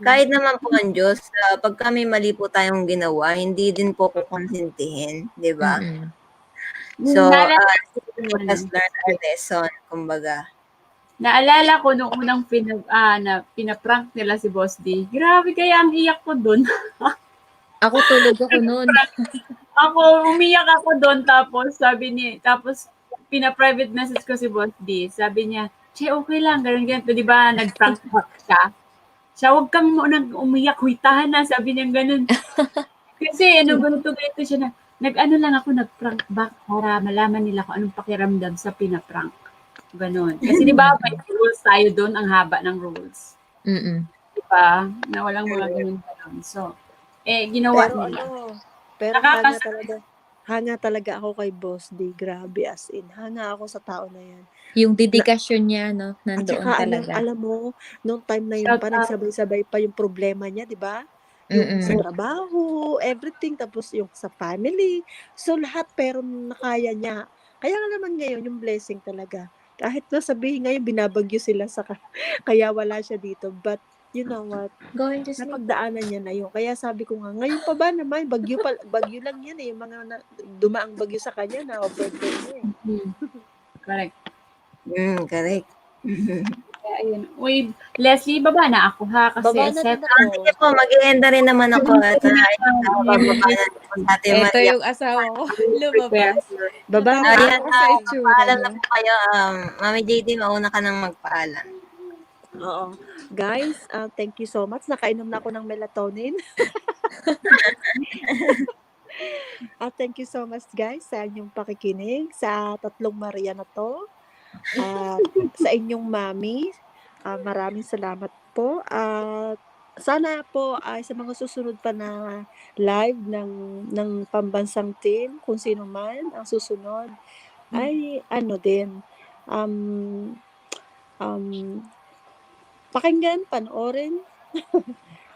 Speaker 1: kahit naman po ang Diyos, pag kami mali po tayong ginawa, hindi din po kukonsintihin, di ba? So, let's learn our lesson, kumbaga.
Speaker 3: Naalala ko nung unang pinaprank nila si Boss D. Grabe kaya ang iyak ko dun.
Speaker 4: Ako tulog ako nun.
Speaker 3: Umiyak ako dun tapos pina-private message ko si Boss D. Sabi niya, Che, okay lang, ganun. Di ba, nag-prank back siya. Siya, huwag kang umiyak, huitahan na, sabi niya ganun. Kasi, ganito siya na, nag-ano lang ako, nag-prank back para malaman nila kung anong pakiramdam sa pinaprank. Ganun. Kasi di ba, may rules tayo doon, ang haba ng rules.
Speaker 4: Mm.
Speaker 3: Di ba? Na walang mga ganun. So, ginawa
Speaker 5: Pero
Speaker 3: nila.
Speaker 5: pero
Speaker 3: Nakakas-
Speaker 5: hanga talaga ako kay Boss D. Grabe, as in. Hanga ako sa tao na yan.
Speaker 4: Yung dedikasyon niya, no?
Speaker 5: At
Speaker 4: Nandoon
Speaker 5: saka,
Speaker 4: talaga.
Speaker 5: alam mo, nung time na yun
Speaker 3: Shout
Speaker 5: pa,
Speaker 3: out.
Speaker 5: nagsabay-sabay pa yung problema niya, di ba? Yung sa
Speaker 4: Mm-mm.
Speaker 5: trabaho, everything, tapos yung sa family. So, lahat, pero nakaya niya. Kaya nga naman ngayon, yung blessing talaga. Kahit na sabihin ngayon, binabagyo sila kaya wala siya dito. But, you know what?
Speaker 4: Going to sleep.
Speaker 5: Napagdaanan niya na yun. Kaya sabi ko nga, ngayon pa ba naman, bagyo lang yan eh. Yung mga dumaang bagyo sa kanya na overturn niya eh.
Speaker 3: Correct.
Speaker 1: Correct.
Speaker 3: Kaya, ayun. Uy, Leslie, baba na ako ha. Kasi
Speaker 5: Baba na din ako.
Speaker 1: Sige po, mag-i-enda rin naman ako. At bababa na po Ate
Speaker 4: Ito
Speaker 1: Maria.
Speaker 4: yung asawa ko. Lumabas.
Speaker 5: Baba na
Speaker 4: Natawa
Speaker 1: Ayan,
Speaker 4: ako sa itsura
Speaker 1: paalam
Speaker 4: niya.
Speaker 1: na po kayo. Mami JD, mauna ka nang magpaalam.
Speaker 5: Oo. Guys, thank you so much. Nakainom na ako ng melatonin. Thank you so much guys sa inyong pakikinig sa tatlong Maria na to. At sa inyong mami, maraming salamat po. At sana po ay sa mga susunod pa na live ng pambansang team, kung sino man ang susunod, ay ano din, pakinggan, panoorin.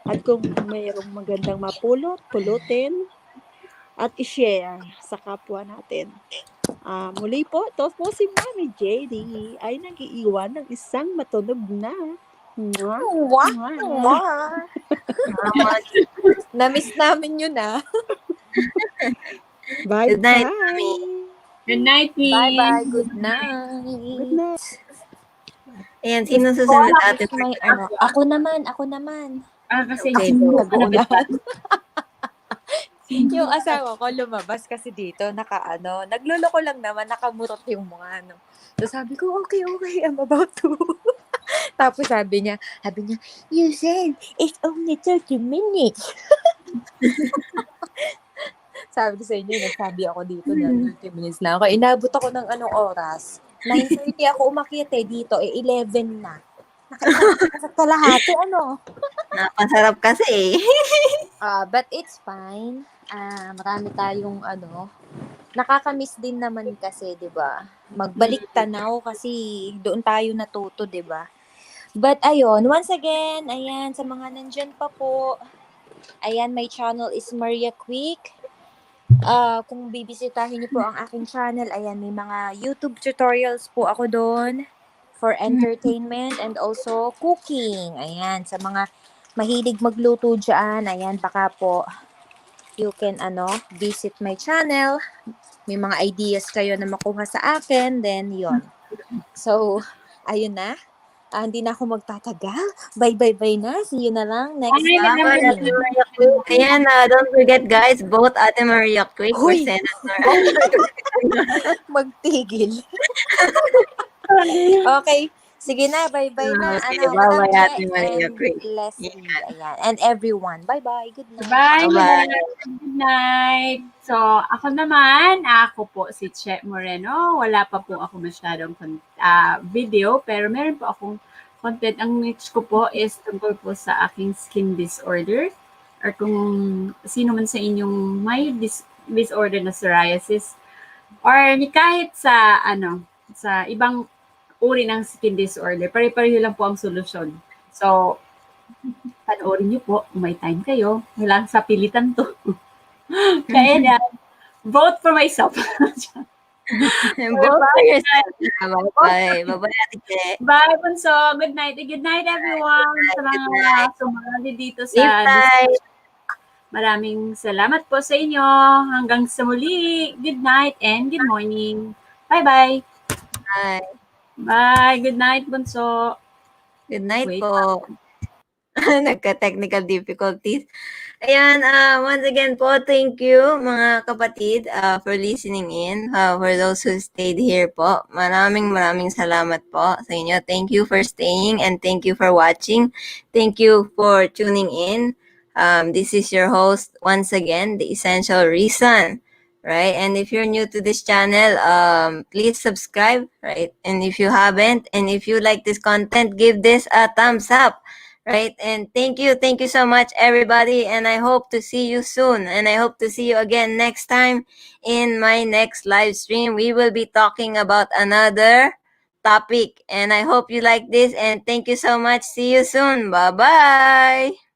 Speaker 5: At kung mayroong magandang mapulot, pulutin. At i-share sa kapwa natin. Muli po, ito po si Mami JD ay nag-iiwan ng isang matunog na. Mwah,
Speaker 4: Wah!
Speaker 5: mwah.
Speaker 4: Wah! Namiss namin yun ah.
Speaker 5: Bye,
Speaker 1: Good night,
Speaker 5: bye.
Speaker 1: Mami.
Speaker 3: Good night, Miss.
Speaker 4: Bye-bye. Good night.
Speaker 5: Good night.
Speaker 1: Ayan, sino susunod Ate
Speaker 4: Tapos may ano, ako naman.
Speaker 3: Kasi
Speaker 1: Okay,
Speaker 3: hindi
Speaker 1: go.
Speaker 3: ko na
Speaker 4: Nag-uunahan. Yung asawa ko lumabas kasi dito, nagluloko lang naman, nakamurot yung mga ano. So sabi ko, okay, I'm about to. Tapos sabi niya, you said, it's only 30 minutes. Sabi ko sa inyo, nagsabi ako dito na 30 minutes na ako. Inabot ako ng anong oras. 9:30 ako umakyat dito, 11 na. Nakaisang kalahati, ano?
Speaker 1: Napasarap kasi
Speaker 4: But it's fine. Marami tayong nakakamiss din naman kasi, 'di ba? Magbalik tanaw kasi doon tayo natuto, 'di ba? But ayun, once again, ayan sa mga nandiyan pa po. Ayan, my channel is Maria Quick. Kung bibisitahin niyo po ang aking channel, ayan, may mga YouTube tutorials po ako doon for entertainment and also cooking. Ayan, sa mga mahilig magluto dyan, ayan, baka po you can visit my channel. May mga ideas kayo na makuha sa akin, then yon. So, ayun na. Hindi na ako magtatagal. Bye na. See you na lang next
Speaker 3: Ay,
Speaker 1: Bye,
Speaker 3: nag-
Speaker 1: Ate Maria Quick. Ayan, don't forget guys, both Ate Maria Quick for
Speaker 4: Hoy!
Speaker 1: Senator.
Speaker 4: Magtigil. Okay. Sige na, bye-bye na.
Speaker 1: Sige,
Speaker 4: Madam
Speaker 1: bye-bye,
Speaker 4: Che
Speaker 1: Ate Maria
Speaker 4: and
Speaker 1: Quick.
Speaker 4: Leslie. Ayan. And everyone. Bye-bye. Good night.
Speaker 3: Bye,
Speaker 1: Bye-bye.
Speaker 3: good night. So, ako po si Che Moreno. Wala pa po ako masyadong video, pero meron po akong content. Ang niche ko po is tungkol po sa aking skin disorder or kung sino man sa inyong may disorder na psoriasis or kahit sa sa ibang uri ng skin disorder, pare-pareho lang po ang solusyon. So, panoorin niyo po kung may time kayo. Wala sa pilitan to. Kaya na, vote for myself.
Speaker 1: Both for yourself. Bye-bye. Bye-bye, Ate Che.
Speaker 3: Bye, Bunso. Good night. Good night, everyone. Sa mga sumali dito
Speaker 1: Sleep
Speaker 3: sa
Speaker 1: tight.
Speaker 3: Maraming salamat po sa inyo. Hanggang sa muli. Good night and good morning. Bye-bye.
Speaker 1: Bye.
Speaker 3: Bye. Good night, Bunso.
Speaker 1: Good night
Speaker 3: Wait.
Speaker 1: po. Nagka-technical difficulties. Ayan, once again po, thank you mga kapatid for listening in. For those who stayed here po, maraming salamat po sa inyo. Thank you for staying and thank you for watching. Thank you for tuning in. This is your host once again, The Essential Reason, right? And if you're new to this channel, please subscribe, right? And if you haven't, and if you like this content, give this a thumbs up. Right. And thank you so much, everybody. And I hope to see you soon. And I hope to see you again next time in my next live stream. We will be talking about another topic. And I hope you like this. And thank you so much. See you soon. Bye bye.